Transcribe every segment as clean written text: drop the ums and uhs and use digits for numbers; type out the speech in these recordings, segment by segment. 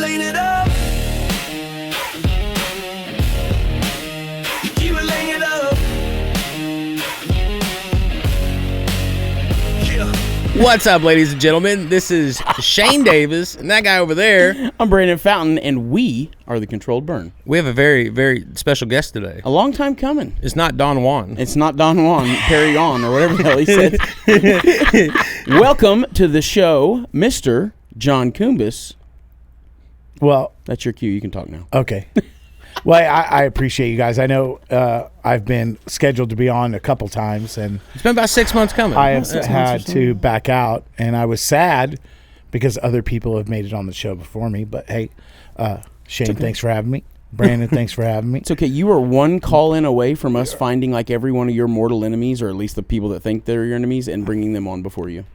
laying it up. You keep it laying it up. Yeah. What's up, ladies and gentlemen? This is Shane Davis, and that guy over there. I'm Brandon Fountain, and we are the Controlled Burn. We have a very, very special guest today. A long time coming. It's not Don Juan. It's not Don Juan, Perry On, or whatever the hell he said. Welcome to the show, Mr. John Koumbis. Well, That's your cue. You can talk now. okay. Well, I appreciate you guys. I know I've been scheduled to be on a couple times, and It's been about 6 months coming. I have had to back out, and I was sad because other people have made it on the show before me. But hey, Shane, thanks for having me. Brandon, thanks for having me. It's okay. You are one call in away from us finding like every one of your mortal enemies, or at least the people that think they're your enemies, and bringing them on before you.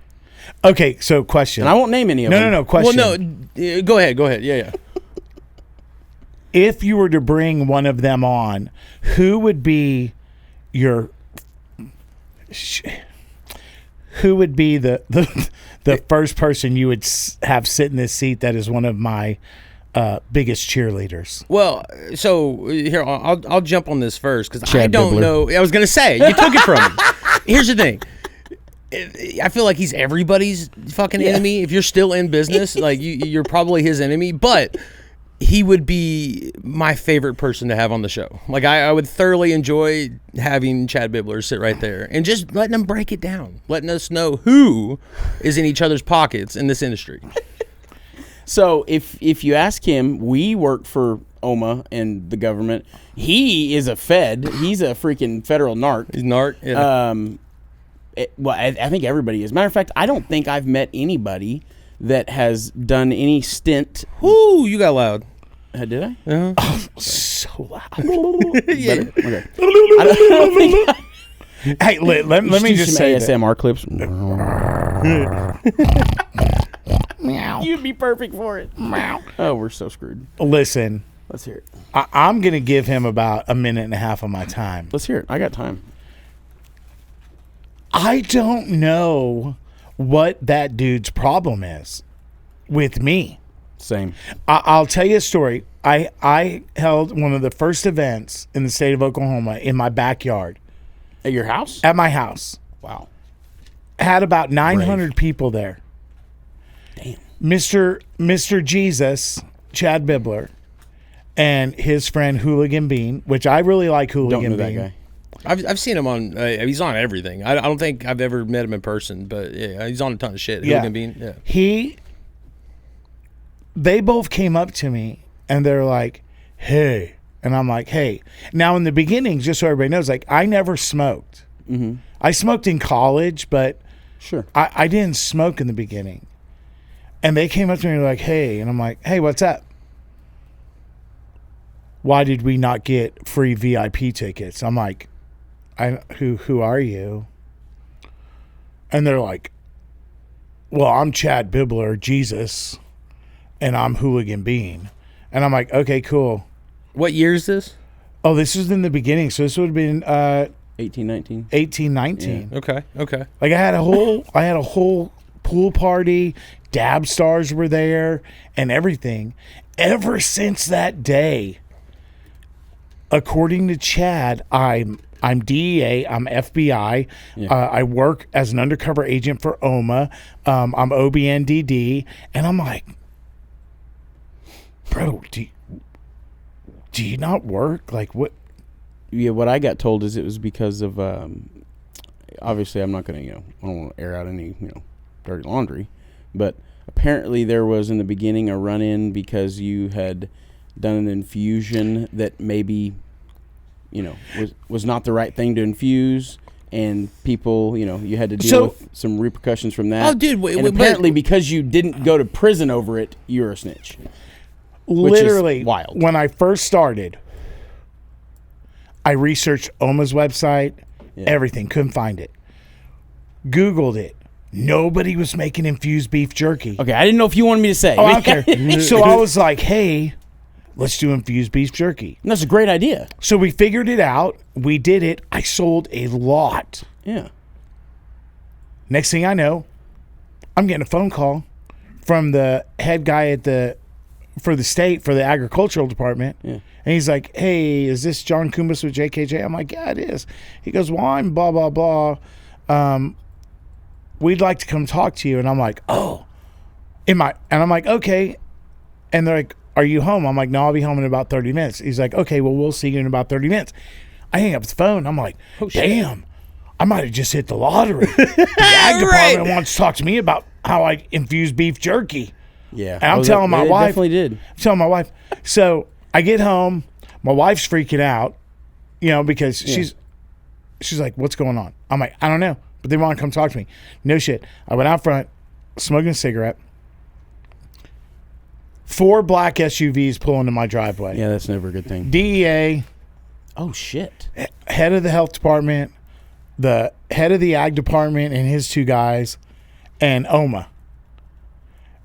Okay, so question. And I won't name any of them. No, question. Well, no, go ahead. Yeah. If you were to bring one of them on, who would be your... Who would be the first person you would have sit in this seat that is one of my biggest cheerleaders? Well, so here, I'll jump on this first because I Chad don't Bibler. know. I was going to say, you took it from me. Here's the thing. I feel like he's everybody's fucking enemy. If you're still in business, like you're probably his enemy, but he would be my favorite person to have on the show. Like I would thoroughly enjoy having Chad Bibler sit right there and just letting him break it down, letting us know who is in each other's pockets in this industry. So if you ask him, we work for OMA and the government. He is a Fed. He's a freaking federal narc. He's narc. Yeah. I think everybody is. Matter of fact, I don't think I've met anybody that has done any stint. Whoo, you got loud. Did I? Uh-huh. So loud. Yeah. Okay. I don't think Hey, let me just some say that. ASMR clips. You'd be perfect for it. Oh, we're so screwed. Listen, Let's hear it. I'm going to give him about a minute and a half of my time. Let's hear it. I got time. I don't know what that dude's problem is with me. Same. I'll tell you a story. I held one of the first events in the state of Oklahoma in my backyard. At your house? At my house. Wow. Had about 900 people there. Damn. Mr. Jesus, Chad Bibler, and his friend Hooligan Bean, which I really like Hooligan Don't know Bean. that guy. I've seen him on. He's on everything. I don't think I've ever met him in person, but yeah, he's on a ton of shit. Yeah. Hooligan Bean. Yeah. They both came up to me and they're like, "Hey," and I'm like, "Hey." Now in the beginning, just so everybody knows, like I never smoked. Mm-hmm. I smoked in college, but Sure. I didn't smoke in the beginning. And they came up to me and were like, "Hey," and I'm like, "Hey, what's up? Why did we not get free VIP tickets?" I'm like, who are you? And they're like, "Well, I'm Chad Bibler, Jesus, and I'm Hooligan Bean." And I'm like, "Okay, cool." What year is this? Oh, this was in the beginning, so this would have been 18, 19. 18, 19. Okay. Like I had a whole pool party, Dab Stars were there, and everything. Ever since that day, according to Chad, I'm DEA, I'm FBI, Yeah. I work as an undercover agent for OMA, I'm OBNDD, and I'm like, bro, do you not work? Like what? Yeah, what I got told is it was because of, obviously I'm not going to, I don't want to air out any, dirty laundry, but apparently there was in the beginning a run-in because you had done an infusion that maybe, was not the right thing to infuse, and people, you had to deal with some repercussions from that. Oh, dude, and apparently because you didn't go to prison over it, you're a snitch. Literally, wild. When I first started, I researched OMA's website, everything, couldn't find it. Googled it. Nobody was making infused beef jerky. Okay, I didn't know if you wanted me to say. Oh, I don't care. So I was like, hey, let's do infused beef jerky. And that's a great idea. So we figured it out. We did it. I sold a lot. Yeah. Next thing I know, I'm getting a phone call from the head guy at the for the state, for the agricultural department. Yeah. And he's like, hey, is this John Koumbis with JKJ? I'm like, yeah, it is. He goes, well, I'm blah, blah, blah. We'd like to come talk to you. And I'm like, oh, and I'm like, okay. And they're like, are you home? I'm like, no, I'll be home in about 30 minutes. He's like, okay, well, we'll see you in about 30 minutes. I hang up the phone. I'm like, damn, I might have just hit the lottery. The ag department wants to talk to me about how I infuse beef jerky. Yeah. And I'm telling my wife. Definitely did. I'm telling my wife. So I get home. My wife's freaking out, because she's like, what's going on? I'm like, I don't know. But they want to come talk to me. No shit. I went out front, smoking a cigarette. 4 black SUVs pull into my driveway. Yeah, that's never a good thing. DEA. Oh, shit. Head of the health department, the head of the ag department and his 2 guys, and OMA.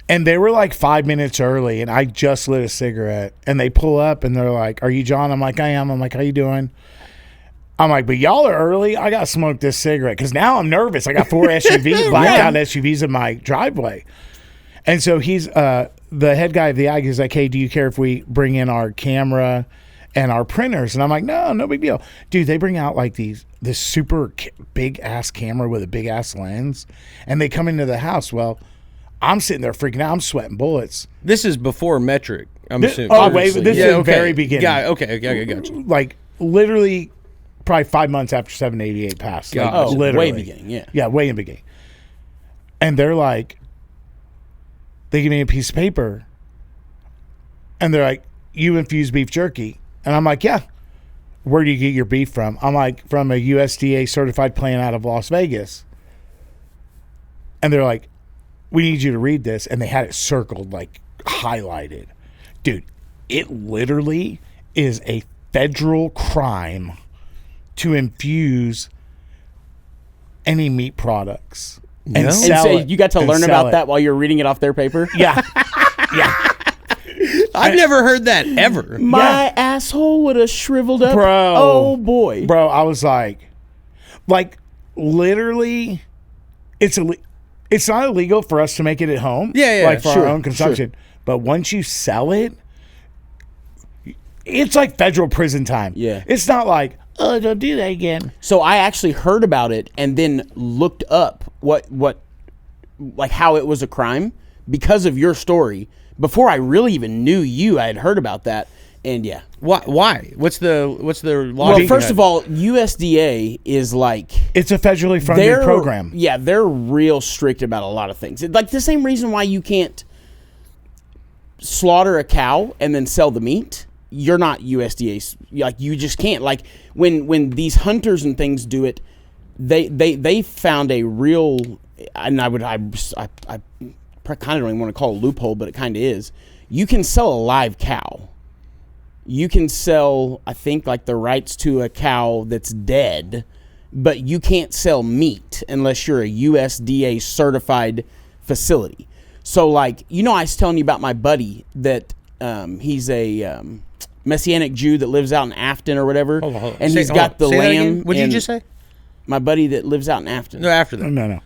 And they were like 5 minutes early, and I just lit a cigarette. And they pull up, and they're like, are you John? I'm like, I am. I'm like, how you doing? I'm like, but y'all are early. I got to smoke this cigarette because now I'm nervous. I got 4 SUVs, blacked out SUVs in my driveway. And so he's the head guy of the ag is like, hey, do you care if we bring in our camera and our printers? And I'm like, no big deal. Dude, they bring out like this super big ass camera with a big ass lens, and they come into the house. Well, I'm sitting there freaking out. I'm sweating bullets. This is before metric, I'm assuming. Oh, wait, this is the very beginning. Yeah, okay, got you. Like literally probably 5 months after 788 passed. Like, literally. Way beginning, yeah. Yeah, way in the beginning. And they're like, they give me a piece of paper, and they're like, you infuse beef jerky. And I'm like, yeah. Where do you get your beef from? I'm like, from a USDA certified plant out of Las Vegas. And they're like, we need you to read this. And they had it circled, like highlighted. Dude, it literally is a federal crime to infuse any meat products. And And sell so it. you got to And learn sell about it. that while you're reading it off their paper? Yeah. Yeah. I've never heard that ever. My asshole would have shriveled up. Bro. Oh, boy. Bro, I was like literally, it's not illegal for us to make it at home. Yeah, like for sure, our own consumption. But once you sell it, it's like federal prison time. Yeah. It's not like, oh, don't do that again. So I actually heard about it and then looked up what like how it was a crime because of your story. Before I really even knew you, I had heard about that. And yeah. Why? What's the logic? Well, first of all, USDA is like, It's a federally funded program. Yeah, they're real strict about a lot of things. Like the same reason why you can't slaughter a cow and then sell the meat. You're not USDA. Like you just can't. Like when these hunters and things do it, they found a real, and I kind of don't even want to call it a loophole, but it kind of is. You can sell a live cow. You can sell, I think, like the rights to a cow that's dead, but you can't sell meat unless you're a USDA certified facility. So, like, I was telling you about my buddy that he's a Messianic Jew that lives out in Afton or whatever, Hold on. and Say- he's hold got on. the Say that lamb. again? What did you and just say? My buddy that lives out in Afton. No, after that. No.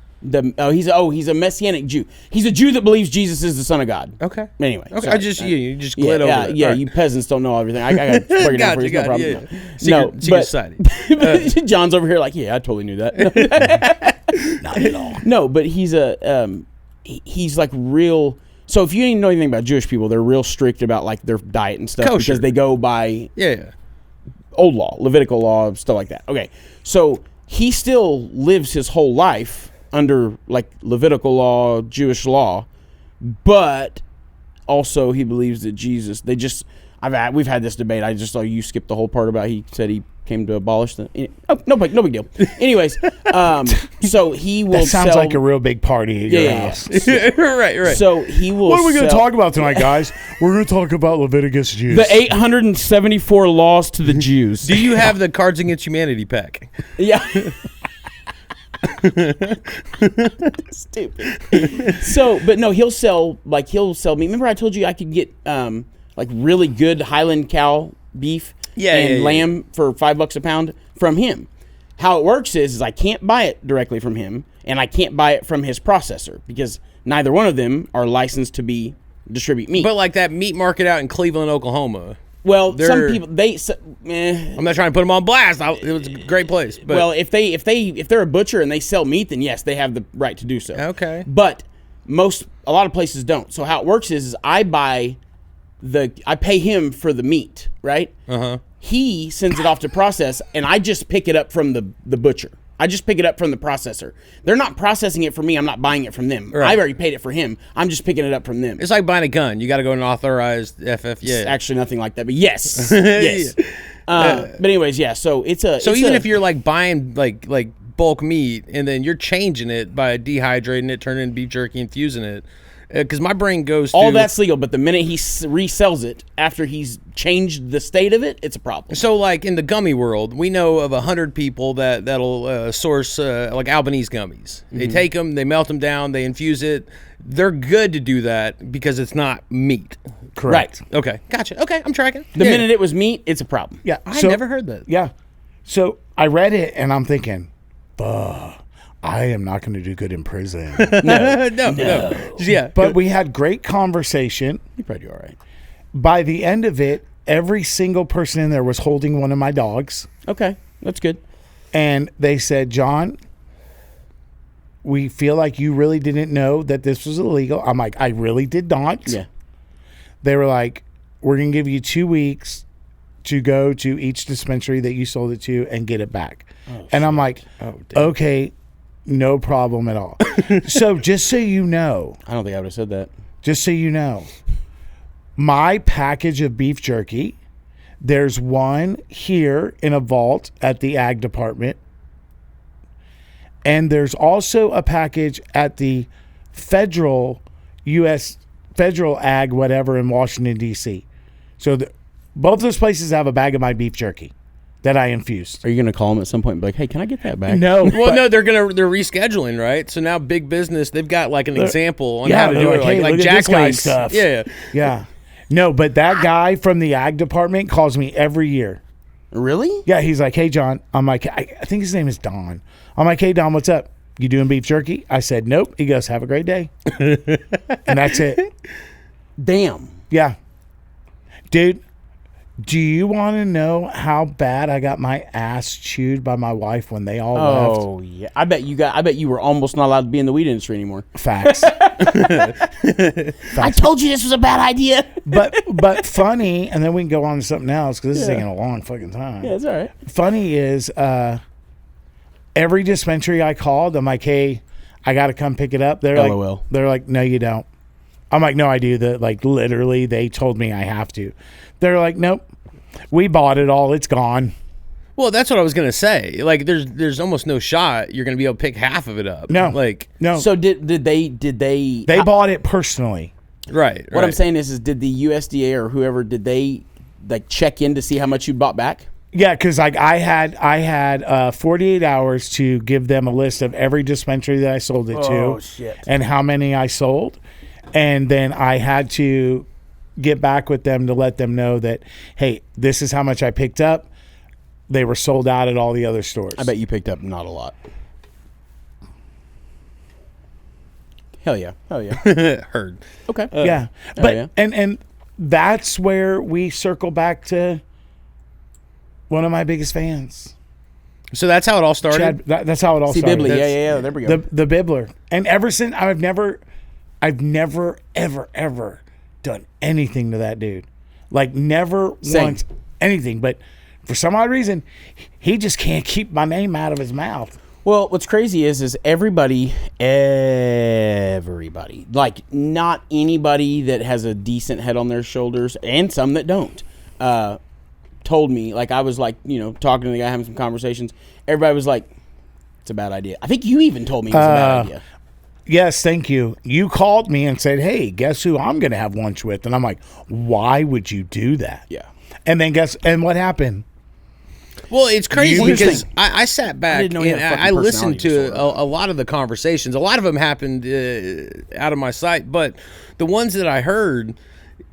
He's a Messianic Jew. He's a Jew that believes Jesus is the Son of God. Okay. Anyway, Okay. sorry. You just glid over it. Yeah. All right. You peasants don't know everything. I got to break it down for you. No problem. Yeah. Secret society. John's over here like, yeah, I totally knew that. Not at all. No, but he's he's like real. So if you didn't know anything about Jewish people, they're real strict about like their diet and stuff Kosher. because they go by Yeah. old law, Levitical law, stuff like that. Okay, so he still lives his whole life under like Levitical law, Jewish law, but also he believes that Jesus. We've had this debate. I just saw you skip the whole part about he said he came to abolish the. Oh, no big deal. Anyways, so he will. That sounds sell, like a real big party at your house. Right. So he will. What are we going to sell talk about tonight, guys? We're going to talk about Leviticus Jews. the 874 laws to the Jews. Do you have the Cards Against Humanity pack? Yeah. Stupid. So, but no, he'll sell meat. Remember I told you I could get like really good Highland cow beef and lamb for $5 a pound from him. How it works is I can't buy it directly from him and I can't buy it from his processor because neither one of them are licensed to be distribute meat. But like that meat market out in Cleveland, Oklahoma. Well, some they're- people I'm not trying to put them on blast. It was a great place. But well, if they're a butcher and they sell meat, then yes, they have the right to do so. Okay. But a lot of places don't. So how it works is I pay him for the meat, right? He sends it off to process, and I just pick it up from the butcher. I just pick it up from the processor. They're not processing it for me. I'm not buying it from them. Right. I've already paid it for him. I'm just picking it up from them. it's like buying a gun. You got to go to an authorized FF. Yeah. It's actually nothing like that, but yes, yes. But anyways, yeah. So If you're like buying like bulk meat and then you're changing it by dehydrating it, turning it into beef jerky, infusing it, because my brain goes to all that's legal, but the minute he resells it after he's changed the state of it, it's a problem. So like in the gummy world, we know of 100 people that'll source like Albanese gummies. They take them, they melt them down, they infuse it. They're good to do that because it's not meat. Correct. Right. Okay, gotcha. Okay, I'm tracking. The minute it was meat, it's a problem. Yeah. I never heard that. Yeah. So I read it and I'm thinking, I am not going to do good in prison. No. Yeah, But we had great conversation. You probably do all right. By the end of it, every single person in there was holding one of my dogs. Okay, that's good. And they said, John, we feel like you really didn't know that this was illegal. I'm like, I really did not. Yeah. They were like, we're going to give you 2 weeks to go to each dispensary that you sold it to and get it back. And I'm like, okay, no problem at all. So just so you know, I don't think I would have said that. just so you know, my package of beef jerky, there's one here in a vault at the ag department. And there's also a package at the federal ag whatever in Washington, D.C. So both those places have a bag of my beef jerky that I infused. Are you going to call him at some point and be like, hey, can I get that back? No. Well, no, they're rescheduling, right? So now big business, they've got like an example on how to they're do it, hey, like look at Jack this guy's Link's stuff. Yeah. Yeah. No, but that guy from the ag department calls me every year. Really? Yeah, he's like, hey, John. I'm like, I think his name is Don. I'm like, hey, Don, what's up? You doing beef jerky? I said, nope. He goes, have a great day. And that's it. Damn. Yeah. Dude, do you want to know how bad I got my ass chewed by my wife when they all left? Oh yeah. I bet you were almost not allowed to be in the weed industry anymore. Facts. I told you this was a bad idea. But funny, and then we can go on to something else because this is taking a long fucking time. Yeah, it's all right. Funny is every dispensary I called, I'm like, hey, I got to come pick it up. LOL. They're like, no, you don't. I'm like, no, I do. Like literally, they told me I have to. They're like, nope, we bought it all. It's gone. Well, that's what I was gonna say. Like, there's almost no shot you're gonna be able to pick half of it up. No, like no. So did they? They bought it personally. right. What I'm saying is did the USDA or whoever, did they like check in to see how much you bought back? Yeah, because like I had 48 hours to give them a list of every dispensary that I sold it to, shit. and how many I sold, and then I had to get back with them to let them know that, hey, this is how much I picked up. They were sold out at all the other stores. I bet you picked up not a lot. Hell yeah. Heard. Okay. Yeah, but yeah. and that's where we circle back to one of my biggest fans, So that's how it all started. Chad. That's how it all See started. Bibley. Yeah. There we go. The Bibbler. And ever since, I've never ever done anything to that dude. Like never Same. once anything. But for some odd reason, he just can't keep my name out of his mouth. Well, what's crazy is everybody, like not anybody that has a decent head on their shoulders, and some that don't, told me, like I was like, talking to the guy, having some conversations. Everybody was like, it's a bad idea. I think you even told me it was a bad idea. Yes, thank you. You called me and said, hey, guess who I'm going to have lunch with? And I'm like, why would you do that? Yeah. And then and what happened? Well, it's crazy Here's the because thing. I sat back didn't know he and had a fucking I listened personality to disorder. a lot of the conversations. A lot of them happened out of my sight, but the ones that I heard,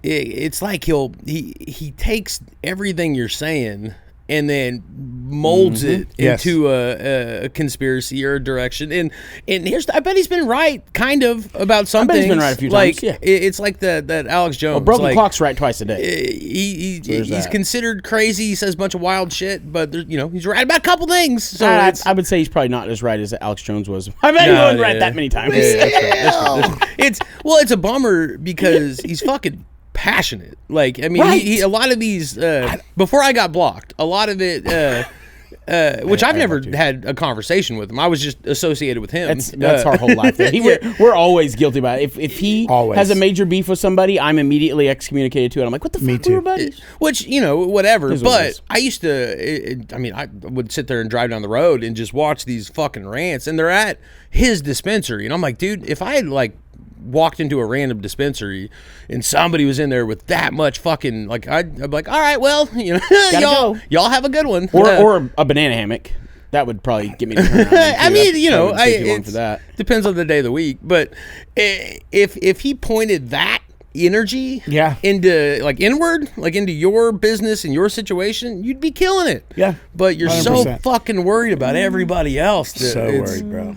it's like he takes everything you're saying and then molds it Yes. into a conspiracy or a direction. And I bet he's been right, kind of, about some bet things. he's been right a few like, times, yeah. It's like that Alex Jones. Well, broken like, clock's right twice a day. He's that. considered crazy. He says a bunch of wild shit, but he's right about a couple things. So I would say he's probably not as right as Alex Jones was. I bet he wasn't right that many times. it's a bummer because he's fucking passionate. Like, I mean, Right. he a lot of these before I got blocked, a lot of it which I've never had a conversation with him. I was just associated with him. That's our whole life. We're always guilty about it. If he Always. has a major beef with somebody, I'm immediately excommunicated to it. I'm like, what the fuck? too. We were buddies. Which, whatever. Is what it But is. I used to, I would sit there and drive down the road and just watch these fucking rants. And they're at his dispensary. And I'm like, dude, if I had, walked into a random dispensary and somebody was in there with that much fucking, I'd be like, all right, well, y'all have a good one. Or a banana hammock. That would probably get me to turn around. I mean, it for that. depends on the day of the week. But if he pointed that energy into inward, into your business and your situation, you'd be killing it. Yeah. But you're so 100%. fucking worried about everybody else. That So it's- worried, bro.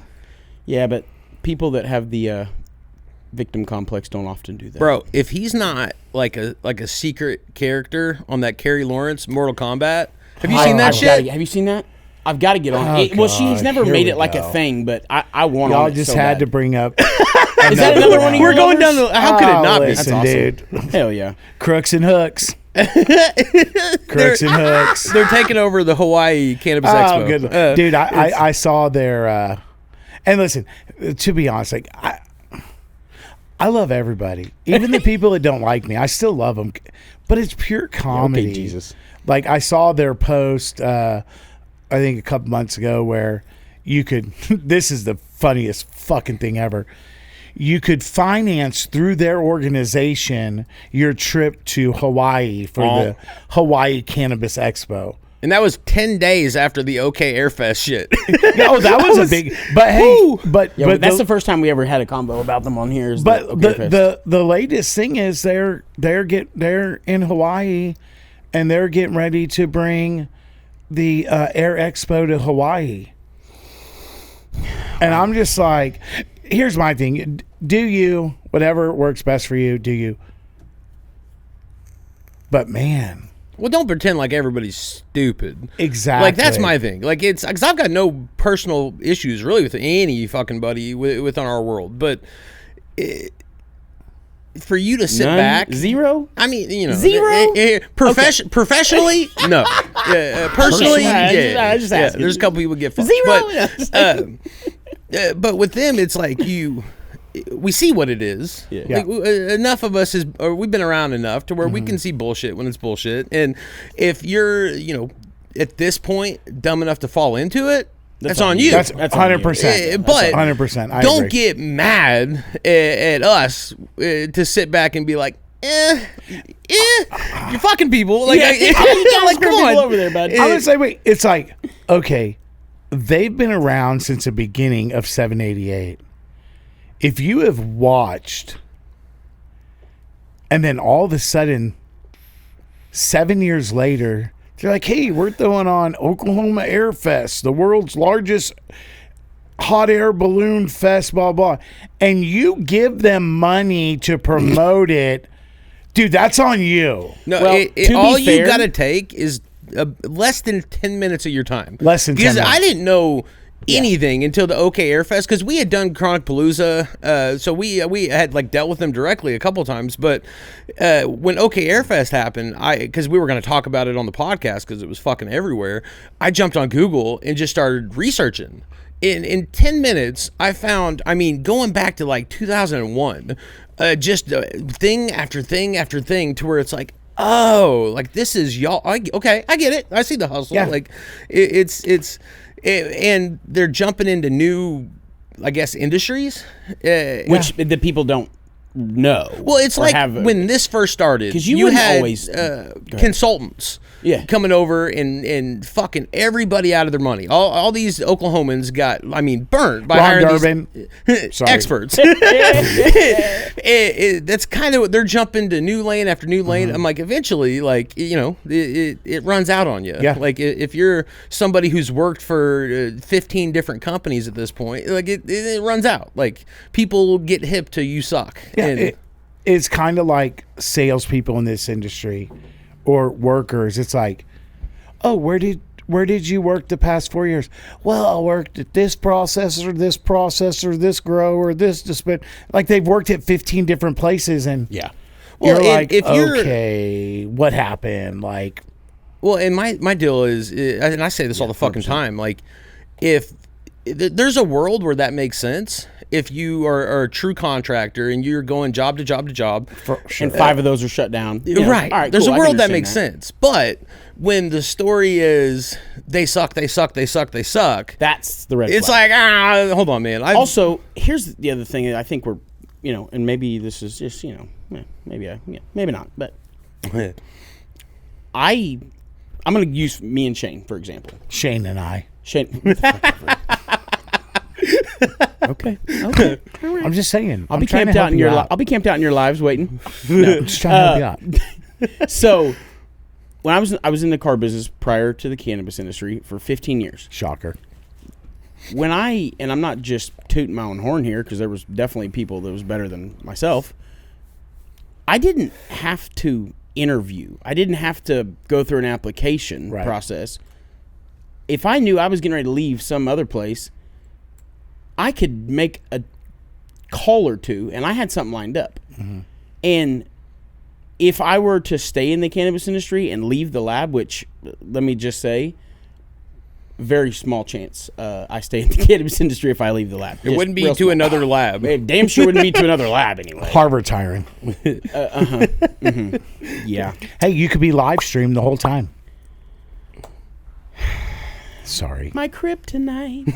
Yeah, but people that have the victim complex don't often do that. Bro, if he's not like a secret character on that Carrie Lawrence Mortal Kombat, have you seen that shit? Have you seen that? I've got to get on. Oh, Well, she's God, never here made we it like go. a thing, but I want Y'all on it just so had bad. to bring up. Is that another one of your We're going down lovers? the. How could it not be? Listen, That's awesome. dude. Hell yeah. Crooks and hooks. Crooks and hooks. They're taking over the Hawaii Cannabis Expo. Oh, good. Dude, I saw their. And listen, to be honest, I love everybody, even the people that don't like me. I still love them, but it's pure comedy. okay, Jesus. Like, I saw their post, I think a couple months ago, where you could. This is the funniest fucking thing ever. You could finance through their organization your trip to Hawaii for the Hawaii Cannabis Expo. And that was 10 days after the OK Airfest shit. No, that was a big. But hey, but That's the first time we ever had a combo about them on here. But the latest thing is they're in Hawaii, and they're getting ready to bring the Air Expo to Hawaii. And I'm just like, here's my thing: do you whatever works best for you? Do you? But man. Well, don't pretend like everybody's stupid. Exactly. Like, that's my thing. Like, it's because I've got no personal issues really with any fucking buddy within our world. But for you to sit back, Zero. I mean, Zero? professionally, no. Personally, I just asking. there's a couple people get fucked. Zero? But with them, it's like we see what it is. Yeah. Like, enough of us we've been around enough to where we can see bullshit when it's bullshit. And if you're, at this point, dumb enough to fall into it, that's on you. That's That's on you. 100%. But 100%. I don't agree. get mad at us to sit back and be like, you're fucking people. Like, like, come on. over there, bud. I'm gonna say, wait. It's like, okay, they've been around since the beginning of 788. If you have watched, and then all of a sudden, 7 years later, they're like, hey, we're throwing on Oklahoma Air Fest, the world's largest hot air balloon fest, blah, blah. And you give them money to promote it. Dude, that's on you. No, Well, to all be you fair- got to take is less than 10 minutes of your time. Less than 10 because minutes. I didn't know anything until the OK Airfest, because we had done Chronic Palooza, so we had dealt with them directly a couple times. But when OK Airfest happened, because we were going to talk about it on the podcast because it was fucking everywhere, I jumped on Google and just started researching. In 10 minutes, I found, going back to 2001, just thing after thing after thing, to where it's like, oh, this is y'all. Okay, I get it. I see the hustle. Yeah. And they're jumping into new, I guess, industries. Which the people don't know. Well, it's like when this first started, 'cause you had always consultants coming over and fucking everybody out of their money. All these Oklahomans got, burned by hiring these experts. That's kind of, they're jumping to new lane after new lane. I'm like, eventually, it runs out on you. Yeah. Like, if you're somebody who's worked for 15 different companies at this point, like, it runs out. Like, people get hip to you suck. Yeah, it's kind of like salespeople in this industry or workers. It's like, oh, where did you work the past 4 years? Well, I worked at this processor, this grower, this dispenser. Like, they've worked at 15 different places, and well, you're like, if you're, okay, what happened? Like, well, and my deal is, and I say this all the fucking time, like, if there's a world where that makes sense. If you are a true contractor and you're going job to job to job, and 5 of those are shut down, right? All right, there's cool, a world that makes sense. But when the story is they suck, that's the red it's flag. like, hold on, man. Also, here's the other thing. I think we're, and maybe this is just, maybe not, but I'm going to use me and Shane for example. Shane and I. Shane. Okay. I'm just saying. I'll be camped out in your lives waiting. No. I'm just trying to help you out. So, when I was in the car business prior to the cannabis industry for 15 years. Shocker. And I'm not just tooting my own horn here because there was definitely people that was better than myself. I didn't have to interview. I didn't have to go through an application process. If I knew I was getting ready to leave some other place, I could make a call or two, and I had something lined up. Mm-hmm. And if I were to stay in the cannabis industry and leave the lab, which, let me just say, very small chance I stay in the cannabis industry if I leave the lab. It wouldn't be to another lab. It damn sure wouldn't be to another lab anyway. Harvard tiring. Mm-hmm. Yeah. Hey, you could be live streamed the whole time. Sorry. My kryptonite.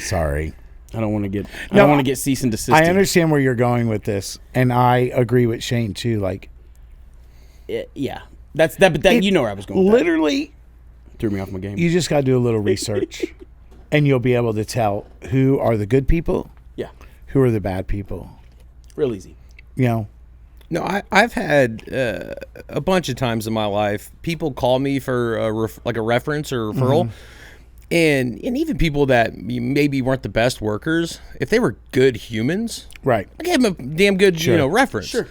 Sorry. I don't want to get. I don't want to get cease and desist. I understand where you're going with this, and I agree with Shane too. Like, yeah, that's that. But that you know where I was going. With literally, that. Threw me off my game. You just got to do a little research, and you'll be able to tell who are the good people. Yeah. Who are the bad people? Real easy. No, I've had a bunch of times in my life people call me for a reference or referral, and even people that maybe weren't the best workers, if they were good humans, right? I gave them a damn good reference. Sure.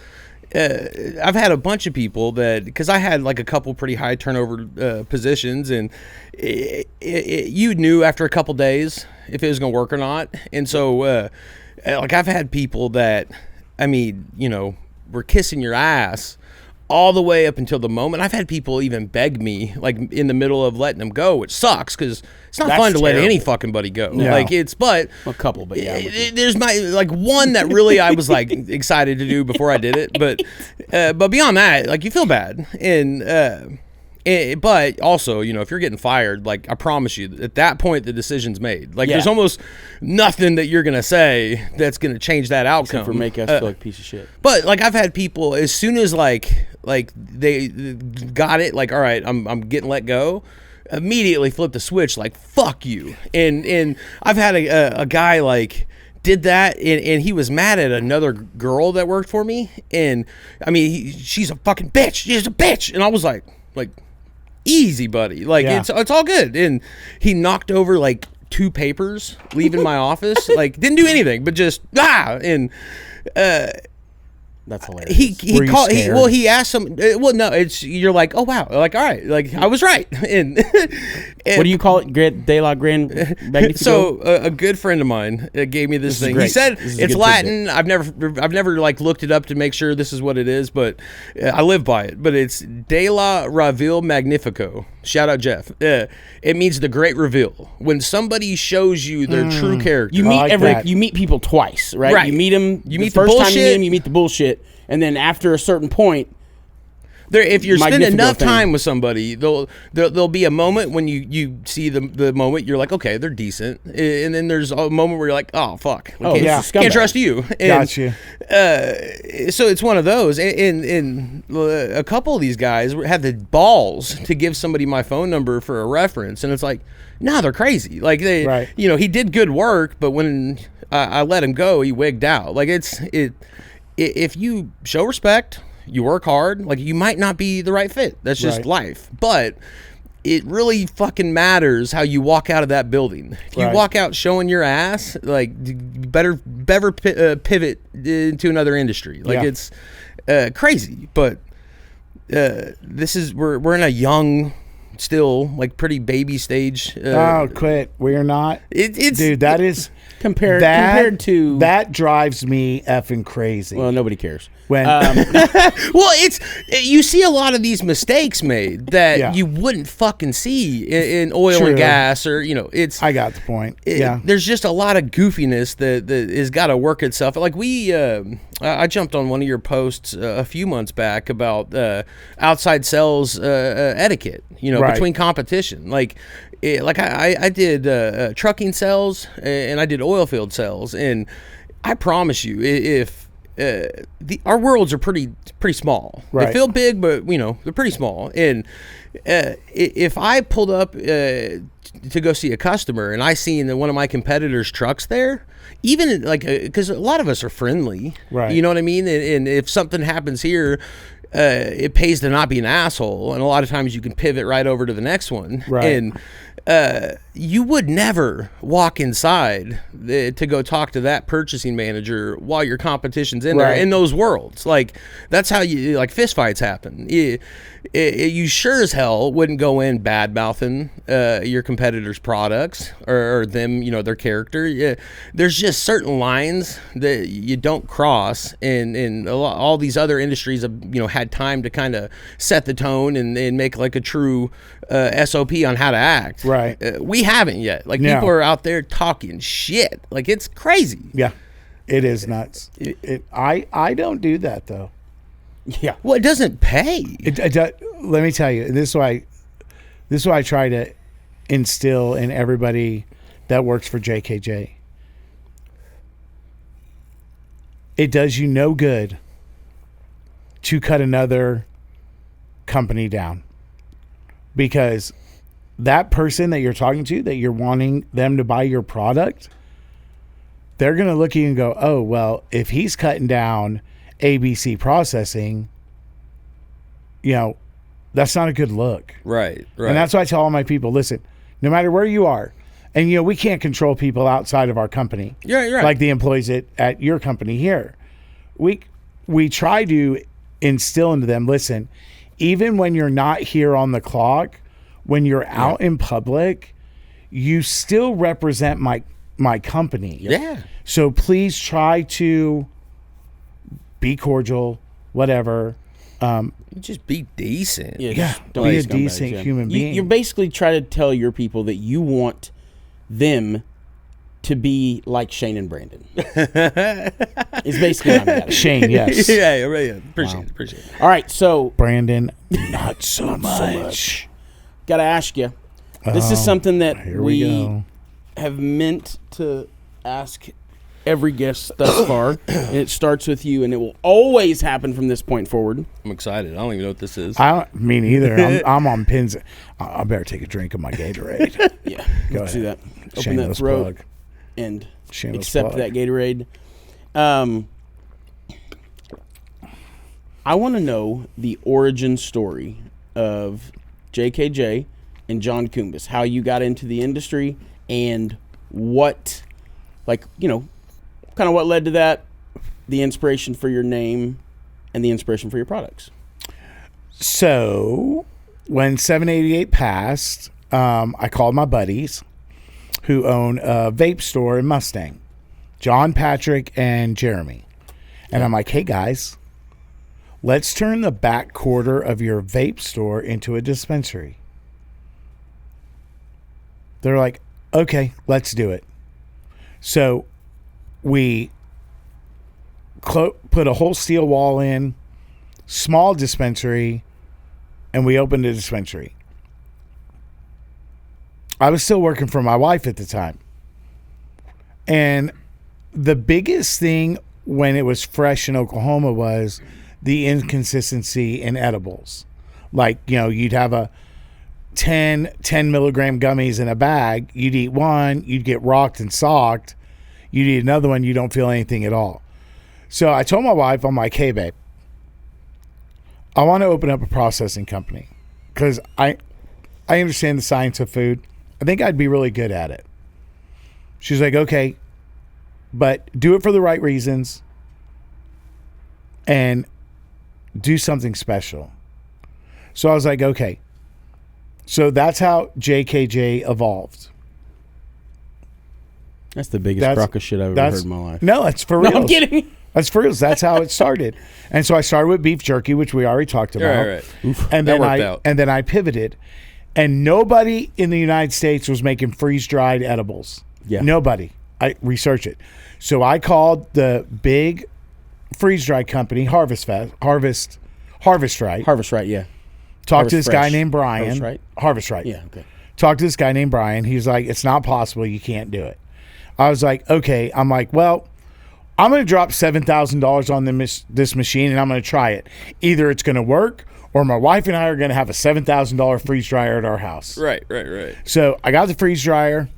I've had a bunch of people that, because I had like a couple pretty high turnover positions, and you knew after a couple days if it was going to work or not, and so like I've had people that, were kissing your ass all the way up until the moment. I've had people even beg me, like in the middle of letting them go, which sucks because it's not fun to let any fucking buddy go. No. Like but a couple, but yeah, there's one that really I was like excited to do before I did it, but beyond that, like you feel bad, and but also, if you're getting fired, like I promise you, at that point the decision's made. Like there's almost nothing that you're gonna say that's gonna change that outcome. Except for make us feel like a piece of shit. But like I've had people, as soon as like they got it, like all right, I'm getting let go, immediately flip the switch, like fuck you. And I've had a guy like did that, and he was mad at another girl that worked for me, and she's a fucking bitch. She's a bitch, and I was like. Easy, buddy. Like it's all good. And he knocked over like 2 papers leaving my office. Like didn't do anything, but just and that's hilarious. He called. He asked some. Well, no, you're like, oh wow, like all right, like I was right. And what do you call it? De la Gran Magnifico? So a good friend of mine gave me this thing. He said it's Latin. I've never like looked it up to make sure this is what it is, but I live by it. But it's De la Reveal Magnifico. Shout out Jeff. It means the great reveal. When somebody shows you their true character. You meet you meet people twice, right? You meet them. You meet the first time you meet them. You meet the bullshit, and then after a certain point, If you're My spending gift will go enough thing. time with somebody, there'll be a moment when you see the moment you're like, okay, they're decent, and then there's a moment where you're like, oh fuck, we can't, this is can't scumbag. trust you. And, Got you. So it's one of those, and a couple of these guys had the balls to give somebody my phone number for a reference, and it's like, nah, they're crazy. Like they, Right. he did good work, but when I let him go, he wigged out. Like if you show respect, you work hard, like you might not be the right fit. That's just Right. life. But it really fucking matters how you walk out of that building. If you Right. walk out showing your ass, like better pivot into another industry. Like Yeah. it's crazy. But we're in a young, still like pretty baby stage. Oh, quit. We're not. It's Dude, that is compared to that drives me effing crazy. well, nobody cares. When Well, you see a lot of these mistakes made that Yeah. you wouldn't fucking see in oil True. and gas, or it's. I got the point. Yeah. There's just a lot of goofiness that has got to work itself. Like I jumped on one of your posts a few months back about outside sales etiquette. Right. Between competition, like I did trucking sales and I did oil field sales, and I promise you, if our worlds are pretty small. Right. They feel big, but they're pretty small. And if I pulled up to go see a customer and I seen that one of my competitors' trucks there, even like because a lot of us are friendly, Right. You know what I mean? And if something happens here, it pays to not be an asshole. And a lot of times you can pivot right over to the next one. Right. And you would never walk inside to go talk to that purchasing manager while your competition's in there Right. in those worlds. Like that's how like fist fights happen. You sure as hell wouldn't go in bad mouthing your competitors' products or them, their character. Yeah, there's just certain lines that you don't cross, and all these other industries have had time to kind of set the tone and make like a true SOP on how to act. Right. We haven't yet. Like No. people are out there talking shit. Like it's crazy. Yeah. It is nuts. I don't do that though. Yeah. Well, it doesn't pay. Let me tell you, this is why I try to instill in everybody that works for JKJ. It does you no good to cut another company down, because that person that you're talking to, that you're wanting them to buy your product, they're going to look at you and go, oh, well, if he's cutting down ABC processing, that's not a good look. Right. And that's why I tell all my people, listen, no matter where you are, and we can't control people outside of our company. You're right. Like the employees at your company here. We try to instill into them, listen, even when you're not here on the clock, when you're out in public, you still represent my company. Yeah. So please try to be cordial, whatever. Just be decent. Yeah, Yeah, just be be a scumbags, decent human being. You're basically trying to tell your people that you want them to be like Shane and Brandon. It's basically what I'm getting at. Shane, yes. yeah. Appreciate it. All right, so Brandon, not so much. got to ask you. This is something that Here we go. have meant to ask every guest thus far, and it starts with you, and it will always happen from this point forward. I'm excited. I don't even know what this is. Me neither. I'm on pins. I better take a drink of my Gatorade. Yeah, Go let's do that. ahead. Open Shameless that throat plug. and Shameless accept plug. that Gatorade. I want to know the origin story of JKJ and John Koumbis, how you got into the industry, and what, kind of what led to that, the inspiration for your name, and the inspiration for your products. So when 788 passed, I called my buddies who own a vape store in Mustang, John, Patrick, and Jeremy. And I'm like, hey, guys, let's turn the back quarter of your vape store into a dispensary. They're like, okay, let's do it. So we put a whole steel wall in, small dispensary, and we opened a dispensary. I was still working for my wife at the time. And the biggest thing when it was fresh in Oklahoma was the inconsistency in edibles. Like, you'd have a 10 milligram gummies in a bag. You'd eat one, you'd get rocked and socked. You'd eat another one, you don't feel anything at all. So I told my wife, I'm like, hey, babe, I want to open up a processing company because I understand the science of food. I think I'd be really good at it. She's like, okay, but do it for the right reasons and do something special. So I was like, okay. So that's how JKJ evolved. That's the biggest crock of shit I've ever heard in my life. No, that's for real. No, I'm kidding. That's for real. That's how it started. And so I started with beef jerky, which we already talked about. Right. And That worked out. And then I pivoted. And nobody in the United States was making freeze-dried edibles. Yeah. Nobody. I researched it. So I called the big freeze-dried company, Harvest Right. Harvest Right, yeah. Talked to Harvest this Fresh. guy named Brian. Harvest Right? Harvest Right. Yeah, okay. Talked to this guy named Brian. He's like, it's not possible. You can't do it. I was like, okay. I'm like, well, I'm going to drop $7,000 on this machine and I'm going to try it. Either it's going to work or my wife and I are going to have a $7,000 freeze dryer at our house. Right. So I got the freeze dryer,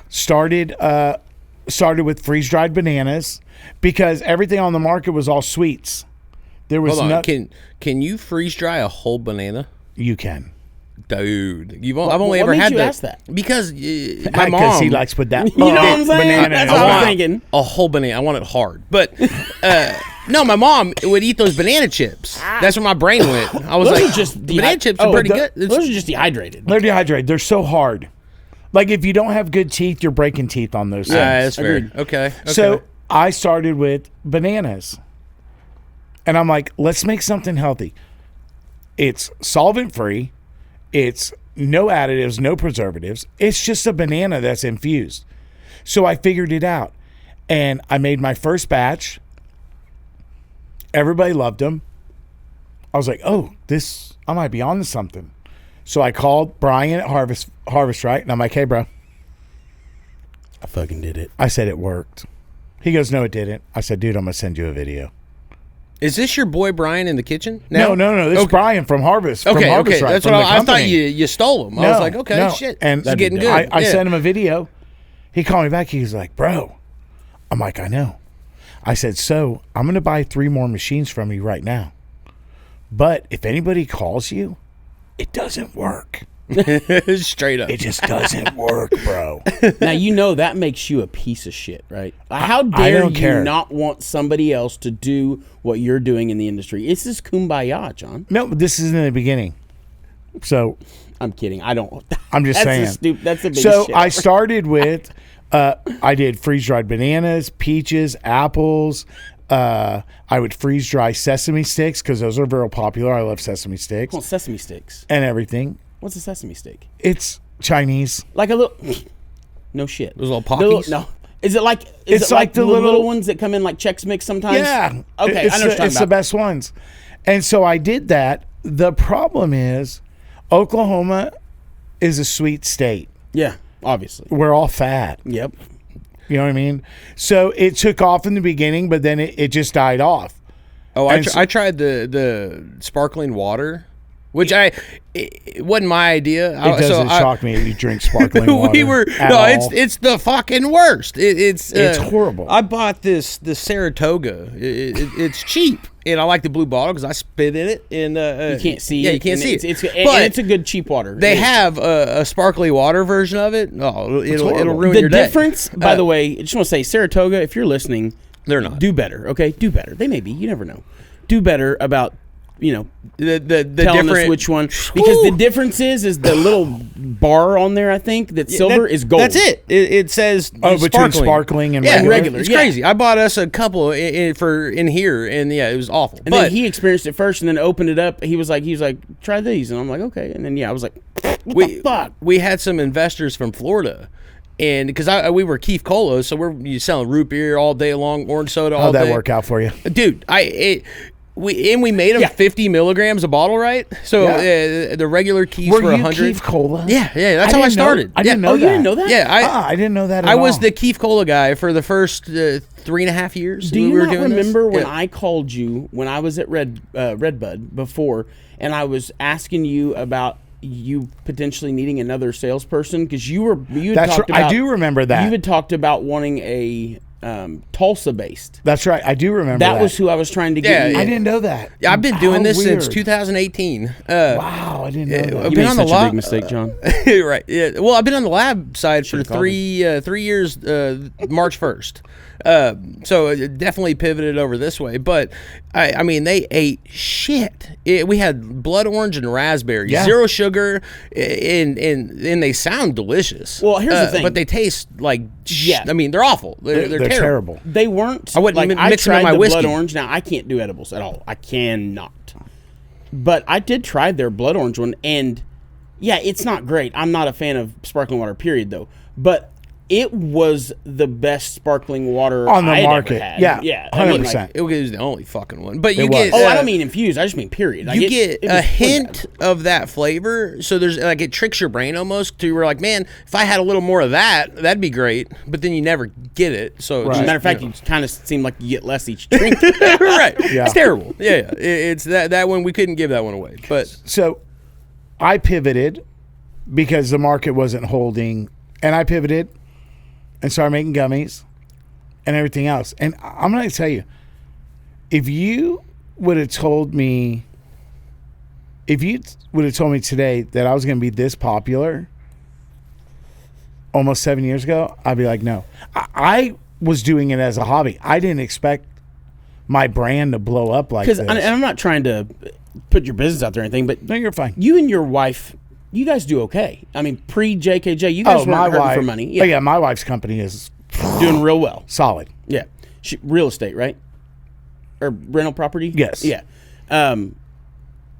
started with freeze dried bananas because everything on the market was all sweets. There was Hold on. Can you freeze dry a whole banana? You can. Dude, I've only ever had ask that? Because my Because mom, he likes to put that. You know what I'm saying? Banana That's in what his I was mouth. thinking. a whole banana. I want it hard, but no, my mom would eat those banana chips. That's where my brain went. I was Those like, are just banana chips are pretty good. Those are just dehydrated. They're dehydrated. They're so hard. Like if you don't have good teeth, you're breaking teeth on those things. That's fair. Agreed. Okay. So I started with bananas. And I'm like, let's make something healthy. It's solvent free. It's no additives, no preservatives. It's just a banana that's infused. So I figured it out. And I made my first batch. Everybody loved them. I was like, oh, I might be on to something. So I called Brian at Harvest Right. And I'm like, hey, bro. I fucking did it. I said it worked. He goes, no, it didn't. I said, dude, I'm going to send you a video. Is this your boy Brian in the kitchen? No. This is Brian from Harvest. Okay, from Harvest Right, that's from what the I thought. company. You stole him. I was like, okay, shit. And it's getting good. I Yeah. sent him a video. He called me back. He was like, bro. I'm like, I know. I said, so I'm going to buy 3 more machines from you right now. But if anybody calls you, it doesn't work. Straight up. It just doesn't work, bro. Now, that makes you a piece of shit, right? How dare don't you care. not want somebody else to do what you're doing in the industry? This is kumbaya, John. No, this is in the beginning. So I'm kidding. I don't. I'm just saying. That's the biggest So shit. I started with, I did freeze-dried bananas, peaches, apples. I would freeze-dry sesame sticks because those are very popular. I love sesame sticks Well, sesame sticks. and everything. What's a sesame stick? It's Chinese. Like a little. No shit. Those little The Pockies? No. Is it like? It's like the little ones that come in like Chex Mix sometimes? Yeah. Okay, It's I know what you're it's the talking about. best ones. And so I did that. The problem is Oklahoma is a sweet state. Yeah, obviously. We're all fat. Yep. You know what I mean? So it took off in the beginning, but then it just died off. Oh, And so- I tried the sparkling water, which it wasn't my idea. It doesn't shock me that you drink sparkling water. It's the fucking worst. It's horrible. I bought this Saratoga. It's cheap, and I like the blue bottle because I spit in it. And You can't see Yeah, it. you can't see it. And it's a good cheap water. They It is. have a sparkly water version of it. Oh, it'll ruin the your day. difference, by the way, I just want to say, Saratoga, if you're listening, They're not. do better, okay? Do better. They may be. You never know. Do better about, the telling different us which one. Because the difference is the little bar on there, I think, that's silver is gold. That's it. It says between sparkling and yeah, regular? It's Yeah. crazy. I bought us a couple in here, and yeah, it was awful. And then he experienced it first and then opened it up. He was like, try these. And I'm like, okay. And then, I was like, what the fuck? We had some investors from Florida. And because we were Keith Colas, so we're selling root beer all day long, orange soda all How'd day. that work out for you? Dude, we made them 50 milligrams a bottle, right? So the regular keefs Were were you 100. Keef Cola? Yeah, that's how I started. I didn't know Oh, that. you didn't know that? Yeah, I didn't know that at I all. was the Keef Cola guy for the first 3.5 years. Do we you were not doing this. remember when Yeah. I called you when I was at Redbud before, and I was asking you about you potentially needing another salesperson because you had That's talked right. about I do remember that. you had talked about wanting a Tulsa based. That's right. I do remember that. That was who I was trying to get. you. I didn't know that. Yeah, I've been doing How this since weird. 2018. Wow, I didn't know that. I've You been made on the such a lab. big mistake, John. Right. Yeah. Well, I've been on the lab side for Should've called 3 years. March 1st. So it definitely pivoted over this way. But I mean, they ate shit. We had blood orange and raspberry, Yeah. 0 sugar, and they sound delicious. Well, here's the thing. But they taste like Yeah. I mean, they're awful. They're They're terrible. They weren't. I wouldn't like, mix them in tried my the whiskey. blood orange. Now I can't do edibles at all. I cannot. But I did try their blood orange one, and yeah, it's not great. I'm not a fan of sparkling water, period, though. But it was the best sparkling water On the I'd ever market. had. Yeah, yeah, I mean, 100%. like, It was the only fucking one. But you It get was. I don't mean infused. I just mean period. Like, you it get was a pretty hint bad. of that flavor, so there's like it tricks your brain almost to where like, man, if I had a little more of that, that'd be great. But then you never get it. So it's As a just, matter of fact, you you kind of seem like you get less each drink. know. right? Yeah. It's terrible. Yeah. It's that one we couldn't give that one away. But So I pivoted because the market wasn't holding, and I pivoted and started making gummies and everything else. And I'm going to tell you, if you would have told me today that I was going to be this popular almost 7 years ago, I'd be like, no. I was doing it as a hobby. I didn't expect my brand to blow up like this. Because I'm not trying to put your business out there or anything, but No, you're fine. you and your wife, you guys do okay. I mean, pre JKJ, you guys weren't hurting for money. Yeah. My wife's company is Doing real well. solid. Yeah. Real estate, right? Or rental property? Yes. Yeah.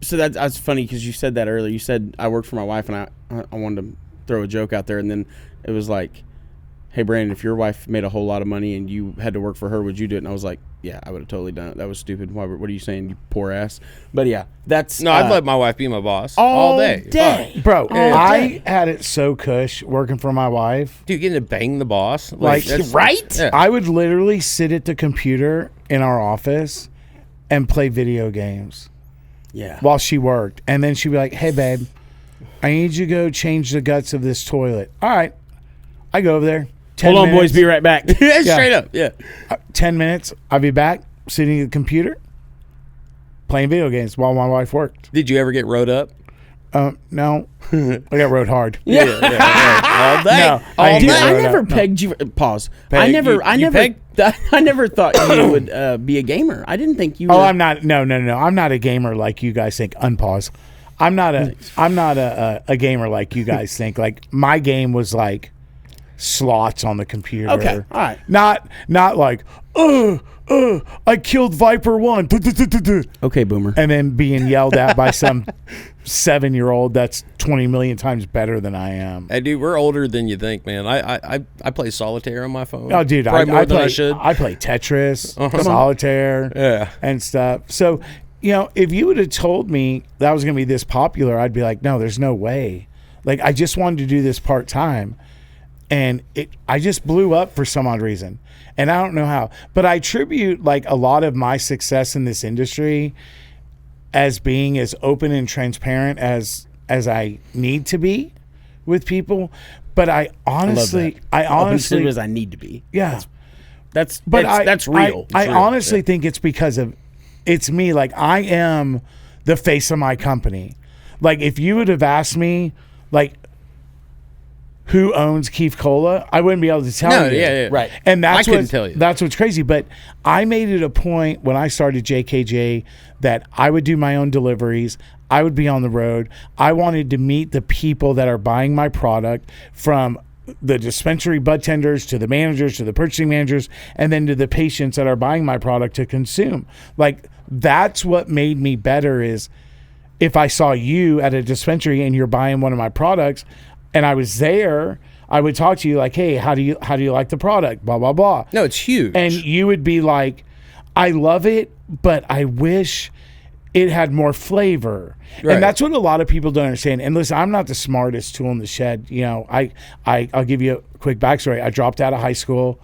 So that's funny because you said that earlier. You said I worked for my wife, and I wanted to throw a joke out there, and then it was like, hey, Brandon, if your wife made a whole lot of money and you had to work for her, would you do it? And I was like, yeah, I would have totally done it. That was stupid. What are you saying, you poor ass? But yeah, that's... no, I'd let my wife be my boss all day. Fuck. Bro, All I day. had it so cush working for my wife. Dude, getting to bang the boss, Like, that's- right? Yeah. I would literally sit at the computer in our office and play video games Yeah. while she worked. And then she'd be like, hey, babe, I need you to go change the guts of this toilet. All right. I go over there. 10 Hold on, boys. minutes. Be right back. Straight up, yeah. 10 minutes. I'll be back sitting at the computer playing video games while my wife worked. Did you ever get rode up? No. I got rode hard. All day. No, all I Dude, didn't day. I know never that. pegged you. Pause. Peg? You I never thought you would be a gamer. I didn't think you. Oh, were, I'm not. No. I'm not a gamer like you guys think. Unpause. I'm not a gamer like you guys think. Like my game was like slots on the computer. Okay, all right. Not like I killed Viper 1. Okay, boomer. And then being yelled at by some 7-year-old that's 20 million times better than I am. Hey, dude, we're older than you think, man. I play solitaire on my phone. Oh, dude, Probably more I than play. I should. I play Tetris, Uh-huh. solitaire, Yeah. and stuff. So, if you would have told me that I was going to be this popular, I'd be like, no, there's no way. Like, I just wanted to do this part time, and I just blew up for some odd reason, and I don't know how. But I attribute like a lot of my success in this industry as being as open and transparent as I need to be with people. But I honestly, as I need to be. yeah. That's But that's real. I It's real. honestly think it's because of it's me. Like I am the face of my company. Like if you would have asked me, like who owns Keef Cola, I wouldn't be able to tell No, you. yeah. Right. And that's I couldn't what, tell you. That's what's crazy. But I made it a point when I started JKJ that I would do my own deliveries. I would be on the road. I wanted to meet the people that are buying my product, from the dispensary bud tenders to the managers to the purchasing managers, and then to the patients that are buying my product to consume. Like that's what made me better. Is if I saw you at a dispensary and you're buying one of my products and I was there, I would talk to you like, hey, how do you like the product? Blah, blah, blah. No, it's huge. And you would be like, I love it, but I wish it had more flavor. Right. And that's what a lot of people don't understand. And listen, I'm not the smartest tool in the shed. You know, I'll give you a quick backstory. I dropped out of high school.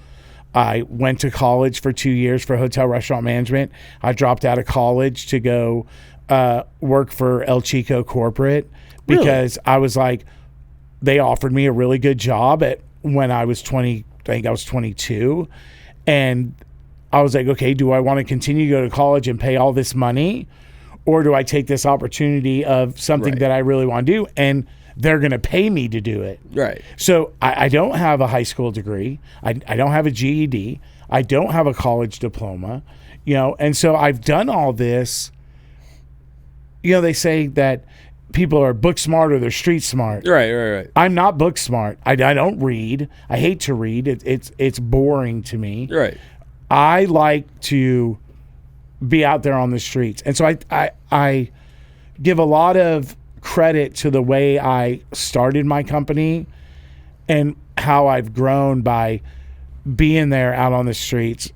I went to college for 2 years for hotel restaurant management. I dropped out of college to go work for El Chico Corporate because I was like, they offered me a really good job when I was 20, I think I was 22. And I was like, okay, do I want to continue to go to college and pay all this money? Or do I take this opportunity of something that I really want to do? And they're going to pay me to do it. Right. So I don't have a high school degree. I don't have a GED. I don't have a college diploma, you know, and so I've done all this. You know, they say that people are book smart or they're street smart. Right. I'm not book smart. I don't read. I hate to read. It's boring to me. Right. I like to be out there on the streets. And so I give a lot of credit to the way I started my company and how I've grown by being there out on the streets,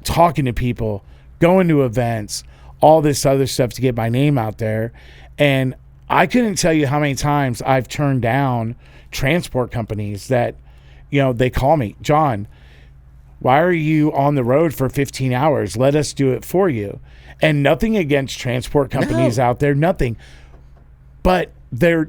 talking to people, going to events, all this other stuff to get my name out there. And I couldn't tell you how many times I've turned down transport companies that, you know, they call me, John, why are you on the road for 15 hours? Let us do it for you. And nothing against transport companies out there, nothing. But they're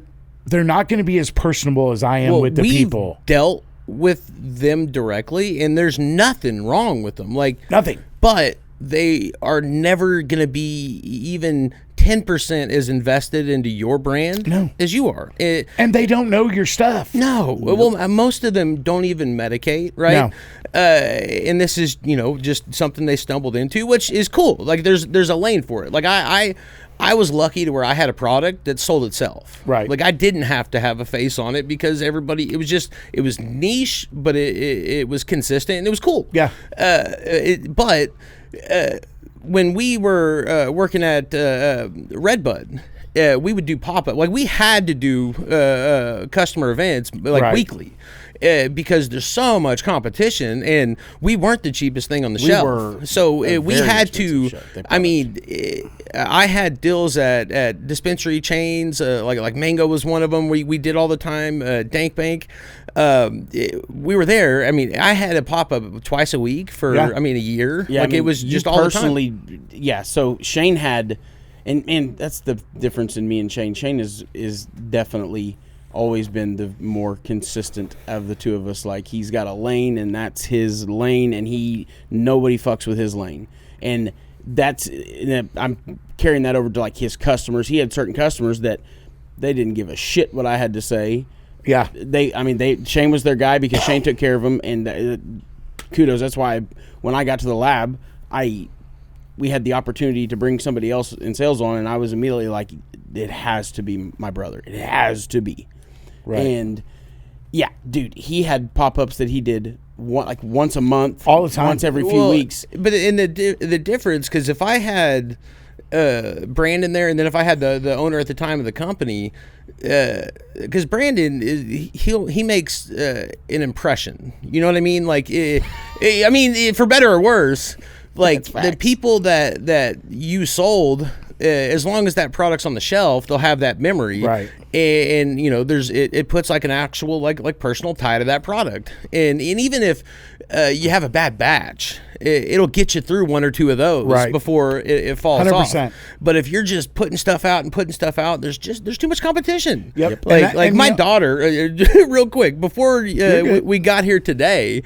not going to be as personable as I am with the people. Dealt with them directly, and there's nothing wrong with them. Like nothing. But they are never going to be even 10% as invested into your brand as you are. And they don't know your stuff. No. Well, most of them don't even medicate, right? No. And this is, you know, just something they stumbled into, which is cool. Like there's a lane for it. Like I was lucky to where I had a product that sold itself. Right. Like I didn't have to have a face on it because everybody, it was niche, but it was consistent and it was cool. Yeah. But when we were working at Redbud, we would do pop-up. Like we had to do customer events like weekly. Because there's so much competition, and we weren't the cheapest thing on the shelf. So we had to. I mean, I had deals at dispensary chains, like Mango was one of them. We did all the time. Dank Bank. We were there. I mean, I had a pop up twice a week for a year. Yeah, like it was just all the time. Yeah. So Shane had, and that's the difference in me and Shane. Shane is definitely always been the more consistent of the two of us. Like he's got a lane and that's his lane, and nobody fucks with his lane. And I'm carrying that over to like his customers. He had certain customers that they didn't give a shit what I had to say. Yeah. Shane was their guy because Shane took care of them, and kudos. That's why when I got to the lab, we had the opportunity to bring somebody else in sales on, and I was immediately like, it has to be my brother. It has to be. Right. And yeah, dude, he had pop-ups that he did once a month, all the time, once every few weeks. But in the difference, because if I had Brandon there, and then if I had the owner at the time of the company, because Brandon he makes an impression. You know what I mean? Like, for better or worse, like the people that you sold. As long as that product's on the shelf, they'll have that memory, right? And you know, it puts like an actual like personal tie to that product. And even if you have a bad batch, it'll get you through one or two of those before it falls 100%. off. But if you're just putting stuff out, there's too much competition. Yep. Like my daughter, real quick before we got here today,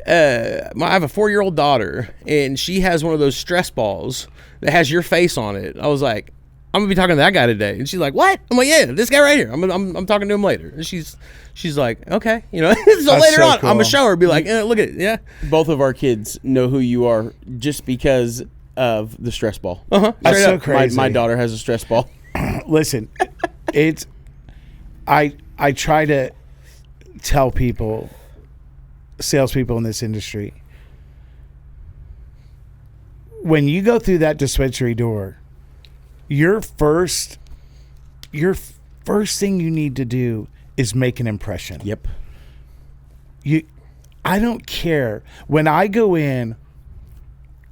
I have a 4-year-old daughter, and she has one of those stress balls that has your face on it. I was like, I'm gonna be talking to that guy today, and she's like, "What?" I'm like, "Yeah, this guy right here. I'm talking to him later." And she's like, "Okay, you know." So That's later so on, cool. I'm gonna show her, be like, "Look at it, yeah." Both of our kids know who you are just because of the stress ball. That's so crazy. My daughter has a stress ball. Listen, I try to tell people, salespeople in this industry, when you go through that dispensary door, your first thing you need to do is make an impression. Yep. I don't care. When I go in,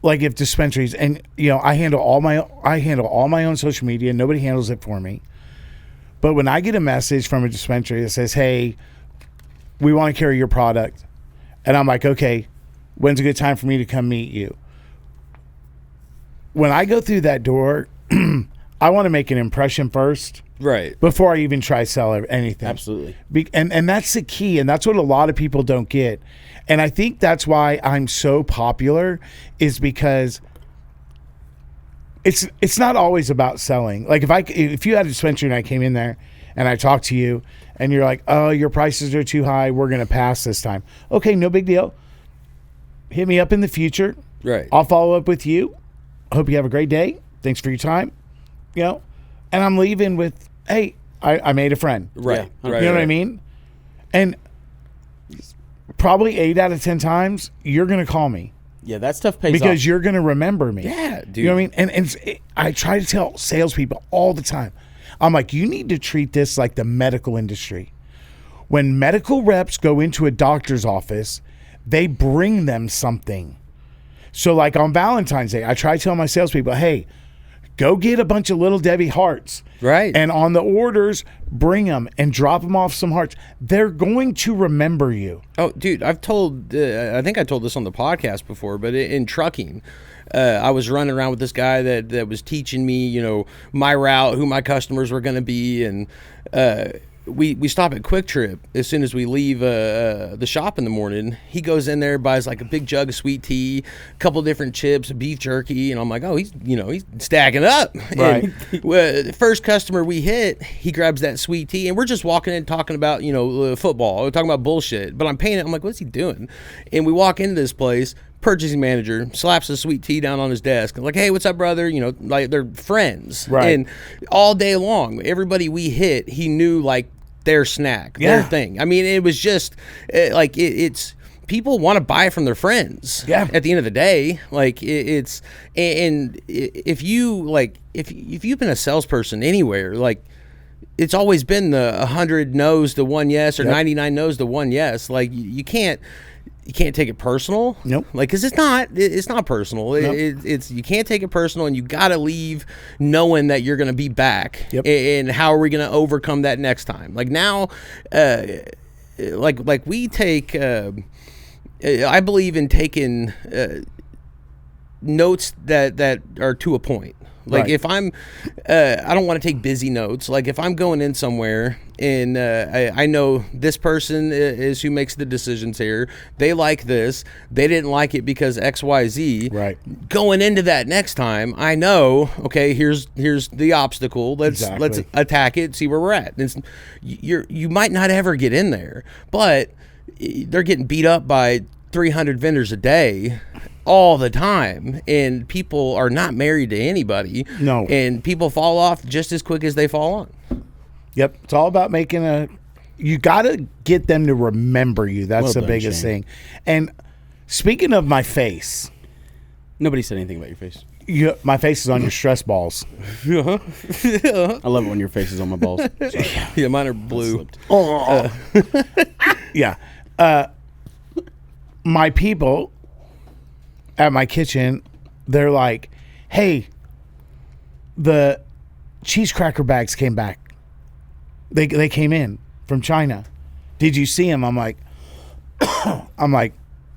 like if dispensaries, and I handle all my own social media. Nobody handles it for me. But when I get a message from a dispensary that says, "Hey, we want to carry your product," and I'm like, "Okay, when's a good time for me to come meet you?" When I go through that door, I want to make an impression first, right, before I even try to sell anything. Absolutely. And that's the key, and that's what a lot of people don't get. And I think that's why I'm so popular, is because it's not always about selling. Like if you had a dispensary and I came in there and I talked to you and you're like, "Oh, your prices are too high, we're going to pass this time." Okay, no big deal. Hit me up in the future. right. I'll follow up with you. I hope you have a great day. Thanks for your time. And I'm leaving with, "Hey, I made a friend." Right. Yeah, Right. You know what I right. mean? And probably 8 out of 10 times, you're going to call me Yeah, that stuff pays because off. you're going to remember me. Yeah, dude. You know what I mean? And I try to tell salespeople all the time, I'm like, you need to treat this like the medical industry. When medical reps go into a doctor's office, they bring them something. So like on Valentine's Day, I try to tell my salespeople, "Hey, go get a bunch of Little Debbie hearts." Right. And on the orders, bring them and drop them off some hearts. They're going to remember you. Oh, dude, I think I told this on the podcast before, but in trucking, I was running around with this guy that was teaching me, my route, who my customers were going to be. And we stop at Quick Trip as soon as we leave the shop in the morning. He goes in there, buys like a big jug of sweet tea, a couple different chips, beef jerky, and I'm like, "Oh, he's stacking up." Right. And, the first customer we hit, he grabs that sweet tea, and we're just walking in talking about football, we're talking about bullshit. But I'm paying it. I'm like, "What's he doing?" And we walk into this place. Purchasing manager slaps a sweet tea down on his desk. I'm like, "Hey, what's up, brother?" Like they're friends. Right. And all day long, everybody we hit, he knew like their snack, their Yeah. thing. I mean, it was just like it's people want to buy from their friends. Yeah. At the end of the day, like it's and if you've been a salesperson anywhere, like it's always been the 100 no's to 1 yes, or Yep. 99 no's to 1 yes. Like you can't take it personal. Nope. Like, cause it's not personal. Nope. It's you can't take it personal, and you got to leave knowing that you're going to be back. Yep. And how are we going to overcome that next time? Like now, like we take, I believe in taking notes that are to a point. Like Right. if I'm, I don't want to take busy notes. Like if I'm going in somewhere and I know this person is who makes the decisions here. They like this. They didn't like it because X, Y, Z. Right. Going into that next time, I know. Okay, here's the obstacle. Let's attack it. See where we're at. You might not ever get in there, but they're getting beat up by 300 vendors a day. All the time, and people are not married to anybody. No. And people fall off just as quick as they fall on. Yep. It's all about you got to get them to remember you. That's Well the done, biggest Shane. thing. And speaking of my face, Nobody said anything about your face. my face is on your stress balls. I love it when your face is on my balls. Sorry. Yeah, mine are blue. Yeah. My people at my kitchen, they're like, "Hey, the cheese cracker bags came back. They came in from China. Did you see them?" I'm like,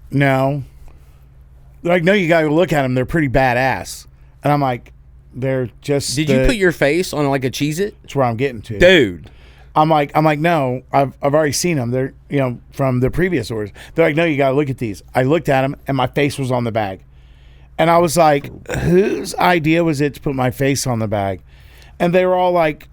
"No." They're like, "No, you got to look at them. They're pretty badass." And I'm like, "They're just." Did you put your face on like a Cheez-It? That's where I'm getting to, Dude. I'm like, "No, I've already seen them. They're from the previous orders." They're like, "No, you got to look at these." I looked at them, and my face was on the bag, and I was like, "Whose idea was it to put my face on the bag?" And they were all like,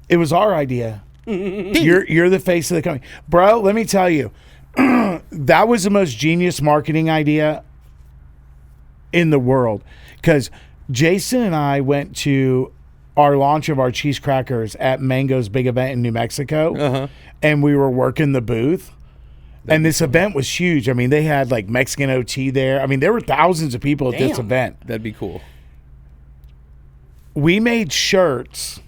"It was our idea. You're the face of the company, bro." Let me tell you, that was the most genius marketing idea in the world, because Jason and I went to our launch of our cheese crackers at Mango's big event in New Mexico, and we were working the booth. And this event was huge. I mean, they had like Mexican OT there. I mean, there were thousands of people at this event. That'd be cool. We made shirts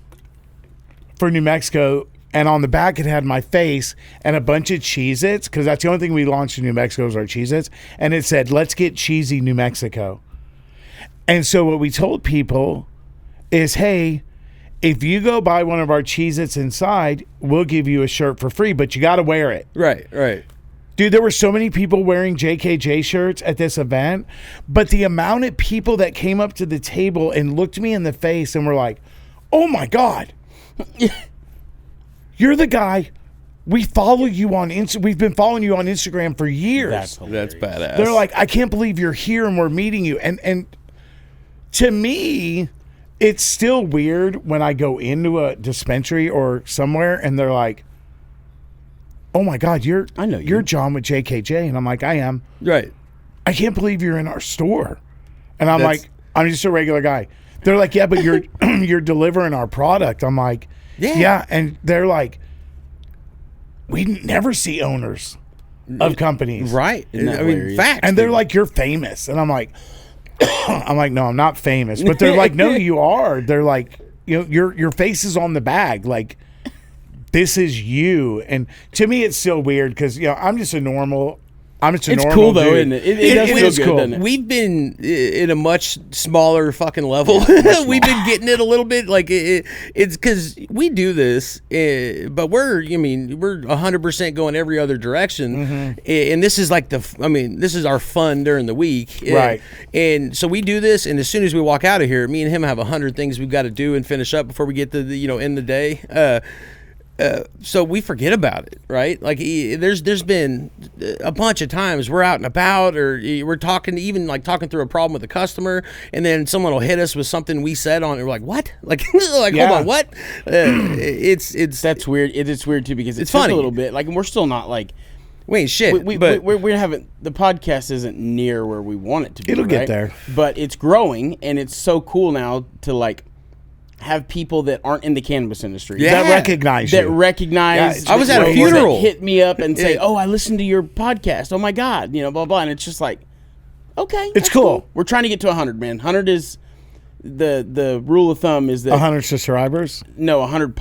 for New Mexico, and on the back it had my face and a bunch of Cheez-Its, because that's the only thing we launched in New Mexico was our Cheez-Its. And it said, "Let's get cheesy New Mexico." And so what we told people is, hey, if you go buy one of our Cheez-Its inside, we'll give you a shirt for free, but you got to wear it. Right. Dude, there were so many people wearing JKJ shirts at this event, but the amount of people that came up to the table and looked me in the face and were like, oh my God, you're the guy. We follow you on We've been following you on Instagram for years. That's badass. They're like, I can't believe you're here and we're meeting you. And to me, it's still weird when I go into a dispensary or somewhere and they're like, oh my God, you're John with JKJ. And I'm like, I am. Right. I can't believe you're in our store. And I'm like, I'm just a regular guy. They're like, yeah, but you're you're delivering our product. I'm like, yeah. And they're like, we never see owners of companies. Right. I mean, facts. And they're like, you're famous. And I'm like, no, I'm not famous. But they're like, no, you are. They're like, you know, your face is on the bag. Like, this is you. And to me, it's still weird because, you know, I'm just a normal. It's cool though, dude. isn't it? It does feel good, cool. doesn't it? We've been in a much smaller fucking level. We've been getting it a little bit. Like it's because we do this, but we're 100% going every other direction. And this is like this is our fun during the week, right? And so we do this, and as soon as we walk out of here, me and him have 100 things we've got to do and finish up before we get to the end the day. So we forget about it, right? Like there's been a bunch of times we're out and about, or we're talking through a problem with a customer, and then someone will hit us with something we said on it. We're like, what? Like hold on, what? That's weird. It's weird too because it's funny a little bit. Like we're still not like. Wait, shit. We haven't. The podcast isn't near where we want it to be. It'll get there, but it's growing, and it's so cool now to like. Have people that aren't in the cannabis industry that recognize you. I was at a funeral. Hit me up and say, "Oh, I listened to your podcast. Oh my God, blah blah." And it's just like, okay, it's cool. We're trying to get to 100, man. 100 is the rule of thumb is that 100 subscribers. No, 100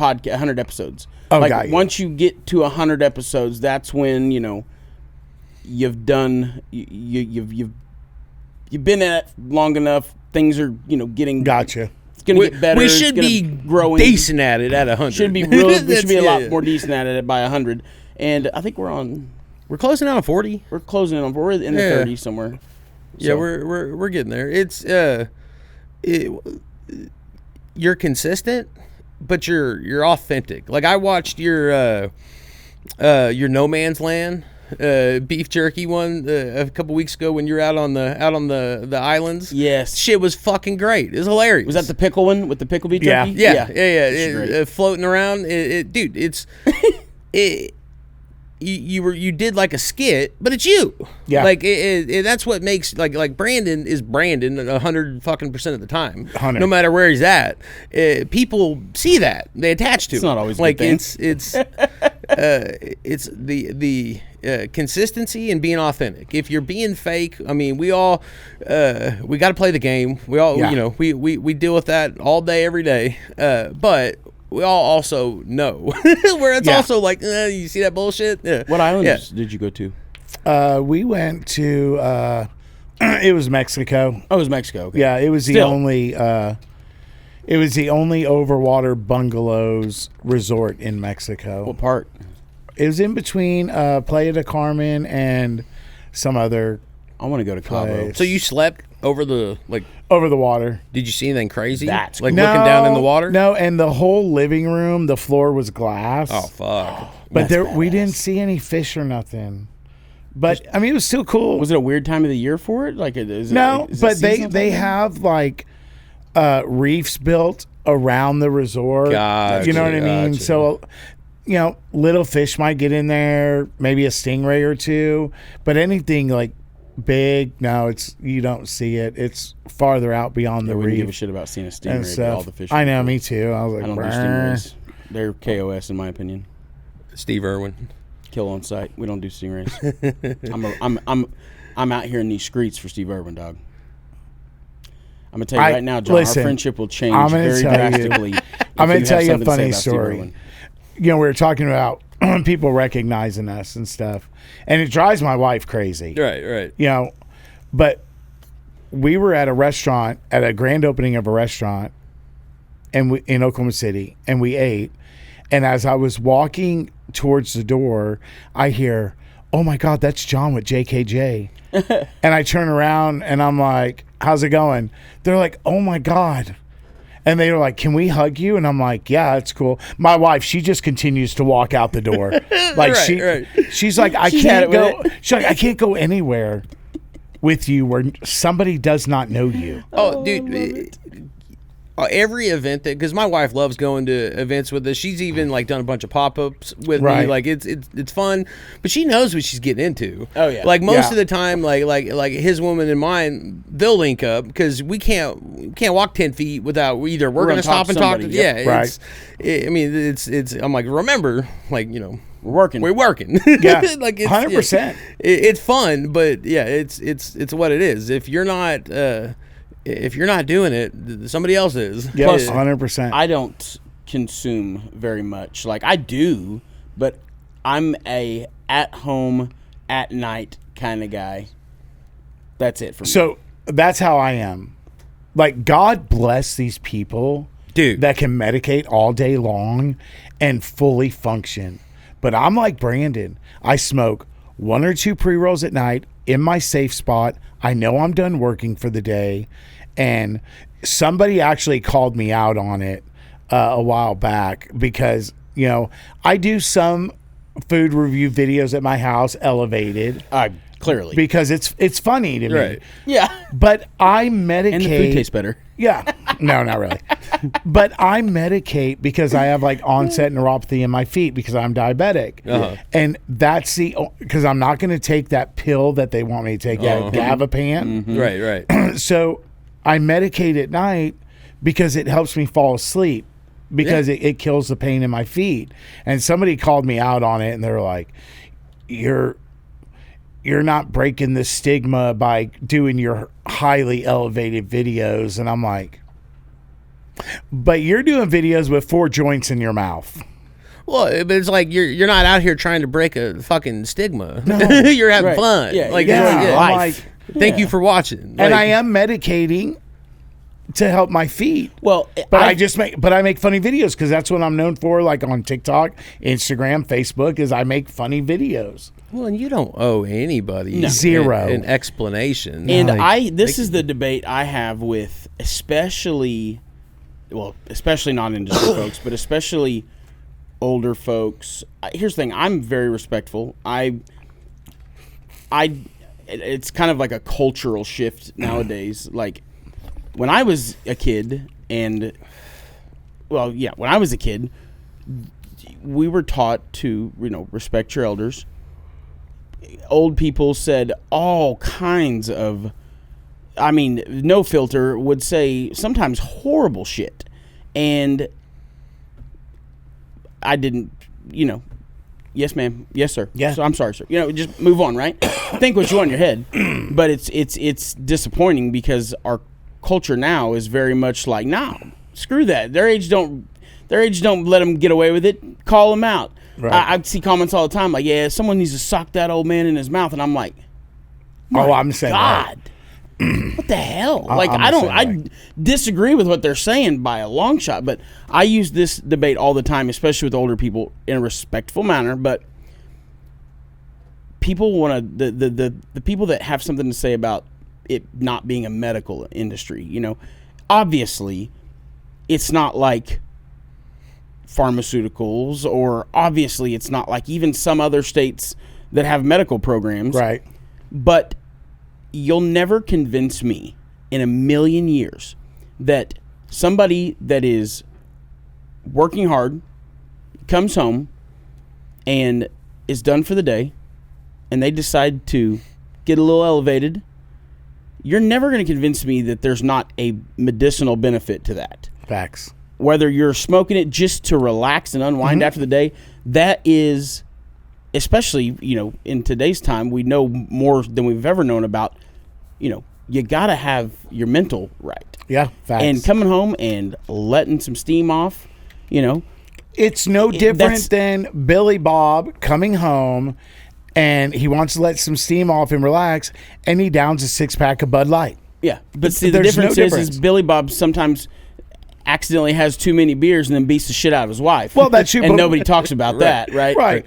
episodes. Oh, like got you. Once you get to 100 episodes, that's when you've done you've been at it long enough. Things are getting Gotcha. Gonna get better. We should be growing decent at it at 100. Should be real. We should be a lot more decent at it by 100. And I think we're closing in on 40. We're closing in on. We're in the 30s somewhere. Yeah, so. we're getting there. It's you're consistent, but you're authentic. Like I watched your No Man's Land beef jerky one a couple weeks ago when you were out on the islands. Yes, shit was fucking great. It was hilarious. Was that the pickle one with the pickle beef jerky? Yeah. Floating around, dude. It's you did like a skit, but it's you. Yeah, like that's what makes like Brandon is Brandon 100% of the time. 100. No matter where he's at, people see that they attach to. It's not always like it's the consistency and being authentic. If you're being fake, I mean, we all we got to play the game. We all we deal with that all day, every day. But we all also know where it's also like, you see that bullshit. Yeah. What islands did you go to? We went to it was Mexico. Oh, it was Mexico. Okay. Yeah, it was the only overwater bungalows resort in Mexico. What part? It was in between Playa del Carmen and some other. I want to go to Cabo. Place. So you slept over the water. Did you see anything crazy? That's looking down in the water? No, and the whole living room, the floor was glass. Oh fuck! But we didn't see any fish or nothing. But I mean, it was still cool. Was it a weird time of the year for it? Like, but they have like reefs built around the resort. Gotcha, you know what I mean? So, little fish might get in there, maybe a stingray or two, but anything like big, no, you don't see it. It's farther out beyond the reef. reef. Give a shit about seeing a stingray. But all the fish. I know, me too. I was like, I don't do stingrays. They're KOS in my opinion. Steve Irwin. Kill on sight. We don't do stingrays. I'm out here in these streets for Steve Irwin, dog. I'm gonna tell you right now, John. Our friendship will change very drastically. I'm gonna tell you a funny story. We were talking about people recognizing us and stuff, and it drives my wife crazy. Right. But we were at a restaurant, at a grand opening of a restaurant and in Oklahoma City, and we ate. And as I was walking towards the door, I hear, "Oh my God, that's John with JKJ." And I turn around and I'm like, "How's it going?" They're like, "Oh my God." And they were like, "Can we hug you?" And I'm like, "Yeah, that's cool." My wife, she just continues to walk out the door. Like she's like, "I can't go." She's like, "I can't go anywhere with you where somebody does not know you." Oh, dude. Every event that, because my wife loves going to events with us. She's even like done a bunch of pop-ups with me. Like it's fun, but she knows what she's getting into. Oh yeah. Like most of the time, like his woman and mine, they'll link up because we can't walk 10 feet without either we're gonna stop and talk to. Yep. Yeah, it's. I'm like, remember, like, you know, We're working. Yeah, like it's 100%. It's fun, but yeah, it's what it is. If you're not doing it, somebody else is. Yeah, 100%. I don't consume very much. Like, I do, but I'm a at home, at night kind of guy. That's it for me. So that's how I am. Like, God bless these people, dude, that can medicate all day long and fully function. But I'm like Brandon. I smoke 1 or 2 pre-rolls at night in my safe spot. I know I'm done working for the day. And somebody actually called me out on it a while back because, you know, I do some food review videos at my house, elevated. Clearly. Because it's funny to me. Right. Yeah. But I medicate. And the food tastes better. Yeah. No, not really. But I medicate because I have like onset neuropathy in my feet because I'm diabetic. Uh-huh. And that's because I'm not going to take that pill that they want me to take, Gabapan. Mm-hmm. Right. So I medicate at night because it helps me fall asleep because it kills the pain in my feet. And somebody called me out on it and they were like, you're not breaking the stigma by doing your highly elevated videos. And I'm like, but you're doing videos with 4 joints in your mouth. Well, but it's like you're not out here trying to break a fucking stigma. No. You're having fun. Yeah, like, yeah. I'm like, thank you for watching. and Like, I am medicating to help my feet. Well, But I make funny videos because that's what I'm known for, like on TikTok, Instagram, Facebook, is I make funny videos. well, and you don't owe anybody Zero. an explanation. And Like, this is the debate I have with especially non-industry folks, but especially older folks. Here's the thing: I'm very respectful. It's kind of like a cultural shift nowadays. Like when I was a kid, we were taught to, respect your elders. Old people said all kinds of, no filter, would say sometimes horrible shit. And I didn't, yes, ma'am. Yes, sir. Yeah. So I'm sorry, sir. Just move on, right? Think what you want in your head. But it's disappointing because our culture now is very much like, no, screw that. Their age don't let them get away with it. Call them out. Right. I see comments all the time like, yeah, someone needs to sock that old man in his mouth. And I'm like, I'm saying God. What the hell? I disagree with what they're saying by a long shot, but I use this debate all the time, especially with older people, in a respectful manner. But people want to the people that have something to say about it not being a medical industry. Obviously, it's not like pharmaceuticals, or obviously, it's not like even some other states that have medical programs, right? But you'll never convince me in a million years that somebody that is working hard comes home and is done for the day and they decide to get a little elevated. You're never going to convince me that there's not a medicinal benefit to that. Facts. Whether you're smoking it just to relax and unwind after the day, that is, especially, in today's time, we know more than we've ever known about, you got to have your mental right. Yeah, facts. And coming home and letting some steam off, it's no different than Billy Bob coming home and he wants to let some steam off and relax, and he downs a 6-pack of Bud Light. Yeah, but see, the There's no difference is difference. Billy Bob sometimes accidentally has too many beers and then beats the shit out of his wife. Well, that's you, and but- nobody talks about that, right? Right.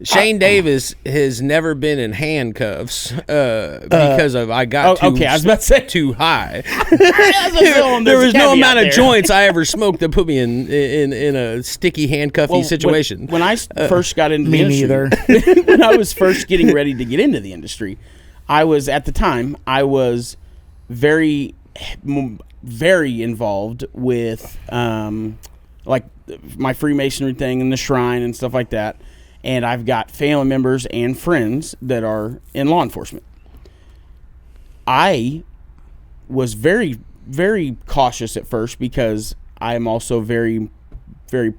Shane Davis has never been in handcuffs because of I got okay, I was about to say. too high. There There was no amount of joints I ever smoked that put me in a sticky handcuffy situation. When I first got into Me the industry, when I was first getting ready to get into the industry, I was very, very involved with like my Freemasonry thing and the shrine and stuff like that. And I've got family members and friends that are in law enforcement. I was very, very cautious at first because I'm also very, very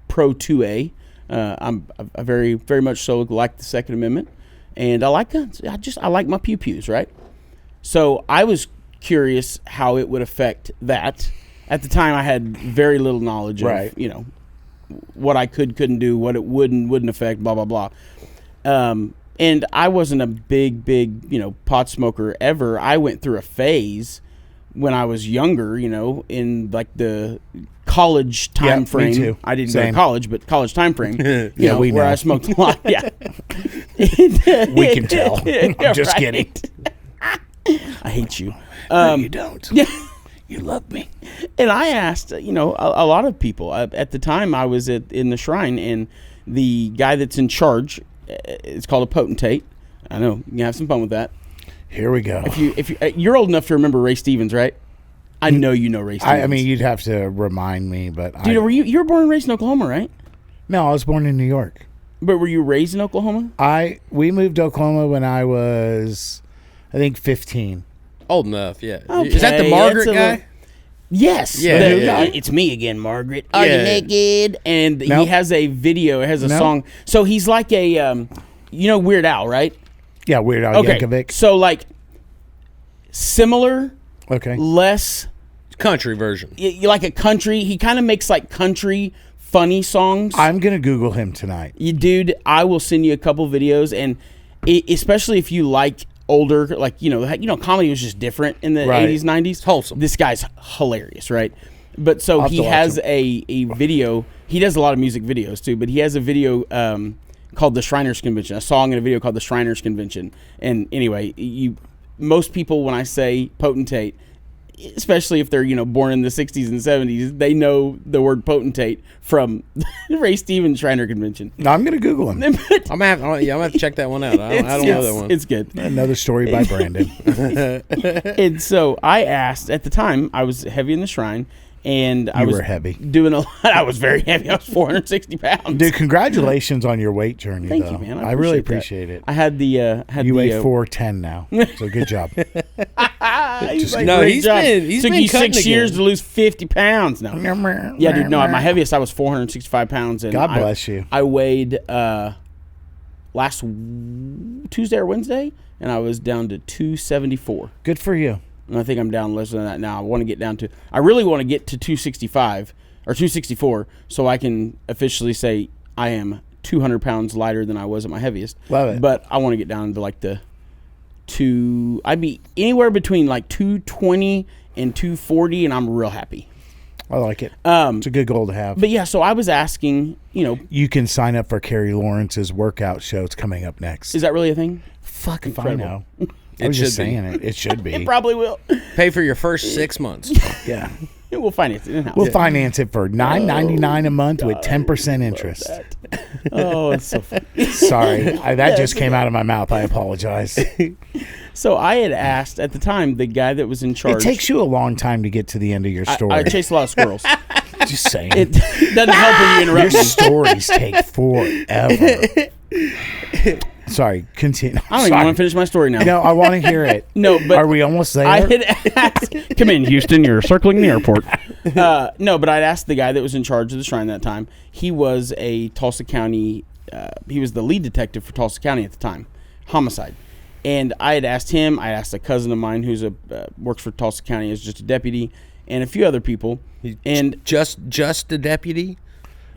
pro 2A. I'm a very, very much so like the Second Amendment, and I like guns. I like my pew pews, right? So I was curious how it would affect that. At the time, I had very little knowledge of, what I couldn't do, what it wouldn't affect, blah, blah, blah. And I wasn't a big, pot smoker ever. I went through a phase when I was younger, in like the college time me frame. too. I didn't go Same. to college, but college time frame. Yeah, we where know. I smoked a lot. Yeah. We can tell. I'm just Right. kidding. I hate you. No, you don't. Yeah. You love me. And I asked, a lot of people. At the time, I was in the shrine, and the guy that's in charge, it's called a potentate. I know you can have some fun with that. Here we go. If you're old enough to remember Ray Stevens, right? I know you know Ray Stevens. I mean, you'd have to remind me, but dude, you were born and raised in Oklahoma, right? No, I was born in New York. But were you raised in Oklahoma? We moved to Oklahoma when I was, I think, 15. Old enough, yeah. Okay, Is that the Margaret that's a guy? little- Yes. Yeah, The- yeah. It's me again, Margaret. Are you Yeah. naked? And he Nope. has a video. It has a Nope. song. So he's like a, Weird Al, right? Yeah, Weird Al Okay. Yankovic. So like similar, Okay. less Country version. you like a country. He kind of makes like country funny songs. I'm going to Google him tonight. Dude, I will send you a couple videos, and especially if you like older, like comedy was just different in the Right. 80s, 90s. Wholesome. This guy's hilarious, right? But so I'll have he to watch has him. a video. He does a lot of music videos too, but he has a video called the Shriners Convention, a song and a video called the Shriners Convention. And anyway, most people, when I say potentate, especially if they're born in the 60s and 70s, they know the word potentate from Ray Stevens Shriner Convention. No, I'm going to Google him. I'm gonna have to check that one out. I don't know that one. It's good. Another story by Brandon. And so I asked, at the time, I was heavy in the shrine, and I You was were heavy. doing a lot. I was very heavy. I was 460 pounds. Dude, congratulations on your weight journey, Thank though. you, man. I really appreciate appreciate it. I had the You weigh 410 now, so good job. He's like, No, great he's job. been- he's Took been you 6 cutting years again. to lose 50 pounds now. Yeah, dude. No, my heaviest I was 465 pounds, and God I- bless you. I weighed last Tuesday or Wednesday, and I was down to 274. Good for you. And I think I'm down less than that now. I really want to get to 265 or 264 so I can officially say I am 200 pounds lighter than I was at my heaviest. Love it. But I want to get down to like I'd be anywhere between like 220 and 240, and I'm real happy. I like it. It's a good goal to have. But yeah, so I was asking, You can sign up for Carrie Lawrence's workout show. It's coming up next. is that really a thing? Fuck if I incredible. know. I was just should be. saying it. It should be. It probably will. Pay for your first 6 months. Yeah. We'll finance it in-house. We'll finance it for $9.99 a month with 10% interest. Oh, it's so funny. Sorry, that just came out of my mouth. I apologize. So I had asked at the time the guy that was in charge. It takes you a long time to get to the end of your story. I chase a lot of squirrels. Just saying. It doesn't help when you Your interrupt me. stories take forever. Sorry, continue. I don't even want to finish my story now. No, I want to hear it. No, but Are we almost there? I had asked. Come in, Houston. You're circling the airport. No, but I'd asked the guy that was in charge of the shrine that time. He was a Tulsa County. He was the lead detective for Tulsa County at the time, homicide. And I had asked him. I asked a cousin of mine who's works for Tulsa County as just a deputy, and a few other people. And just a deputy.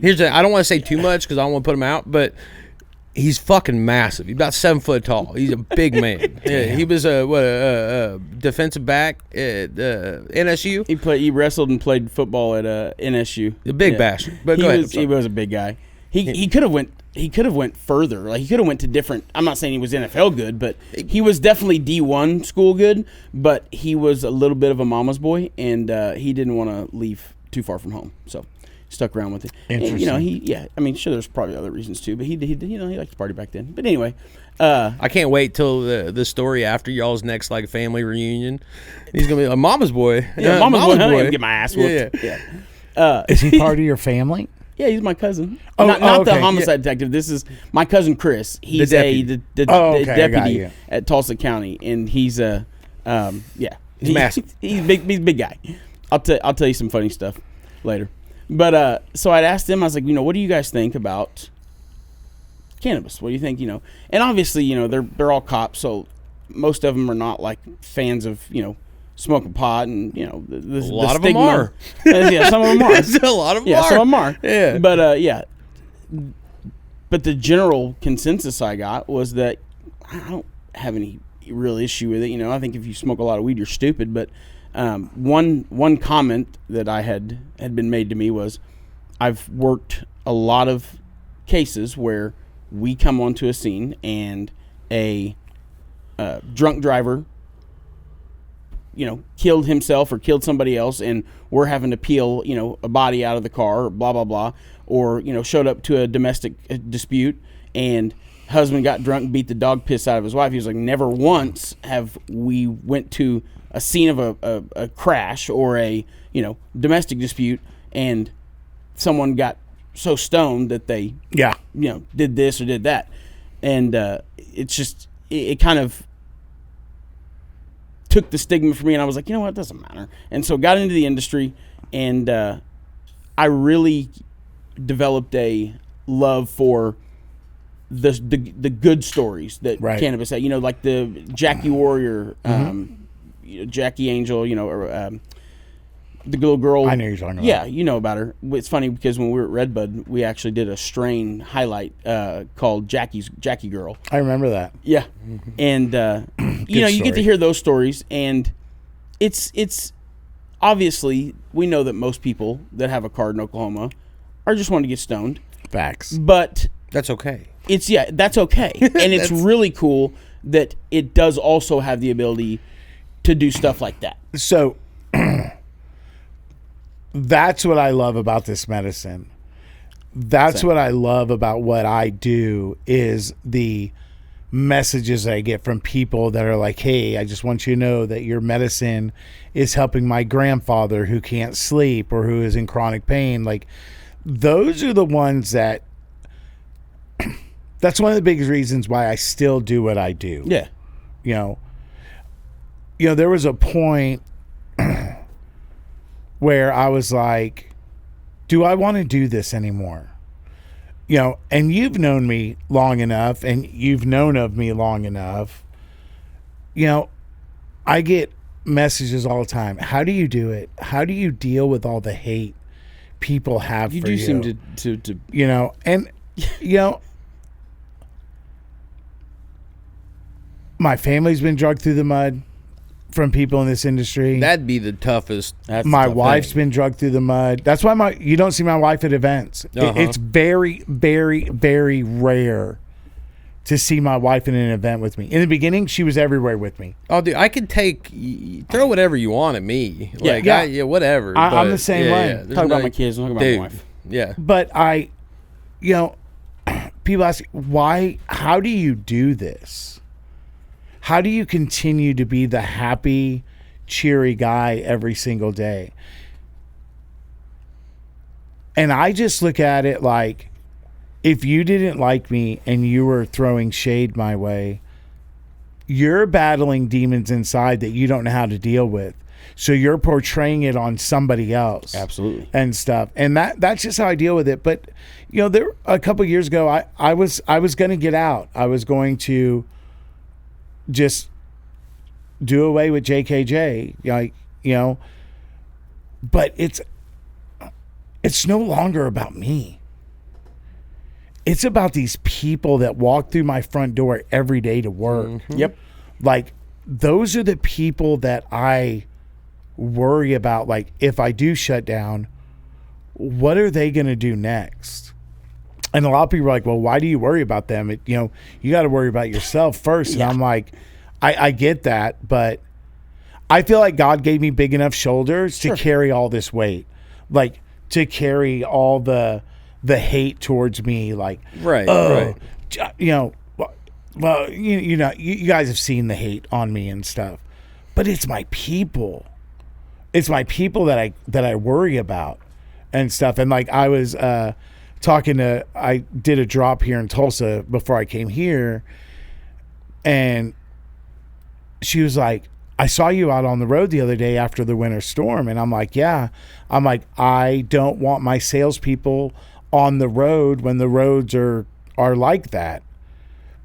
I don't want to say too much because I don't want to put him out, but He's fucking massive. He's about 7 foot tall. He's a big man. Yeah, he was a defensive back at NSU. He wrestled and played football at NSU. The big bastard. But go ahead. He was a big guy. He could have went further. Like he could have went to different. I'm not saying he was NFL good, but he was definitely D1 school good. But he was a little bit of a mama's boy, and he didn't want to leave too far from home, so stuck around with it. Interesting. And, I mean, sure, there's probably other reasons too, but he liked to party back then. But anyway, I can't wait till the story after y'all's next like family reunion. He's gonna be a mama's boy. Yeah, mama's boy. I'm gonna get my ass whooped. Yeah. Is he part of your family? Yeah, he's my cousin. Oh, not okay. the homicide detective. This is my cousin Chris. He's the deputy at Tulsa County, and he's he's massive. He's big guy. I'll tell you some funny stuff later. But so I'd asked them. I was like, what do you guys think about cannabis? What do you think? And obviously, they're all cops, so most of them are not like fans of smoking pot, and the lot of stigma. them are. Yeah, some of them are. A lot of them are. Some of them are. Yeah. But the general consensus I got was that I don't have any real issue with it. I think if you smoke a lot of weed, you're stupid. But one comment that I had been made to me was, I've worked a lot of cases where we come onto a scene and a drunk driver killed himself or killed somebody else, and we're having to peel, a body out of the car, or blah, blah, blah, or, showed up to a domestic dispute, and husband got drunk and beat the dog piss out of his wife. He was like, never once have we went to a scene of a crash or a, domestic dispute, and someone got so stoned that they, did this or did that. And it's just, it kind of took the stigma from me, and I was like, it doesn't matter. And so got into the industry, and I really developed a love for the good stories that cannabis had. Like the Jackie Warrior, Jackie Angel, or the little girl. I know you're talking about. Yeah, you know about her. It's funny because when we were at Redbud, we actually did a strain highlight called Jackie Girl. I remember that. Yeah, and you get to hear those stories, and it's obviously we know that most people that have a card in Oklahoma are just wanting to get stoned. Facts. But That's okay. That's okay, and it's really cool that it does also have the ability to do stuff like that. So that's what I love about this medicine. That's what I love about what I do, is the messages I get from people that are like, hey, I just want you to know that your medicine is helping my grandfather who can't sleep or who is in chronic pain. Like, those are the ones that that's one of the biggest reasons why I still do what I do. Yeah. There was a point where I was like, do I want to do this anymore? And you've known me long enough, and you've known of me long enough. I get messages all the time. How do you do it? How do you deal with all the hate people have for you? You do seem to my family's been dragged through the mud from people in this industry. That'd be the toughest. My wife's been drugged through the mud. That's why you don't see my wife at events. It's very, very, very rare to see my wife in an event with me. In the beginning, she was everywhere with me. Oh, dude, I could throw whatever you want at me. Like, whatever. I'm the same way. Yeah. Talk about my kids. Talk about my wife. Yeah. But people ask, why? How do you do this? How do you continue to be the happy, cheery guy every single day? And I just look at it like, if you didn't like me and you were throwing shade my way, you're battling demons inside that you don't know how to deal with. So you're portraying it on somebody else. Absolutely. And stuff. And that's just how I deal with it. But, there a couple of years ago, I was going to get out. I was going to just do away with JKJ, but it's no longer about me. It's about these people that walk through my front door every day to work. Mm-hmm. Yep. Like, those are the people that I worry about. Like, if I do shut down, what are they going to do next? And a lot of people are like, well, why do you worry about them? You got to worry about yourself first. And I'm like, I get that, but I feel like God gave me big enough shoulders to carry all this weight, like to carry all the hate towards me. Like, Right. Well, you guys have seen the hate on me and stuff, but it's my people. It's my people that I worry about and stuff. And like, I was I did a drop here in Tulsa before I came here, and she was like, I saw you out on the road the other day after the winter storm. And I'm like, yeah. I'm like, I don't want my salespeople on the road when the roads are like that,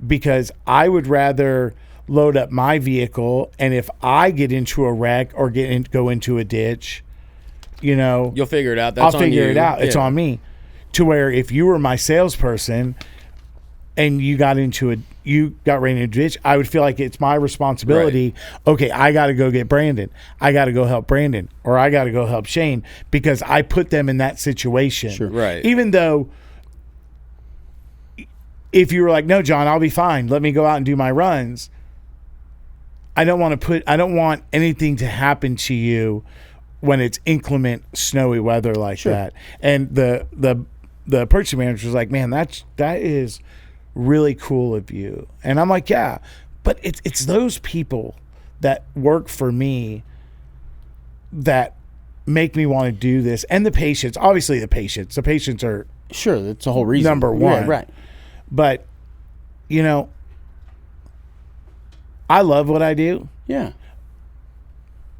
because I would rather load up my vehicle, and if I get into a wreck or go into a ditch, You'll figure it out. I'll figure it out. It's on me. To where if you were my salesperson and you got ran into a ditch, I would feel like it's my responsibility. Right. Okay, I got to go get Brandon. I got to go help Brandon, or I got to go help Shane, because I put them in that situation. Sure. Right. Even though if you were like, no, John, I'll be fine, let me go out and do my runs, I don't want anything to happen to you when it's inclement, snowy weather like that. And the purchasing manager was like, man, that is really cool of you. And I'm like, yeah, but it's those people that work for me that make me want to do this. And the patients, obviously the patients are Sure, that's the whole reason. number one. Yeah, right. But I love what I do, Yeah.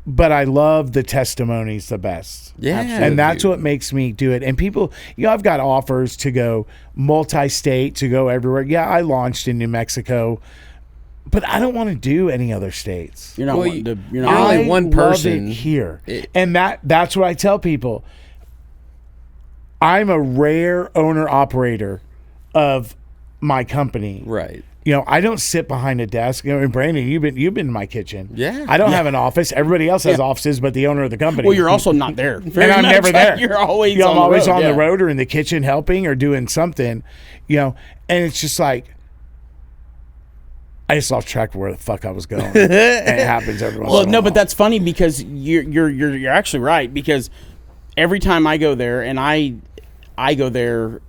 but I love the testimonies the best. Yeah. And that's what makes me do it. And people, I've got offers to go multi-state, to go everywhere. Yeah, I launched in New Mexico, but I don't want to do any other states. You're not Well, wanting to. You're you're not. only one person. Love it here. And that's what I tell people. I'm a rare owner-operator of my company. Right. I don't sit behind a desk. And Brandon, you've been in my kitchen. Yeah. I don't have an office. Everybody else has offices, but the owner of the company. Well, you're also not there. and I'm never there. You're always. I'm always on the yeah. road or in the kitchen helping or doing something. And it's just like, I just lost track of where the fuck I was going. And it happens every once in a Well, no, while. but that's funny because you're actually right, because every time I go there, and I go there,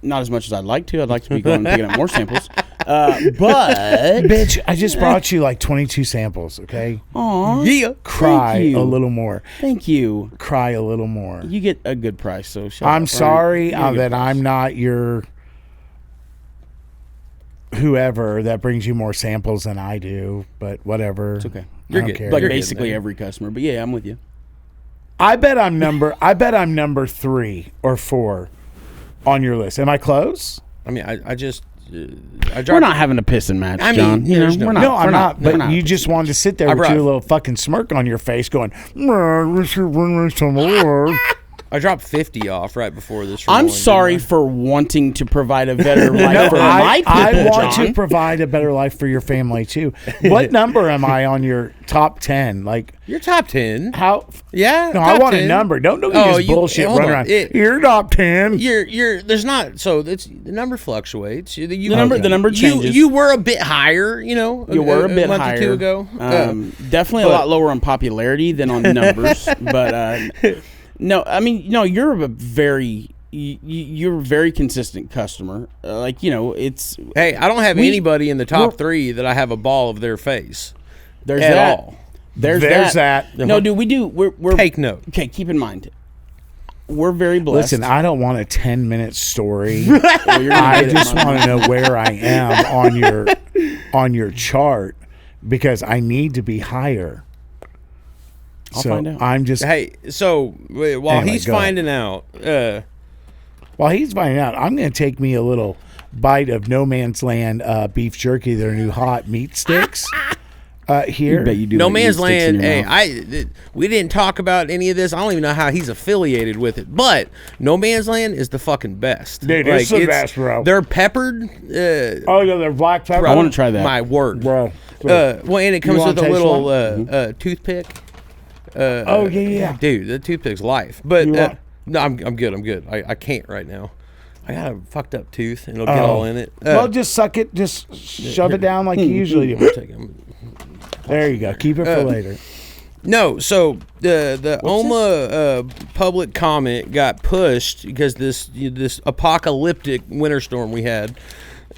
not as much as I'd like to. I'd like to be going and picking up more samples. But bitch, I just brought you like 22 samples. Okay. Aw, Yeah. Cry Thank you. a little more. Thank you. Cry a little more. You get a good price, so shut I'm up. sorry You get a good that price. I'm not your whoever that brings you more samples than I do, but whatever. It's okay. You're I don't good. care. Like You're good, basically man. every customer, but yeah, I'm with you. I bet I'm number 3 or 4 on your list. Am I close? I mean, I dropped. We're not having a pissing match, I mean, John. there's we're no- not. No, I'm we're not. we're But you just wanted to sit there I with brought- your little fucking smirk on your face, going, "We should bring me some more." I dropped 50 off right before this. I'm rolling, sorry didn't for wanting to provide a better life for my people, I want John. to provide a better life for your family too. What number am I on your top 10? Like, I? You're top 10. how? Yeah. No, I top want 10. a number. Don't do Oh, this you- bullshit hold run on. around. It- You're top 10. You're there's not, so it's the number fluctuates. The number changes. You were a bit higher, You were a bit month higher. or two ago. Definitely a lot lower on popularity than on numbers, but no, I mean, no, you're a very you're a very consistent customer. It's Hey, I don't have anybody in the top 3 that I have a ball of their face. there's At that. all. There's that. No, dude, we do. We're Take note. Okay, keep in mind, we're very blessed. Listen, I don't want a 10-minute story. Well, you're gonna I get it, just man. want to know where I am on your chart, because I need to be higher. I'll find out. I'm just Hey, so while Anyway, he's go ahead. finding out, while he's finding out, I'm going to take me a little bite of No Man's Land beef jerky, their new hot meat sticks. Here, I bet you do. No like, eat Man's sticks in Land. your Hey, mouth. we didn't talk about any of this. I don't even know how he's affiliated with it. But No Man's Land is the fucking best. Dude, it's the best, bro. They're peppered. oh yeah, they're black pepper. I wanna try that. My word, bro. well, and it comes wanna with a taste little one? toothpick. Oh yeah. Dude, the toothpick's life. But You want- no, I'm good. I'm good. I can't right now. I got a fucked up tooth, and it'll get all in it. Well, just suck it. Just shove it down like you usually do. There you go. Keep it for later. No, so the OMA public comment got pushed because this apocalyptic winter storm we had.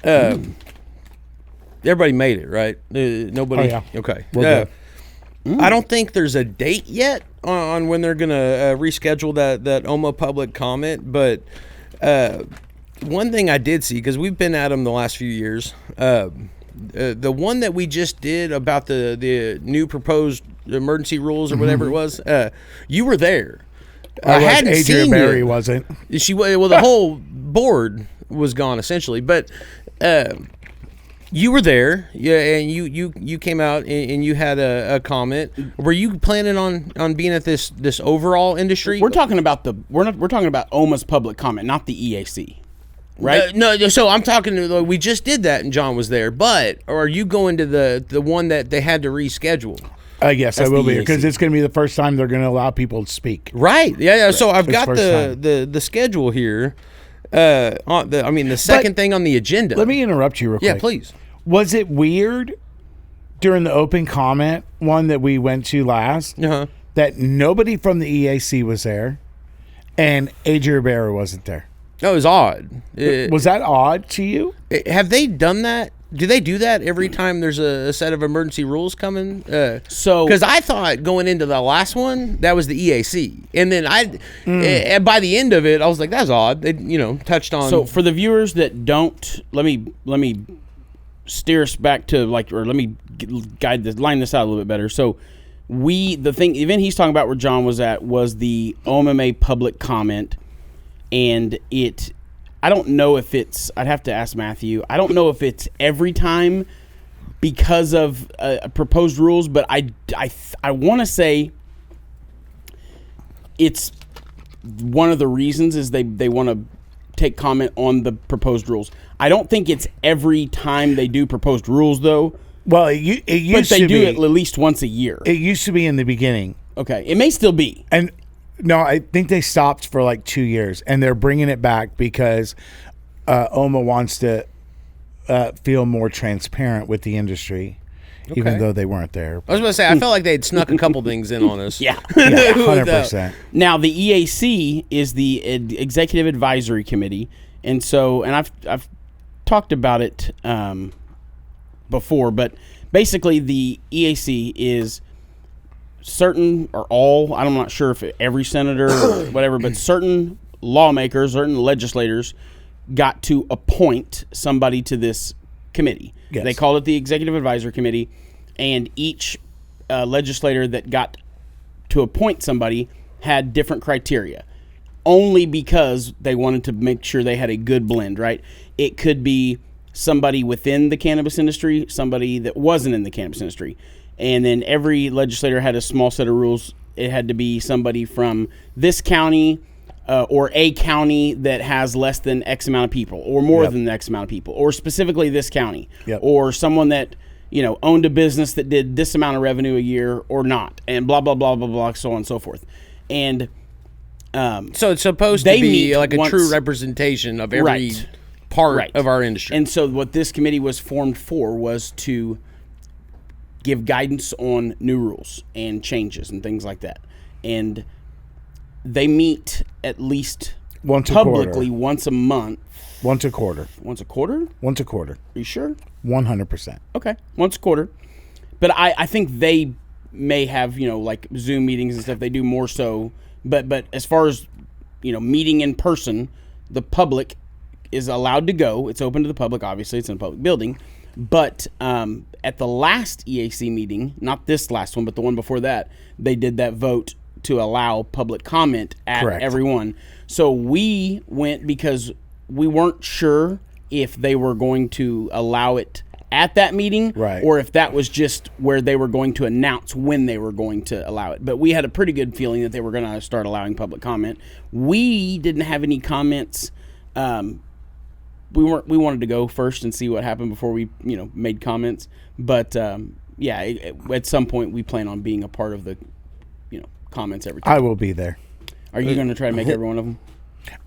Everybody made it, right? Nobody. Oh, yeah. Okay. We're I don't think there's a date yet on when they're gonna reschedule that OMA public comment, but one thing I did see, because we've been at them the last few years. The one that we just did about the new proposed emergency rules or whatever it was, you were there. I hadn't Adrian seen Berry you. wasn't. Well, the whole board was gone essentially, but you were there, yeah, and you came out and you had a comment. Were you planning on being at this overall industry? We're talking about we're talking about OMA's public comment, not the EAC. Right? No, so I'm talking to, we just did that and John was there, but are you going to the one that they had to reschedule? Yes, I That's will the be because EAC. it's going to be the first time they're going to allow people to speak. Right. Yeah. So I've It's got first the schedule here. The second thing on the agenda. Let me interrupt you real quick. Yeah, please. Was it weird during the open comment one that we went to last Uh-huh. that nobody from the EAC was there and Adrian Berry wasn't there? That was odd. Was that odd to you? Have they done that? Do they do that every time there's a set of emergency rules coming? So- because I thought going into the last one that was the EAC, and then by the end of it, I was like, "That's odd." They touched on. So for the viewers that don't, let me steer us back to let me line this out a little bit better. So the event he's talking about where John was at was the OMMA public comment, and I don't know if I'd have to ask Matthew. I don't know if it's every time because of proposed rules, but I want to say it's one of the reasons is they want to take comment on the proposed rules. I don't think it's every time they do proposed rules though. Well, it used But they to do be. it at least once a year. It used to be in the beginning. Okay, it may still be. And no, I think they stopped for like 2 years, and they're bringing it back because OMA wants to feel more transparent with the industry, even though they weren't there. I was going to say, I felt like they'd snuck a couple things in on us. Yeah. Yeah, 100%. Now the EAC is the Executive Advisory Committee, and I've talked about it before, but basically the EAC is certain or all, I'm not sure if every senator or whatever, but certain lawmakers, certain legislators got to appoint somebody to this committee. Yes. They called it the Executive Advisory Committee, and each legislator that got to appoint somebody had different criteria, only because they wanted to make sure they had a good blend, right? It could be somebody within the cannabis industry, somebody that wasn't in the cannabis industry. And then every legislator had a small set of rules. It had to be somebody from this county or a county that has less than X amount of people or more than X amount of people, or specifically this county, or someone that, owned a business that did this amount of revenue a year or not, and blah, blah, blah, blah, blah, so on and so forth. And so it's supposed to be like a true representation of every part of our industry. And so what this committee was formed for was to give guidance on new rules and changes and things like that. And they meet at least publicly once a month. Once a quarter. Once a quarter? Once a quarter. Are you sure? 100%. Okay, once a quarter. But I think they may have, like Zoom meetings and stuff. They do more so. But as far as, meeting in person, the public is allowed to go. It's open to the public, obviously. It's in a public building. But at the last EAC meeting, not this last one, but the one before that, they did that vote to allow public comment at everyone. So we went because we weren't sure if they were going to allow it at that meeting, Right. or if that was just where they were going to announce when they were going to allow it. But we had a pretty good feeling that they were going to start allowing public comment. We didn't have any comments. We wanted to go first and see what happened before we made comments. But at some point we plan on being a part of the comments every time. I will be there. Are you going to try to make every one of them?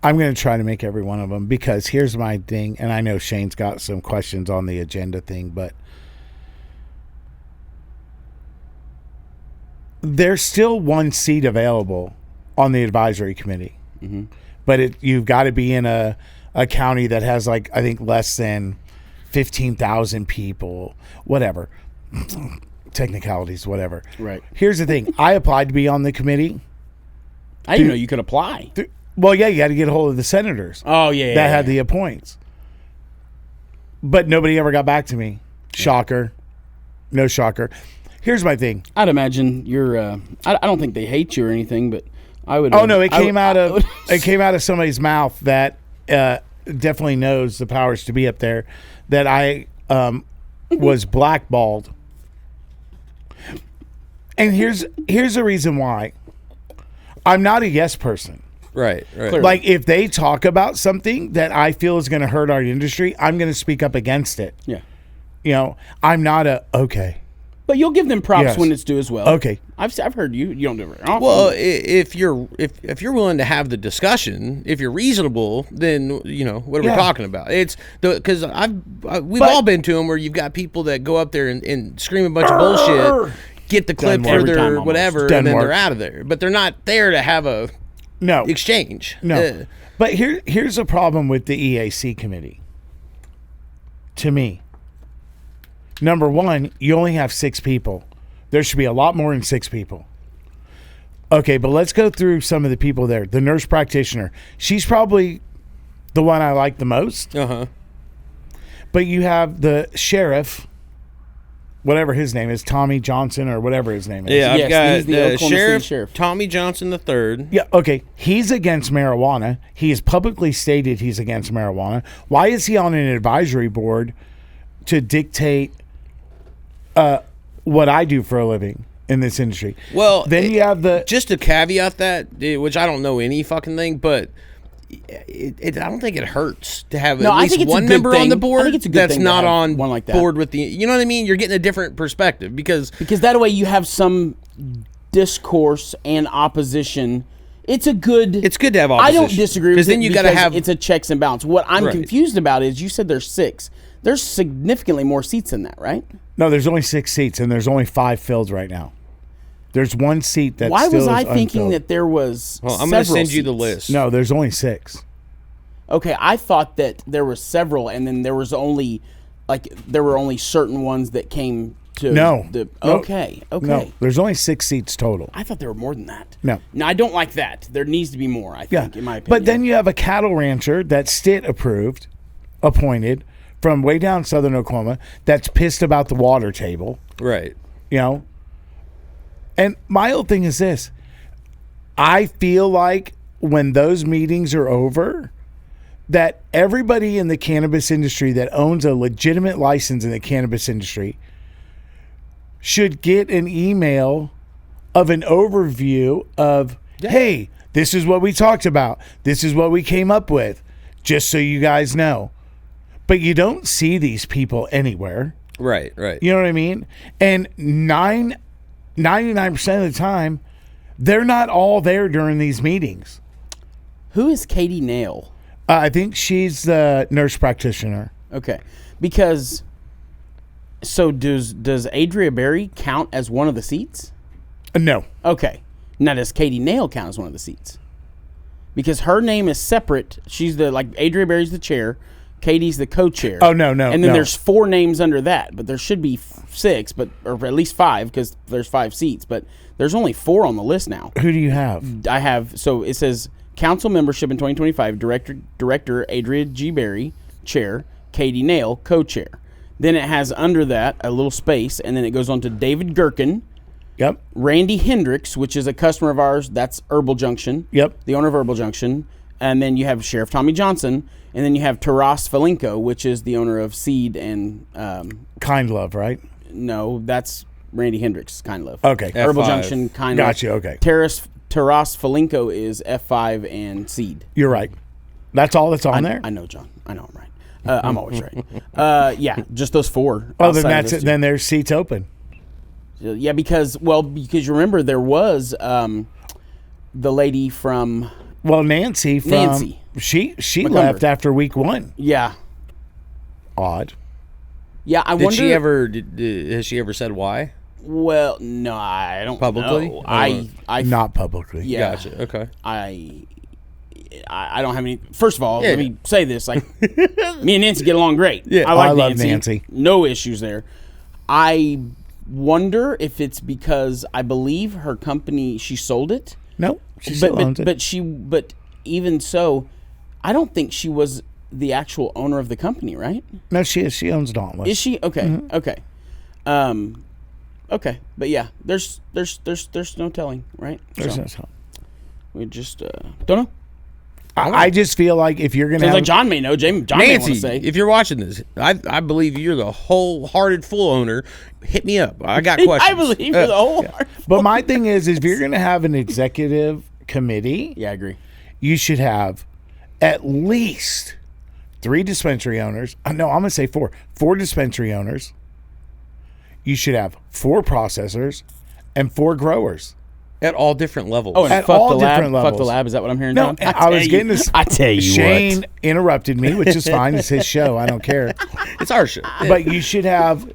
I'm going to try to make every one of them, because here's my thing, and I know Shane's got some questions on the agenda thing, but there's still one seat available on the advisory committee. Mm-hmm. But you've got to be in a county that has, like, I think less than 15,000 people, whatever. Technicalities, whatever. Right. Here's the thing. I applied to be on the committee. I didn't know you could apply. Well, yeah, you got to get a hold of the senators. Oh, yeah. That had the appoints. But nobody ever got back to me. Shocker. No shocker. Here's my thing. I'd imagine you're. I don't think they hate you or anything, but I would. Oh no, it came out of somebody's mouth that definitely knows the powers to be up there, that I was blackballed. And here's the reason why. I'm not a yes person. Right. Clearly. Like, if they talk about something that I feel is going to hurt our industry, I'm going to speak up against it. Yeah. I'm not okay. But you'll give them props Yes. when it's due as well. Okay. I've heard you. You don't do it very often. Well, if you're willing to have the discussion, if you're reasonable, then what are we talking about? It's because we've all been to them where you've got people that go up there and scream a bunch of bullshit, get the clip for their whatever, and then they're out of there. But they're not there to have a exchange. No. But here's a problem with the EAC committee. To me, number one, you only have 6 people. There should be a lot more than 6 people. Okay, but let's go through some of the people there. The nurse practitioner, she's probably the one I like the most. But you have the sheriff, whatever his name is, Tommy Johnson or whatever his name is. Yeah, I've got he's the Oklahoma City sheriff. Tommy Johnson III. Yeah, okay. He's against marijuana. He has publicly stated he's against marijuana. Why is he on an advisory board to dictate what I do for a living in this industry? Well, then you have just to caveat that, which I don't know any fucking thing, but I don't think it hurts to have at least one member on the board that's not on one like that. board with the. You know what I mean? You're getting a different perspective because that way you have some discourse and opposition. It's good to have opposition. I don't disagree with it, then you got to have it's a checks and balance. What I'm confused about is you said there's 6. There's significantly more seats than that, right? No, there's only 6 seats, and there's only 5 filled right now. There's 1 seat that. Why still was I is thinking unfilled. that there was? Well, I'm going to send you the list. No, there's only 6. Okay, I thought that there were several, and then there was only there were only certain ones that came to. No. Okay. No, there's only 6 seats total. I thought there were more than that. No. I don't like that. There needs to be more. I think, in my opinion. But then you have a cattle rancher that's state approved, appointed from way down southern Oklahoma that's pissed about the water table. Right. And my whole thing is this. I feel like when those meetings are over, that everybody in the cannabis industry that owns a legitimate license in the cannabis industry should get an email of an overview of, hey, this is what we talked about. This is what we came up with, just so you guys know. But you don't see these people anywhere. Right. You know what I mean? And 99% of the time, they're not all there during these meetings. Who is Katie Nail? I think she's the nurse practitioner. Okay. Because, so does Adria Berry count as one of the seats? No. Okay. Now, does Katie Nail count as one of the seats? Because her name is separate. She's Adria Berry's the chair. Katie's the co-chair. Oh, no. And then there's 4 names under that, but there should be 6, or at least 5, because there's 5 seats, but there's only 4 on the list now. Who do you have? I have, so it says council membership in 2025, Director Adria G. Berry, chair, Katie Nail, co-chair. Then it has under that a little space, and then it goes on to David Gherkin. Yep. Randy Hendricks, which is a customer of ours, that's Herbal Junction. Yep. The owner of Herbal Junction. And then you have Sheriff Tommy Johnson, and then you have Taras Falenko, which is the owner of Seed and Kind Love, right? no, that's Randy Hendricks, Kind Love. Okay. Herbal F5. Junction, Kind Love. Gotcha, okay. Taras Falenko is F5 and Seed. You're right. That's all that's on there? I know, John. I know I'm right. I'm always right. Yeah, just those four. Oh, then outside of that's those it. two. Then there's seats open. Yeah, because you remember there was the lady from Well, Nancy from Nancy. She McCumber. left after week 1. yeah. Odd. Yeah, I Did wonder. she ever? Has she ever said why? Well, no, I don't Publicly? know. Or- I Not publicly. yeah. Gotcha. Okay. I don't have any. First of all, Yeah. let me say this: like, me and Nancy get along great. Yeah. I like I love Nancy. Nancy. No issues there. I wonder if it's because I believe her company she sold it. No, she still owns it. But even so, I don't think she was the actual owner of the company, right? No, she is. She owns Dauntless. Is she? Okay. Mm-hmm. Okay. Okay. But yeah, there's no telling, right? There's So, no telling. we just don't know. I just feel like if you're going to Sounds have... like John may know. John may want Nancy, to say. if you're watching this, I believe you're the wholehearted full owner. Hit me up. I got questions. I believe you're the whole heart. But my thing is if you're going to have an executive committee, Yeah, I agree. you should have at least 3 dispensary owners. No, I'm going to say 4. 4 dispensary owners. You should have 4 processors and 4 growers. at all different levels. Oh, and At fuck all the lab. different Fuck the levels. lab. Is that what I'm hearing? No, John? I was getting this. I tell you Shane what. interrupted me, which is fine. It's his show. I don't care. it's our show. But you should have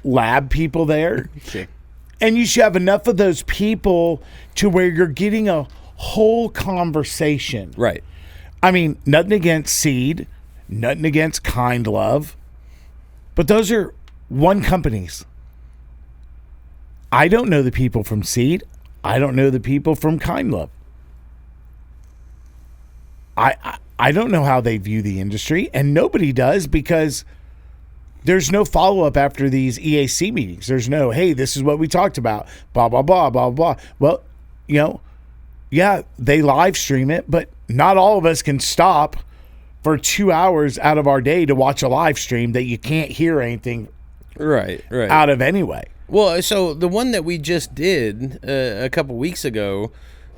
lab people there. Sure. And you should have enough of those people to where you're getting a whole conversation. Right. I mean, nothing against Seed, nothing against Kind Love, but those are one companies. I don't know the people from Seed. I don't know the people from Kind Love. I don't know how they view the industry, and nobody does because there's no follow-up after these EAC meetings. There's no, hey, this is what we talked about, blah, blah, blah, blah, blah. Well, you know, yeah, they live stream it, but not all of us can stop for 2 hours out of our day to watch a live stream that you can't hear anything Right. out of anyway. Well, so the one that we just did a couple weeks ago,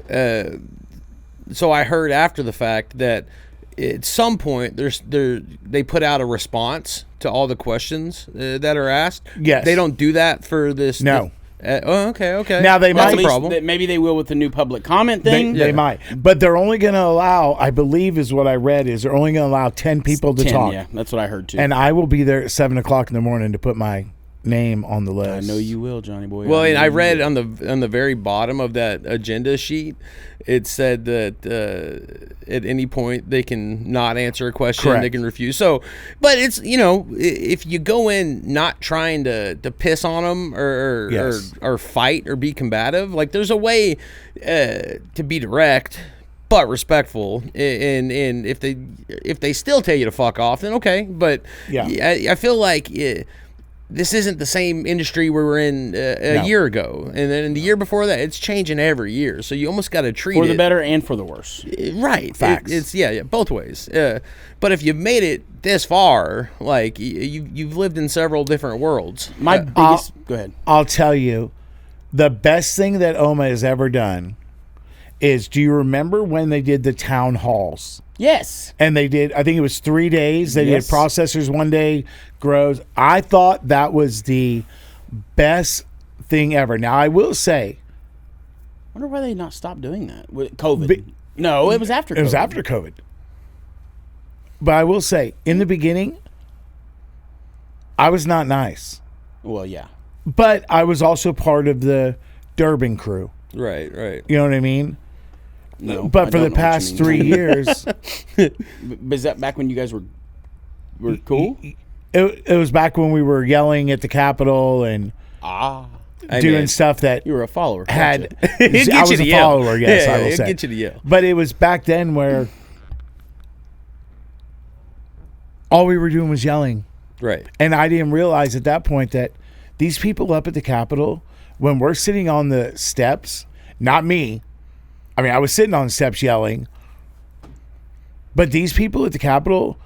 so I heard after the fact that at some point they put out a response to all the questions that are asked. Yes. They don't do that for this. No. Okay. Now, they That's might- a At least problem. maybe they will with the new public comment thing. They might. But they're only going to allow, I believe is what I read, is they're only going to allow 10 people to 10, talk. yeah, that's what I heard too. And I will be there at 7 o'clock in the morning to put my name on the list. I know you will, Johnny boy. Well, and know I you read will. on the very bottom of that agenda sheet, it said that at any point they can not answer a question, Correct. they can refuse. So, but it's if you go in not trying to piss on them Yes. or fight or be combative, like there's a way to be direct but respectful. And if they still tell you to fuck off, then okay. But Yeah. I feel like. This isn't the same industry we were in a No. year ago, and then the year before that, it's changing every year. So you almost got to treat for it the better and for the worse. right. Facts. It's both ways. But if you've made it this far, like you've lived in several different worlds. My biggest. Go ahead. I'll tell you, the best thing that OMA has ever done is, do you remember when they did the town halls? Yes. And they did, I think it was 3 days. They Yes. did processors one day, grows. I thought that was the best thing ever. Now, I will say, I wonder why they not stopped doing that with COVID. Be- No, it was after. it was COVID. after COVID. But I will say, in the beginning, I was not nice. Well, yeah. But I was also part of the Durbin crew. Right. You know what I mean? No, But I for don't the know what you past mean. 3 years, But is that back when you guys were cool? it was back when we were yelling at the Capitol and Ah, doing stuff that you were a follower. had. Gotcha. It I gets was you a to yell. follower, yes, Yeah, I will it say. gets you to yell. But it was back then where all we were doing was yelling. Right. And I didn't realize at that point that these people up at the Capitol, when we're sitting on the steps, not me, I mean, I was sitting on the steps yelling, But these people at the Capitol,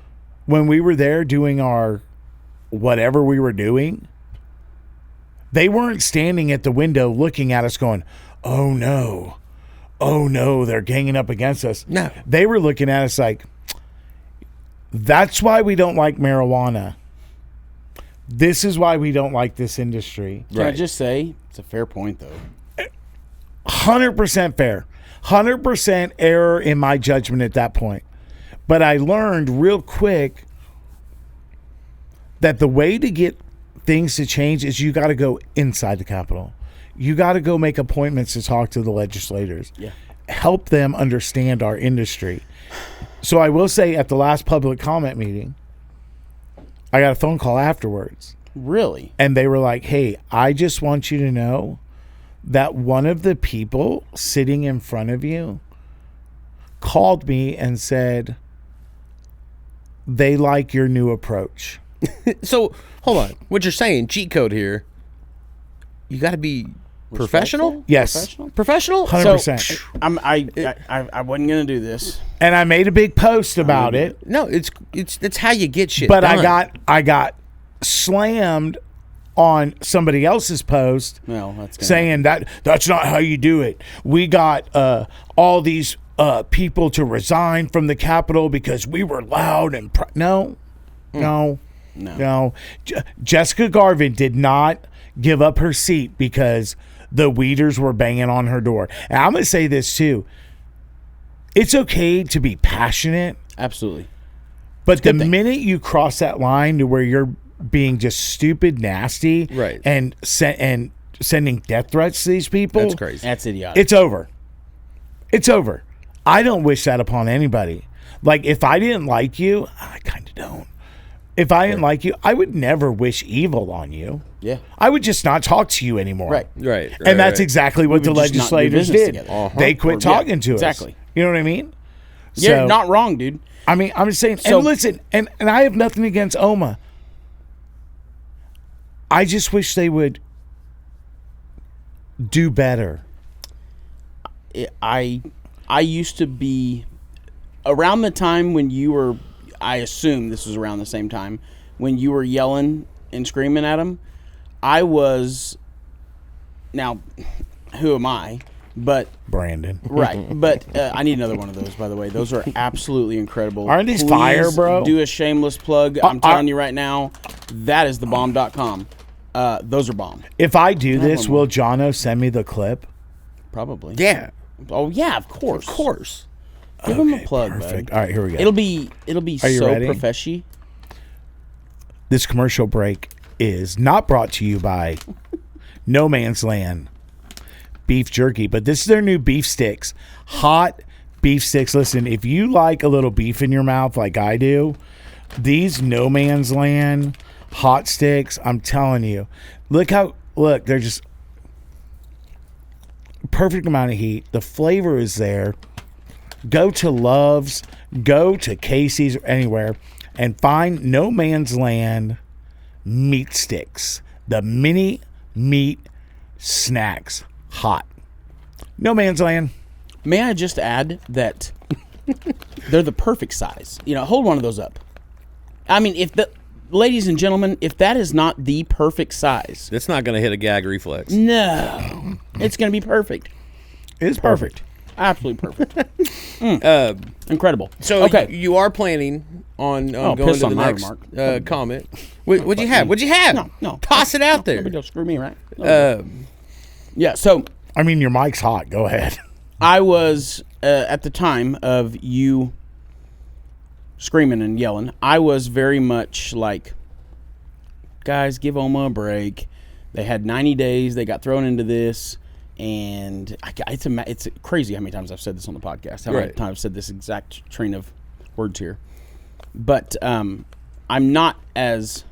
when we were there doing our whatever we were doing, they weren't standing at the window looking at us going, oh no, they're ganging up against us. No. They were looking at us like, that's why we don't like marijuana. This is why we don't like this industry. Can I just say, it's a fair point, though. 100% fair. 100% error in my judgment at that point. But I learned real quick that the way to get things to change is you got to go inside the Capitol. You got to go make appointments to talk to the legislators. Yeah. Help them understand our industry. So I will say at the last public comment meeting, I got a phone call afterwards. Really? And they were like, hey, I just want you to know that one of the people sitting in front of you called me and said they like your new approach. So, hold on. What you're saying, cheat code here, you got to be professional? Yes. Professional? 100%. So, I wasn't going to do this. And I made a big post about it. no, that's how you get shit But done. I got slammed on somebody else's post Well, that's gonna saying that's not how you do it. We got all these people to resign from the Capitol because we were loud and no. Jessica Garvin did not give up her seat because the weeders were banging on her door. And I'm going to say this too. It's okay to be passionate. Absolutely. But the minute you cross that line to where you're being just stupid, nasty, Right. and sending death threats to these people, That's crazy. That's idiotic. it's over. It's over. I don't wish that upon anybody. Like, if I didn't like you, I kind of don't. If I didn't like you, I would never wish evil on you. Yeah. I would just not talk to you anymore. Right. And that's exactly what the would just not do legislators business did. together. They quit talking to us. exactly. You know what I mean? You're So- not wrong, dude. I mean, I'm just saying, So- and listen, and I have nothing against OMA. I just wish they would do better. I used to be around the time when you were, I assume this was around the same time when you were yelling and screaming at him. I was, now, who am I? But Brandon. right, but I need another one of those. By the way, those are absolutely incredible. Aren't these Please fire, bro? Do a shameless plug. I'm telling you right now, that is thebomb.com. Those are bomb. If I do have this, one more. will Jono send me the clip? Probably. Yeah. Oh yeah, of course. Of course. Give him a plug, Perfect. bud. All right, here we go. It'll be Are you so ready? profeshy. This commercial break is not brought to you by No Man's Land beef jerky, but this is their new beef sticks. Hot beef sticks. Listen, if you like a little beef in your mouth like I do, these No Man's Land hot sticks, I'm telling you, look, they're just perfect amount of heat. The flavor is there. Go to Love's, go to Casey's, or anywhere, and find No Man's Land meat sticks. The mini meat snacks. Hot. No Man's Land. May I just add that they're the perfect size. You know, hold one of those up. I mean, ladies and gentlemen, if that is not the perfect size, It's not going to hit a gag reflex. no, it's going to be perfect. It is perfect. Absolutely perfect. Incredible. So okay. you are planning on going piss to on the my next remark. comment. What'd you have? What'd you have? No. Toss it out there. Don't screw me, right? Yeah, so I mean, your mic's hot. Go ahead. I was, at the time of you screaming and yelling, I was very much like, guys, give Oma a break. They had 90 days. They got thrown into this. And it's crazy how many times I've said this on the podcast, how many Right. times I've said this exact train of words here. But I'm not as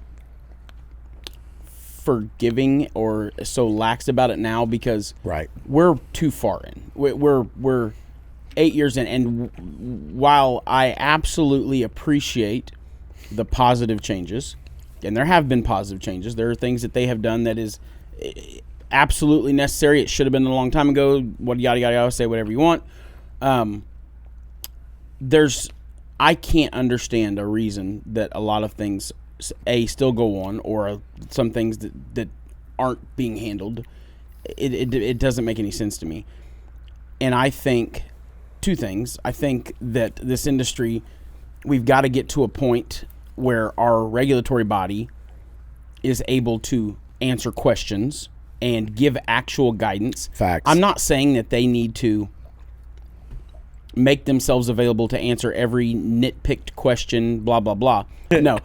forgiving or so lax about it now because Right. we're too far in. We're 8 years in, and while I absolutely appreciate the positive changes, and there have been positive changes, there are things that they have done that is absolutely necessary. It should have been a long time ago. What yada yada yada. Say whatever you want. There's I can't understand a reason that a lot of things still go on, or some things that aren't being handled. It doesn't make any sense to me. And I think two things. I think that this industry, we've got to get to a point where our regulatory body is able to answer questions and give actual guidance. Facts. I'm not saying that they need to make themselves available to answer every nitpicked question, blah, blah, blah. No.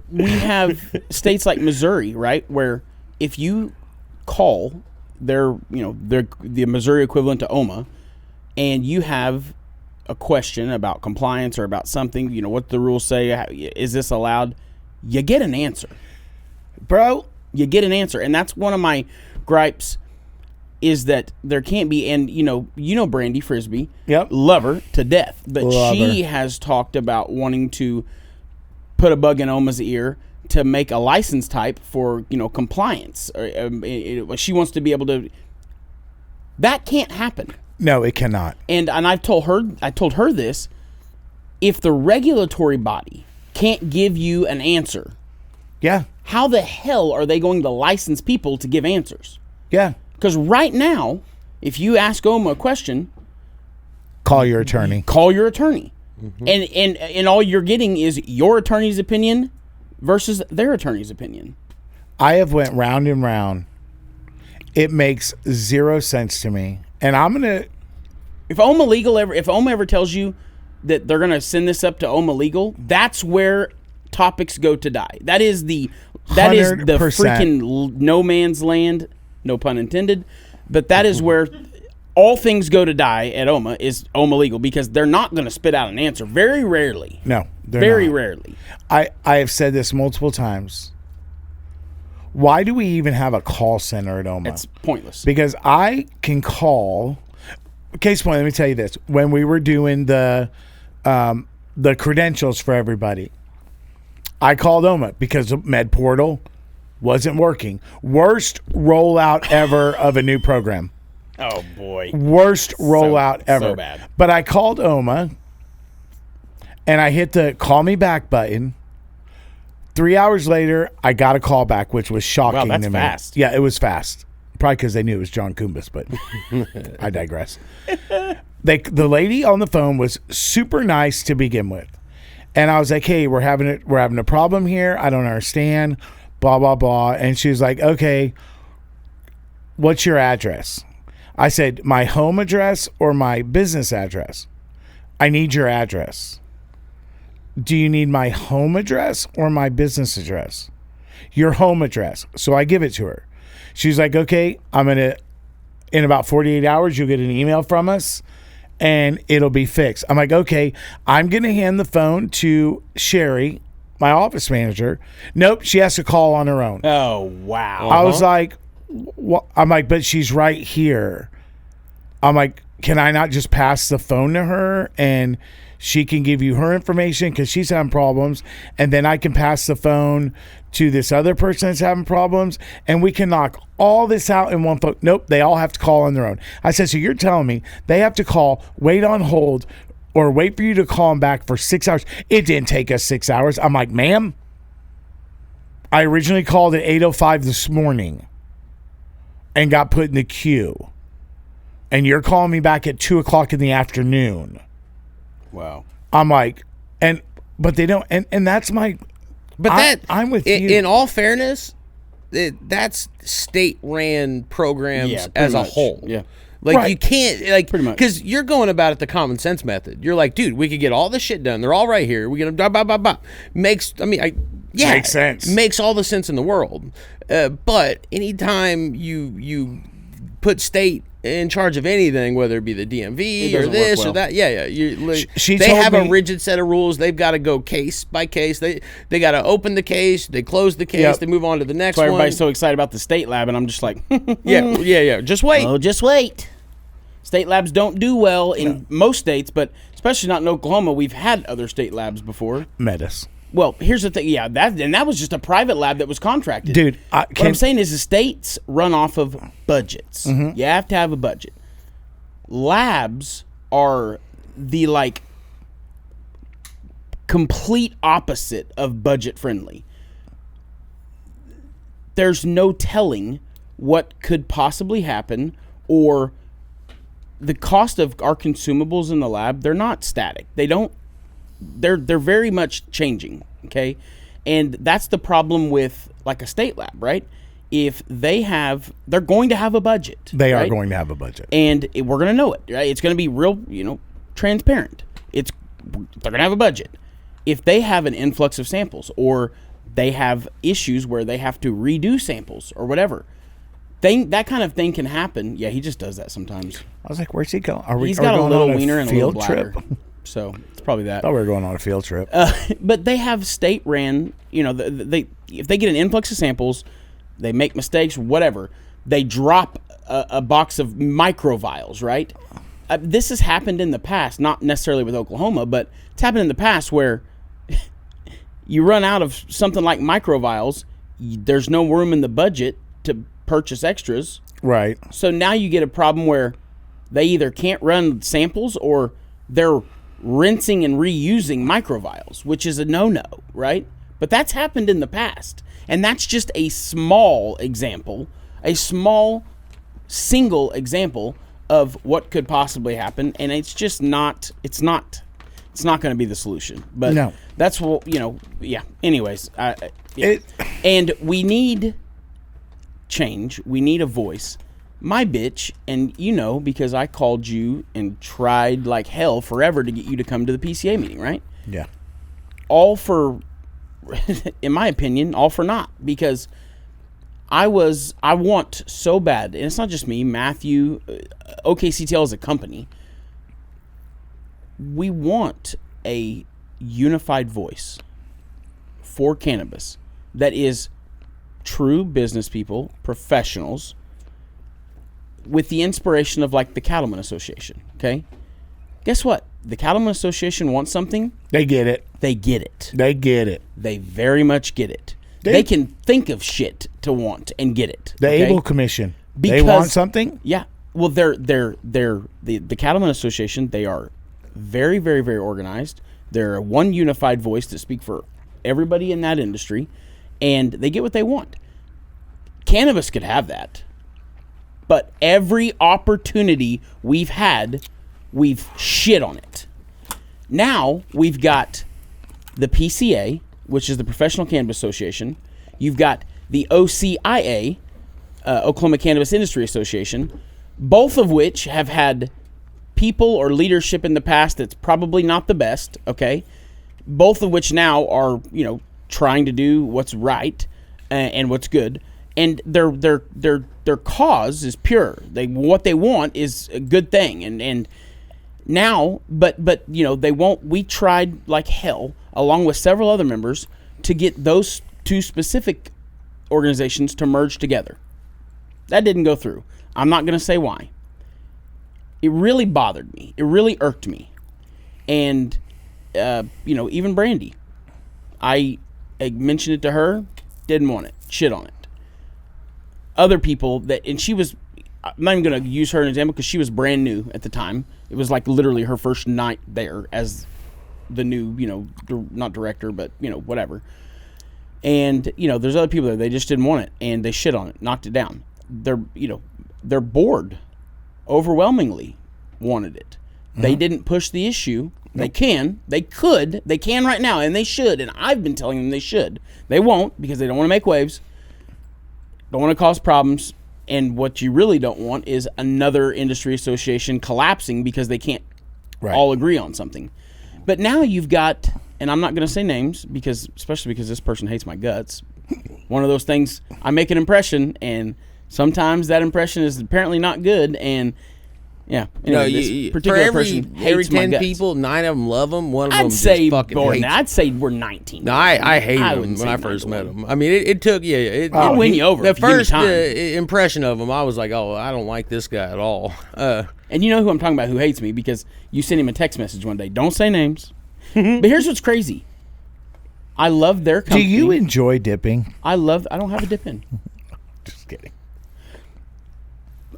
We have states like Missouri, right, where if you call they're the Missouri equivalent to OMA, and you have a question about compliance or about something, what the rules say, is this allowed? You get an answer. Bro. You get an answer. And that's one of my gripes, is that there can't be, and Brandy Frisbee, Yep. love her to death, but Love she her. has talked about wanting to put a bug in OMA's ear to make a license type for compliance. She wants to be able to. That can't happen. No, it cannot. And I told her this. If the regulatory body can't give you an answer, Yeah. how the hell are they going to license people to give answers? Yeah. Because right now, if you ask OMA a question, Call your attorney. call your attorney. And all you're getting is your attorney's opinion versus their attorney's opinion. I have went round and round. It makes zero sense to me. And I'm going to... If OMA ever tells you that they're going to send this up to OMA legal, that's where topics go to die. That is the 100%. freaking no man's land, no pun intended, but that is where all things go to die at OMA, is OMA legal, because they're not going to spit out an answer. Very rarely. No, they're Very not. rarely. I have said this multiple times. Why do we even have a call center at OMA? It's pointless. Because I can call. Case point, let me tell you this. When we were doing the credentials for everybody, I called OMA because Med Portal wasn't working. Worst rollout ever of a new program. Oh, boy. Worst rollout ever. So bad. But I called OMA and I hit the call me back button. 3 hours later, I got a call back, which was shocking Wow, that's to me. fast. Yeah, it was fast. Probably because they knew it was John Koumbis, but I digress. The lady on the phone was super nice to begin with. And I was like, hey, we're having a problem here. I don't understand, blah, blah, blah. And she was like, okay, what's your address? I said, my home address or my business address? I need your address. Do you need my home address or my business address? Your home address. So I give it to her. She's like, okay, in about 48 hours, you'll get an email from us and it'll be fixed. I'm like, okay, I'm going to hand the phone to Sherry, my office manager. Nope, she has to call on her own. Oh, wow. I was like, what? I'm like, but she's right here. I'm like, can I not just pass the phone to her and she can give you her information because she's having problems, and then I can pass the phone to this other person that's having problems, and we can knock all this out in one phone. Nope, they all have to call on their own. I said, so you're telling me they have to call, wait on hold, or wait for you to call them back for 6 hours? It didn't take us 6 hours. I'm like, ma'am, I originally called at 8:05 this morning and got put in the queue, and you're calling me back at 2:00 in the afternoon. Wow. I'm like, but they don't, and that's my. But I'm with you. In all fairness, that's state-ran programs Yeah, pretty as a much. whole. Yeah. Like, Right. you can't, Pretty much. because you're going about it the common sense method. You're like, dude, we could get all this shit done. They're all right here. We get them, blah, blah, blah, blah. Makes sense. Makes all the sense in the world. But anytime you put state in charge of anything, whether it be the DMV or doesn't this work or well. that, She they told have me- a rigid set of rules. They've got to go case by case. They got to open the case, they close the case, Yep. they move on to the next That's why one. everybody's so excited about the state lab, and I'm just like, yeah. Just wait. oh, just wait. State labs don't do well in most states, but especially not in Oklahoma. We've had other state labs before. Metis. Well, here's the thing. Yeah, that was just a private lab that was contracted. Dude, what I'm saying is the states run off of budgets. Mm-hmm. You have to have a budget. Labs are the complete opposite of budget friendly. There's no telling what could possibly happen, or the cost of our consumables in the lab, they're not static. They're very much changing, okay? And that's the problem with like a state lab, right? If they're going to have a budget. They are right? going to have a budget. And we're going to know it, right? It's going to be real, transparent. They're going to have a budget. If they have an influx of samples, or they have issues where they have to redo samples or whatever, that kind of thing can happen. Yeah, he just does that sometimes. I was like, where's he going? He's got a little wiener and a little bladder. So it's probably that. I thought we were going on a field trip. But they have state ran, if they get an influx of samples, they make mistakes, whatever, they drop a box of microvials, right? This has happened in the past, not necessarily with Oklahoma, but it's happened in the past where you run out of something like microvials. There's no room in the budget to purchase extras. Right. So now you get a problem where they either can't run samples, or they're rinsing and reusing microvials, which is a no-no, right? But that's happened in the past. And that's just a small example, a small single example of what could possibly happen. And it's just not going to be the solution. But no. That's what, yeah. Anyways, yeah. And we need change. We need a voice. My bitch, and because I called you and tried like hell forever to get you to come to the PCA meeting, right? Yeah. All for, in my opinion, all for naught, because I want so bad, and it's not just me, Matthew, OKCTL as a company, we want a unified voice for cannabis that is true business people, professionals, with the inspiration of like the Cattlemen Association, okay? Guess what? The Cattlemen Association wants something. They get it. They get it. They get it. They very much get it. They can think of shit to want and get it. The okay? Able Commission. Because, they want something? Yeah. Well, the Cattlemen Association, they are very, very, very organized. They're one unified voice to speak for everybody in that industry, and they get what they want. Cannabis could have that. But every opportunity we've had, we've shit on it. Now we've got the PCA, which is the Professional Cannabis Association. You've got the OCIA, Oklahoma Cannabis Industry Association, both of which have had people or leadership in the past that's probably not the best, okay? Both of which now are, trying to do what's right and what's good. And their cause is pure. What they want is a good thing. And now, but they won't. We tried like hell, along with several other members, to get those two specific organizations to merge together. That didn't go through. I'm not going to say why. It really bothered me. It really irked me. And even Brandy, I mentioned it to her, didn't want it, shit on it. Other people and she was, I'm not even going to use her as an example because she was brand new at the time. It was like literally her first night there as the new, not director, but, whatever. And, there's other people there, they just didn't want it, and they shit on it, knocked it down. Their board overwhelmingly wanted it. Mm-hmm. They didn't push the issue. Nope. They can right now, and they should, and I've been telling them they should. They won't because they don't want to make waves. Don't want to cause problems, and what you really don't want is another industry association collapsing because they can't all agree on something. But now you've got, and I'm not going to say names especially because this person hates my guts. One of those things, I make an impression, and sometimes that impression is apparently not good, and yeah. Anyway, this particular person hates my 10 guts. people, 9 of them love them. One of them I'd say just fucking hates. I'd say we're 19. No, I hated him when I first met him. I mean, it took it win you over. The if you give me first time. impression of him, I was like, oh, I don't like this guy at all. And you know who I'm talking about who hates me because you sent him a text message one day. Don't say names. But here's what's crazy. I love their company. Do you enjoy dipping? I don't have a dip in. Just kidding.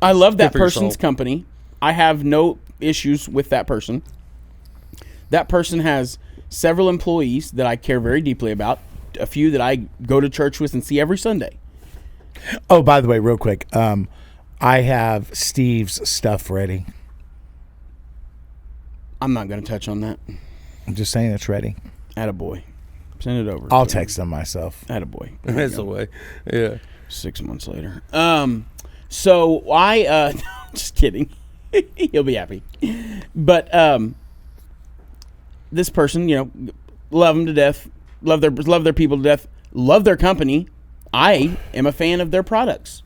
I love that Good for your person's soul. company. I have no issues with that person. That person has several employees that I care very deeply about, a few that I go to church with and see every Sunday. Oh, by the way, real quick, I have Steve's stuff ready. I'm not going to touch on that. I'm just saying it's ready. Attaboy. Send it over. I'll text them myself. Attaboy. That's the way. Yeah. 6 months later. So I just kidding. He'll be happy. But this person, love them to death, love their people to death, love their company. I am a fan of their products,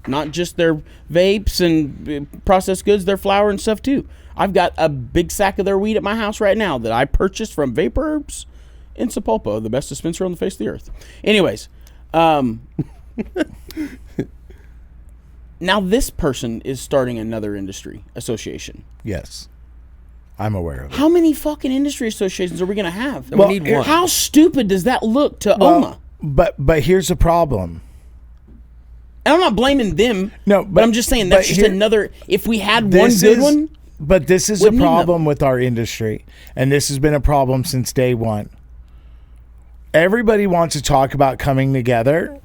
not just their vapes and processed goods, their flour and stuff too. I've got a big sack of their weed at my house right now that I purchased from Vape Herbs in Sapulpa, the best dispenser on the face of the earth. Anyways, now this person is starting another industry association. Yes. I'm aware of it. How many fucking industry associations are we going to have? We need one. How stupid does that look to OMA? But here's the problem. And I'm not blaming them. No, but I'm just saying that's just another. If we had one good one. But this is a problem with our industry, and this has been a problem since day one. Everybody wants to talk about coming together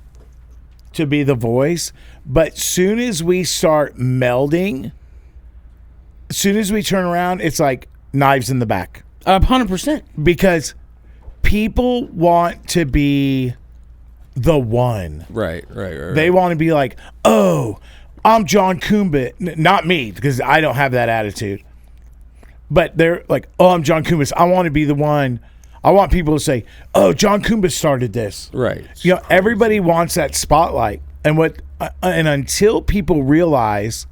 to be the voice, but soon as we start melding, as soon as we turn around, it's like knives in the back. 100%. Because people want to be the one. Right. They want to be like, oh, I'm John Koumbis. Not me, because I don't have that attitude. But they're like, oh, I'm John Koumbis. I want to be the one. I want people to say, oh, John Koumbis started this. Right. Everybody wants that spotlight. And until people realize,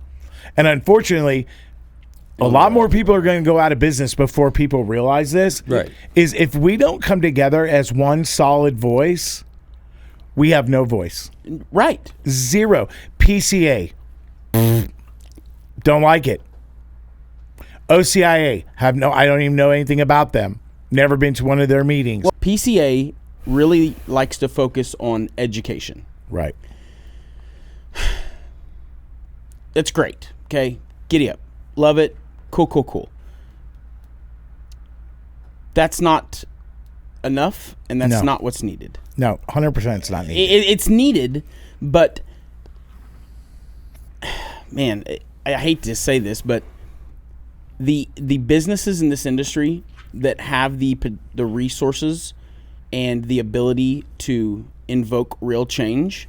and unfortunately, a lot more people are going to go out of business before people realize this. Right. Is if we don't come together as one solid voice, we have no voice. Right. Zero. PCA. Don't like it. OCIA. I don't even know anything about them. Never been to one of their meetings. Well, PCA really likes to focus on education. Right. That's great. Okay. Giddy up. Love it. Cool. That's not enough, and that's not what's needed. No, 100% it's not needed. It's needed, but man, I hate to say this, but the businesses in this industry that have the resources and the ability to invoke real change,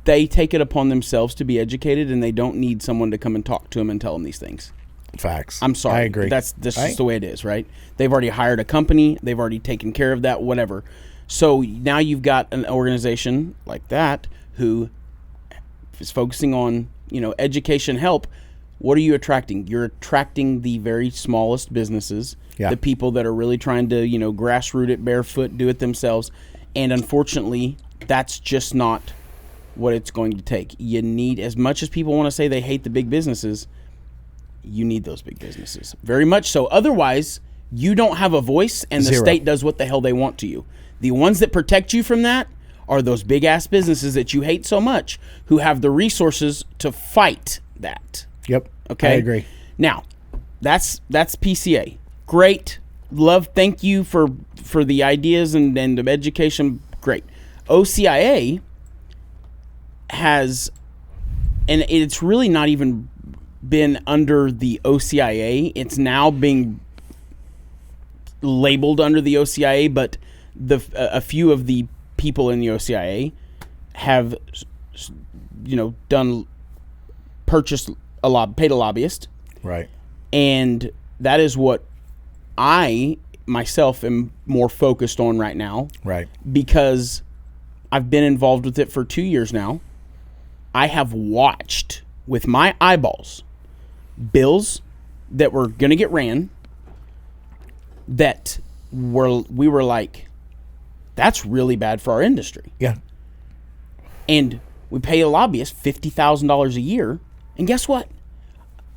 they take it upon themselves to be educated, and they don't need someone to come and talk to them and tell them these things. Facts. I'm sorry. I agree. That's just the way it is, right? They've already hired a company. They've already taken care of that, whatever. So now you've got an organization like that who is focusing on, education help. What are you attracting? You're attracting the very smallest businesses, the people that are really trying to, grassroot it, barefoot, do it themselves. And unfortunately, that's just not what it's going to take. You need, as much as people want to say they hate the big businesses, you need those big businesses. Very much so. Otherwise, you don't have a voice, and the state does what the hell they want to you. The ones that protect you from that are those big-ass businesses that you hate so much, who have the resources to fight that. Yep. Okay? I agree. Now, that's PCA. Great. Love, thank you for the ideas and the education. Great. OCIA has, and it's really not even been under the OCIA. It's now being labeled under the OCIA, but a few of the people in the OCIA have, paid a lobbyist. Right. And that is what I myself am more focused on right now. Right. Because I've been involved with it for 2 years now. I have watched with my eyeballs bills that were going to get ran that we were like, that's really bad for our industry. Yeah. And we pay a lobbyist $50,000 a year. And guess what?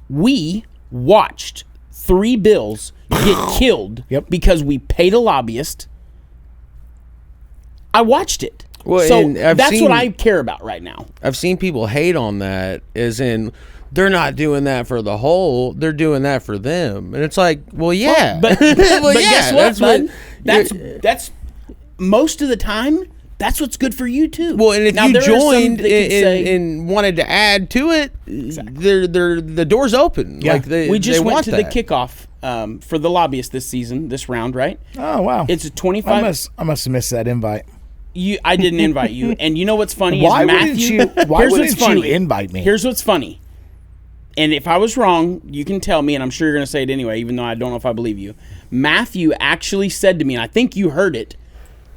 We watched 3 bills get killed because we paid a lobbyist. I watched it. Well, so that's what I care about right now. I've seen people hate on that, as in they're not doing that for the whole. They're doing that for them, and it's like, well, yeah, But, Well, but yeah, guess what, bud? what- That's most of the time. That's what's good for you too. Well, and if Now, you there are some joined that could say- and wanted to add to it, the door's open. Yeah. Like we just they went want to that. the kickoff for the lobbyists this season, this round, right? Oh wow. It's a 25. I must have missed that invite. I didn't invite you, and you know what's funny? Why is wouldn't Matthew, you? Why here's wouldn't what's funny. you invite me? Here's what's funny. And if I was wrong, you can tell me, and I'm sure you're going to say it anyway, even though I don't know if I believe you. Matthew actually said to me, and I think you heard it,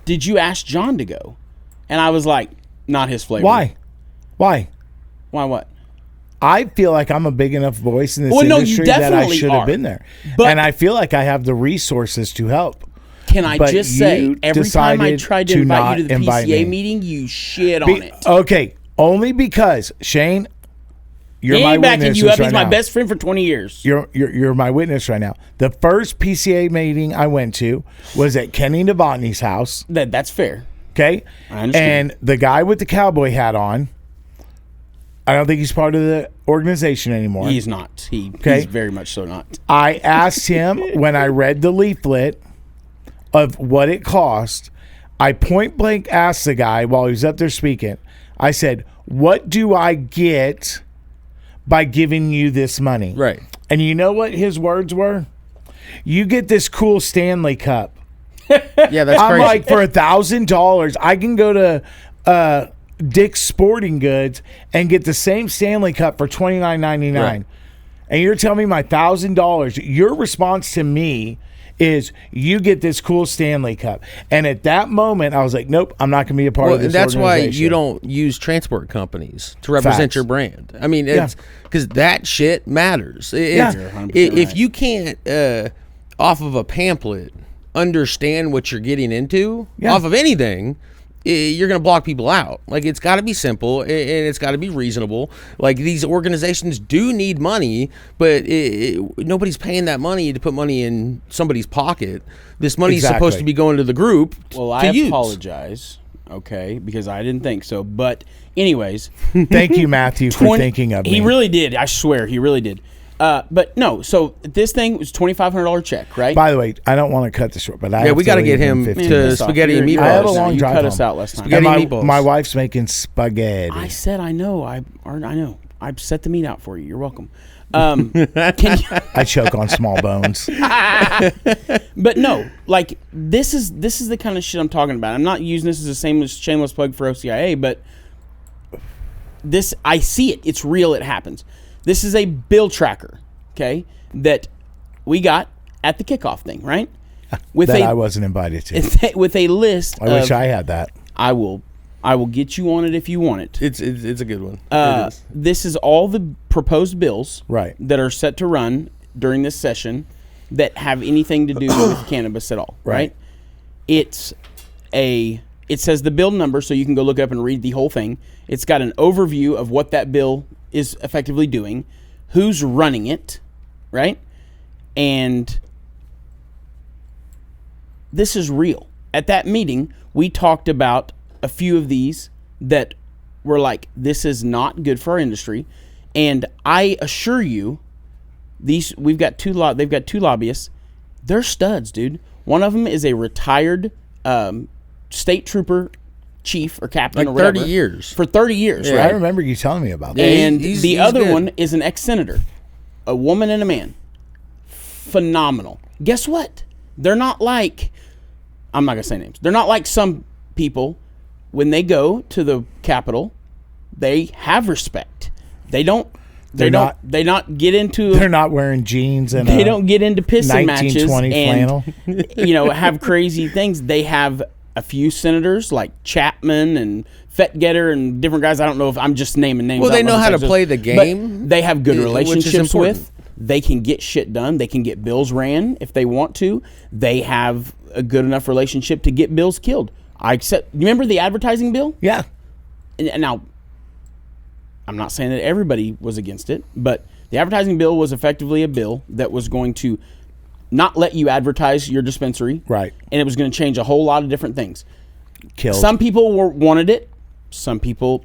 did you ask John to go? And I was like, not his flavor. Why? Why? Why what? I feel like I'm a big enough voice in this Well, no, you industry that I definitely should are. have been there. But- and I feel like I have the resources to help. Can I But just say, you every time I decided tried to to invite not you to the invite PCA me. meeting, you shit on it. Okay, only because Shane, you're He my ain't backing witness you up. right He's my now. best friend for 20 years. You're my witness right now. The first PCA meeting I went to was at Kenny Novotny's house. That's fair. Okay, I understand. And the guy with the cowboy hat on, I don't think he's part of the organization anymore. He's not. He's very much so not. I asked him when I read the leaflet of what it cost. I point blank asked the guy while he was up there speaking. I said, "What do I get by giving you this money?" Right. And you know what his words were? "You get this cool Stanley Cup." Yeah, that's I'm crazy. like, for $1,000, I can go to Dick's Sporting Goods and get the same Stanley Cup for $29.99. Right. And you're telling me my $1,000, your response to me is you get this cool Stanley Cup. And at that moment, I was like, nope, I'm not going to be a part of this that's why organization. you don't use transport companies to represent Facts. your brand. I mean, it's because that shit matters. It's, You're 100% if right. you can't, off of a pamphlet, understand what you're getting into, off of anything, you're going to block people out. Like, it's got to be simple and it's got to be reasonable. Like, these organizations do need money, but nobody's paying that money to put money in somebody's pocket. This money's supposed Exactly. to be going to the group Well, to I use. apologize, okay, because I didn't think so. But anyways, Thank you, Matthew, for thinking of me. He really did. I swear, he really did. But no, so this thing was $2,500 check, right? By the way, I don't want to cut this short, but I Yeah, have we to got to leave get in him 15 to minutes. spaghetti and You're- meatballs. I have a long you drive cut us home. out last time. Spaghetti And meatballs. my wife's making spaghetti. I said I know. I know. I set the meat out for you. You're welcome. Can you, I choke on small bones. but no, like this is the kind of shit I'm talking about. I'm not using this as a shameless plug for OCIA, but this I see it. It's real. It happens. This is a bill tracker, okay, that we got at the kickoff thing, right? With That I wasn't invited to. with a list. I wish I had that. I will get you on it if you want it. It's a good one. It is. This is all the proposed bills Right. that are set to run during this session that have anything to do with cannabis at all, right? It says the bill number, so you can go look it up and read the whole thing. It's got an overview of what that bill is effectively doing, who's running it, right? And this is real. At that meeting, we talked about a few of these that were like, this is not good for our industry. And I assure you, they've got two lobbyists. They're studs, dude. One of them is a retired state trooper chief or captain Like or whatever. 30 years. For 30 years, Yeah. I right? remember you telling me about that. And he's the other good. one is an ex-senator, a woman and a man. Phenomenal. Guess what? They're not like, I'm not going to say names. They're not like some people. When they go to the Capitol, they have respect. They not get into. They're not wearing jeans and They don't get into pissing matches 1920 and flannel. have crazy things. They have a few senators like Chapman and Fettgetter and different guys. I don't know if I'm just naming names. Well, I they don't know if how to Texas- play the but game, They have good which is relationships important. with. They can get shit done. They can get bills ran if they want to. They have a good enough relationship to get bills killed. I accept. Remember the advertising bill? Yeah. And now, I'm not saying that everybody was against it, but the advertising bill was effectively a bill that was going to not let you advertise your dispensary. Right. And it was going to change a whole lot of different things. Killed. Some people wanted it.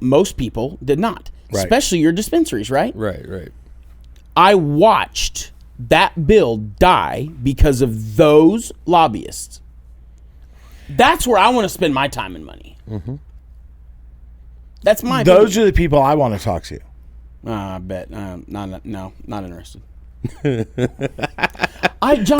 Most people did not. Right. Especially your dispensaries, right? Right. I watched that bill die because of those lobbyists. That's where I want to spend my time and money. Mm-hmm. That's my Those are the people I want to talk to. I bet. Not interested. John,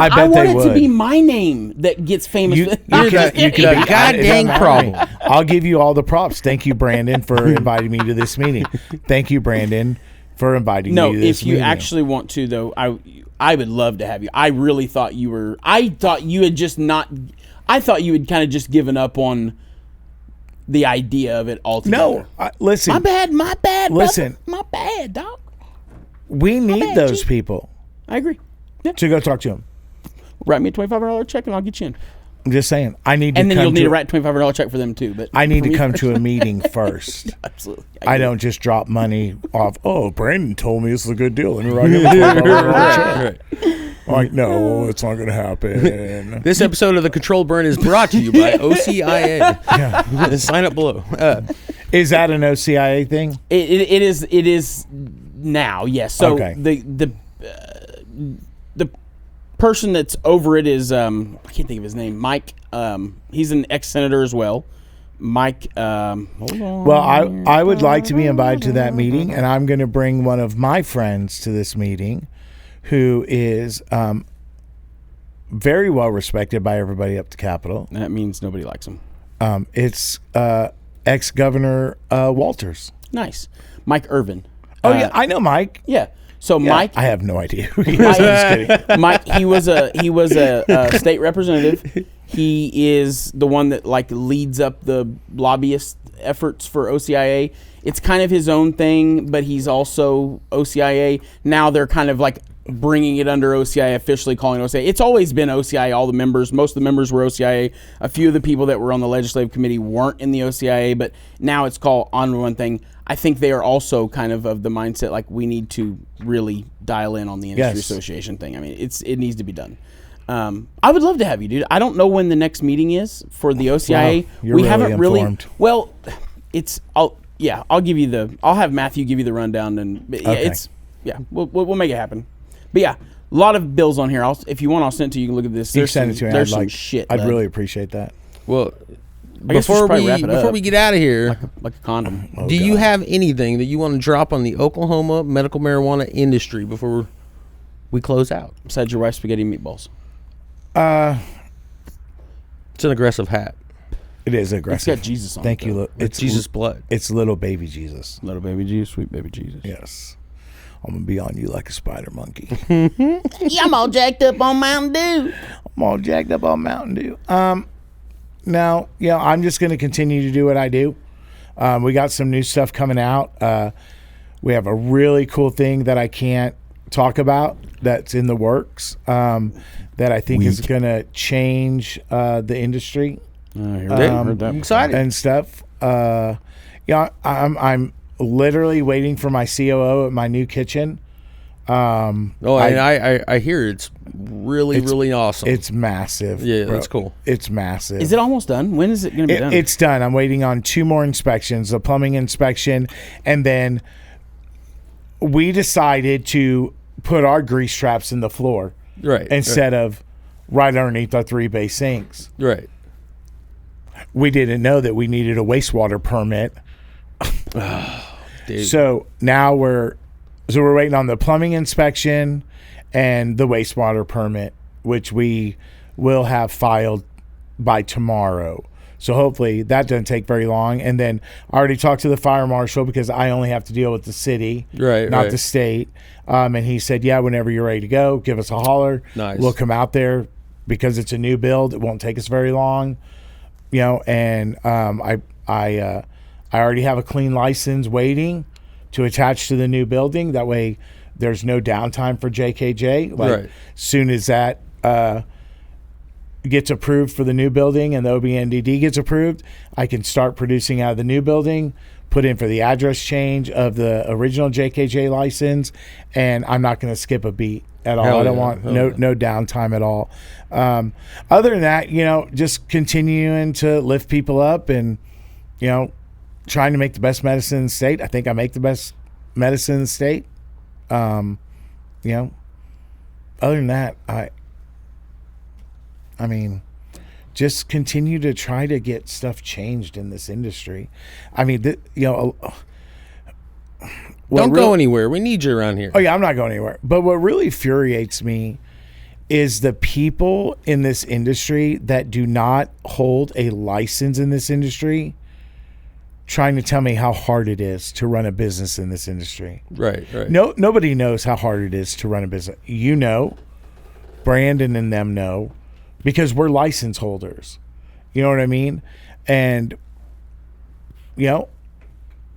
I want it to be my name that gets famous. You could be goddamn problem. I'll give you all the props. Thank you, Brandon, for inviting me to this meeting. Thank you, Brandon, for inviting me to this meeting. No, if you actually want to, though, I would love to have you. I really thought you were. I thought you had just not. I thought you had kind of just given up on the idea of it altogether. No, listen. My bad. Listen. Brother. My bad, dog. We need those people. I agree. Yeah. To go talk to them. Write me a $2,500 check and I'll get you in. I'm just saying. I need to and then you'll need to write a $2,500 check for them too. But I need to come to a meeting first. Absolutely. I don't just drop money off. Oh, Brandon told me this is a good deal. Let me write him a $2,500 check. Like, no, it's not going to happen. This episode of The Controlled Burn is brought to you by OCIA. Yeah. Sign up below. Is that an OCIA thing? It is now, yes. So okay. The person that's over it is I can't think of his name. Mike. He's an ex-senator as well. Mike. Hold on. Well, I would like to be invited to that meeting, and I'm going to bring one of my friends to this meeting, who is very well respected by everybody up the Capitol. That means nobody likes him. It's ex-Governor Walters. Nice, Mike Irvin. Oh yeah, I know Mike. Yeah. So yeah, Mike, I have no idea who he is. I'm just kidding. Mike, he was a state representative. He is the one that leads up the lobbyist efforts for OCIA. It's kind of his own thing, but he's also OCIA. Now they're kind of bringing it under OCIA, officially calling it OCIA. It's always been OCIA. All the members, most of the members were OCIA. A few of the people that were on the legislative committee weren't in the OCIA, but now it's called On One Thing. I think they are also kind of the mindset we need to really dial in on the industry association thing. I mean, it needs to be done. I would love to have you, dude. I don't know when the next meeting is for the OCIA. Wow, you're really informed. Well, I'll give you I'll have Matthew give you the rundown, and we'll make it happen. But yeah, a lot of bills on here. If you want, I'll send it to you. You can look at this. You send it to me. There's some shit. I'd really appreciate that. Well, before we get out of here, like a condom. Do you have anything that you want to drop on the Oklahoma medical marijuana industry before we close out? Besides your wife's spaghetti meatballs. It's an aggressive hat. It is aggressive. It's got Jesus on it. Thank you. It's Jesus' blood. It's little baby Jesus. Little baby Jesus, sweet baby Jesus. Yes. I'm going to be on you like a spider monkey. Yeah, I'm all jacked up on Mountain Dew. Now, I'm just going to continue to do what I do. We got some new stuff coming out. We have a really cool thing that I can't talk about that's in the works that I think is going to change the industry. I'm excited. And stuff. I'm literally waiting for my COO at my new kitchen. I hear it's really awesome. It's massive. Yeah, that's cool. It's massive. Is it almost done? When is it going to be done? It's done. I'm waiting on 2 more inspections, a plumbing inspection, and then we decided to put our grease traps in the floor instead of right underneath our 3 bay sinks. Right. We didn't know that we needed a wastewater permit. Dude. So now we're waiting on the plumbing inspection and the wastewater permit, which we will have filed by tomorrow. So hopefully that doesn't take very long. And then I already talked to the fire marshal because I only have to deal with the city, not the state. And he said, yeah, whenever you're ready to go, give us a holler. Nice. We'll come out there because it's a new build. It won't take us very long, and I already have a clean license waiting to attach to the new building. That way there's no downtime for JKJ. Soon as that gets approved for the new building and the OBNDD gets approved, I can start producing out of the new building, put in for the address change of the original JKJ license, and I'm not going to skip a beat at all. I don't want no downtime at all. Other than that, just continuing to lift people up and, trying to make the best medicine in the state. I think I make the best medicine in the state. You know, other than that, I mean, just continue to try to get stuff changed in this industry. I mean, Don't go anywhere. We need you around here. Oh, yeah, I'm not going anywhere. But what really infuriates me is the people in this industry that do not hold a license in this industry trying to tell me how hard it is to run a business in this industry. Right. Nobody knows how hard it is to run a business. You know, Brandon and them know, because we're license holders. You know what I mean? And, you know,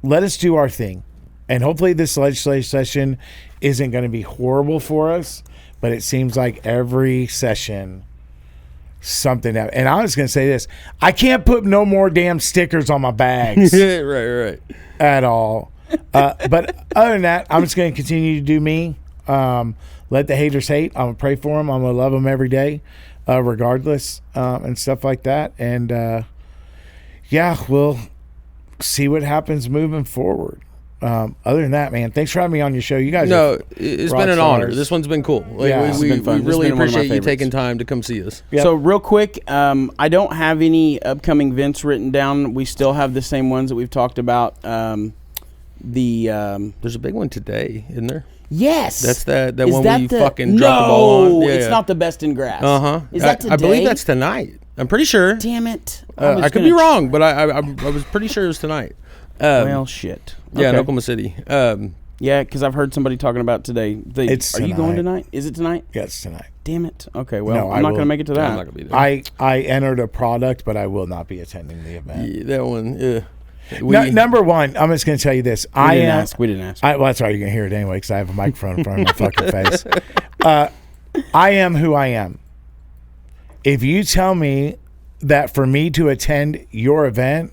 let us do our thing. And hopefully this legislative session isn't going to be horrible for us, but it seems like every session something happens. And I was going to say this. I can't put no more damn stickers on my bags. Right. At all. But other than that, I'm just going to continue to do me. Let the haters hate. I'm going to pray for them. I'm going to love them every day, regardless, and stuff like that. And, yeah, we'll see what happens moving forward. Other than that, man, thanks for having me on your show. You guys, it's been an honor. This one's been cool. Like, Yeah. we It's been fun. This really has been one of my appreciate you favorites. taking time to come see us. Yep. So real quick, I don't have any upcoming events written down. We still have the same ones that we've talked about. There's a big one today, isn't there? Yes, That's that Is one that we fucking dropped the ball on. No, Yeah, it's yeah. not the best in grass. Is that today? I believe that's tonight. I'm pretty sure. Damn it! I could be wrong, but I was pretty sure it was tonight. Well, shit. Yeah, in Okay. Oklahoma City. Yeah, because I've heard somebody talking about today. It's Are you going tonight. tonight? Is it tonight? Yes, tonight. Damn it. Okay, well, No, I'm I not going to will- make it to that. I'm not gonna be there. I entered a product, but I will not be attending the event. Yeah, that one. Yeah. Number one, I'm just going to tell you this. We didn't ask. We didn't ask. Well, that's right. You're going to hear it anyway because I have a microphone in front of my fucking face. I am who I am. If you tell me that for me to attend your event,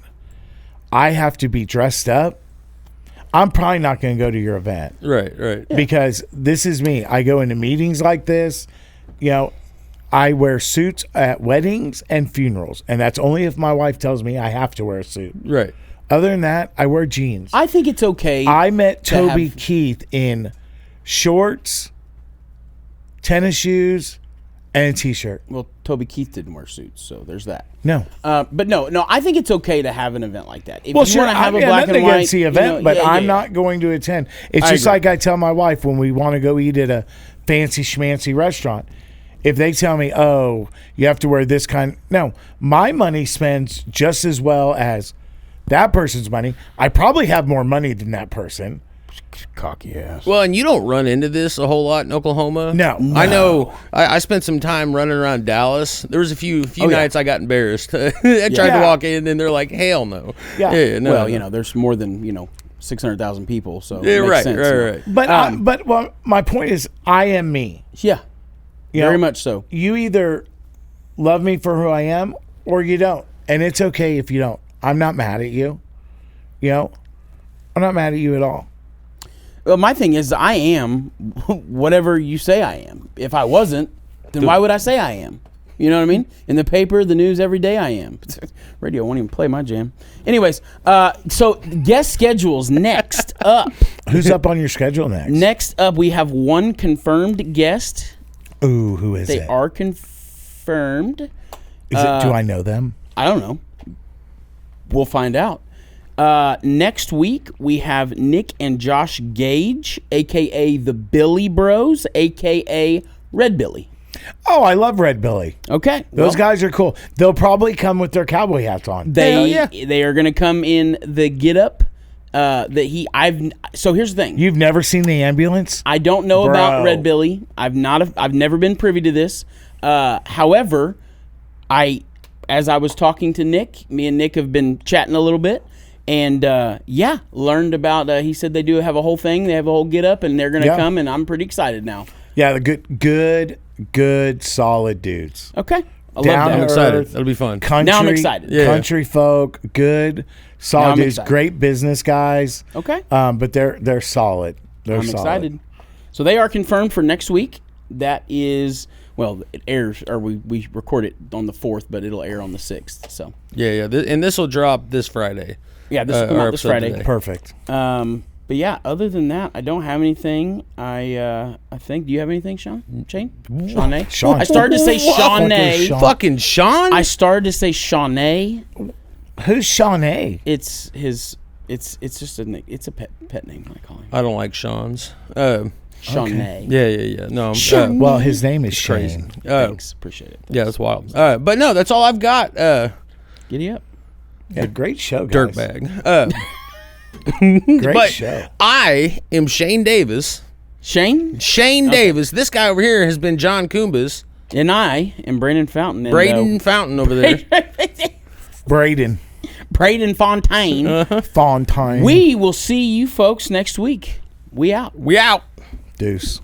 I have to be dressed up, I'm probably not going to go to your event. Right. Because this is me. I go into meetings like this. You know, I wear suits at weddings and funerals. And that's only if my wife tells me I have to wear a suit. Right. Other than that, I wear jeans. I think it's okay. I met to Toby have- Keith in shorts, tennis shoes, and a t-shirt. Well, Toby Keith didn't wear suits, so there's that. No. But no, I think it's okay to have an event like that. If Well, you sure, want to have I a got black nothing and white against the event, but I'm not going to attend. It's I just agree. like I tell my wife when we want to go eat at a fancy schmancy restaurant. If they tell me, oh, you have to wear this kind. No, my money spends just as well as that person's money. I probably have more money than that person. Cocky ass. Well, and you don't run into this a whole lot in Oklahoma. No. I know. I spent some time running around Dallas. There was a few nights I got embarrassed. I tried Yeah. to walk in, and they're like, "Hell no." Yeah. No, Well, no. you know, there's more than 600,000 people, so Yeah, it makes right, sense, right, you know. right. But my point is, I am me. Yeah, You very know, much so. You either love me for who I am or you don't. And it's okay if you don't. I'm not mad at you. You know, I'm not mad at you at all. Well, my thing is, I am whatever you say I am. If I wasn't, then why would I say I am? You know what I mean? In the paper, the news, every day I am. Radio won't even play my jam. Anyways, so guest schedules next up. Who's up on your schedule next? Next up, we have one confirmed guest. Ooh, who is They it? are confirmed. Is it? Do I know them? I don't know. We'll find out. Next week, we have Nick and Josh Gage, a.k.a. the Billy Bros, a.k.a. Red Billy. Oh, I love Red Billy. Okay. Those guys are cool. They'll probably come with their cowboy hats on. They are going to come in the get-up so here's the thing. You've never seen the ambulance? I don't know about Bro. Red Billy. I've never been privy to this. However, as I was talking to Nick, me and Nick have been chatting a little bit, and learned about. He said they do have a whole thing. They have a whole get up, and they're going to come, and I'm pretty excited now. Yeah, the good, solid dudes. Okay, I Down love I'm that. excited. Earth. That'll be fun. Country, Now I'm excited. Yeah. Country folk, good, solid Now I'm dudes, excited. great business guys. Okay, But they're solid. They're I'm solid. excited. So they are confirmed for next week. That is, well, it airs, or we record it on the 4th, but it'll air on the 6th. So Yeah. And this will drop this Friday. yeah, this will come Our out this episode Friday. today. Perfect. But yeah, other than that, I don't have anything. I think. Do you have anything, Shane? Shawnee? Sean. I started to say Shawnee. Sean? Fucking Sean. I started to say Shawnee. Who's Shawnee? It's his. It's just a it's a pet name I call him. I don't like Sean's. Shawnee. Yeah. No, Well, his name is crazy. Shane. Thanks, appreciate it. Yeah, that's wild. But no, that's all I've got. Giddy up. Yeah, great show, guys. Dirtbag. Great But show. I am Shane Davis. Shane Davis. This guy over here has been John Koumbis. and I am Brandon Fountain. And, Braden Fountain over there. Braden Braden Fontaine. Fontaine. We will see you folks next week. We out. We out. Deuce.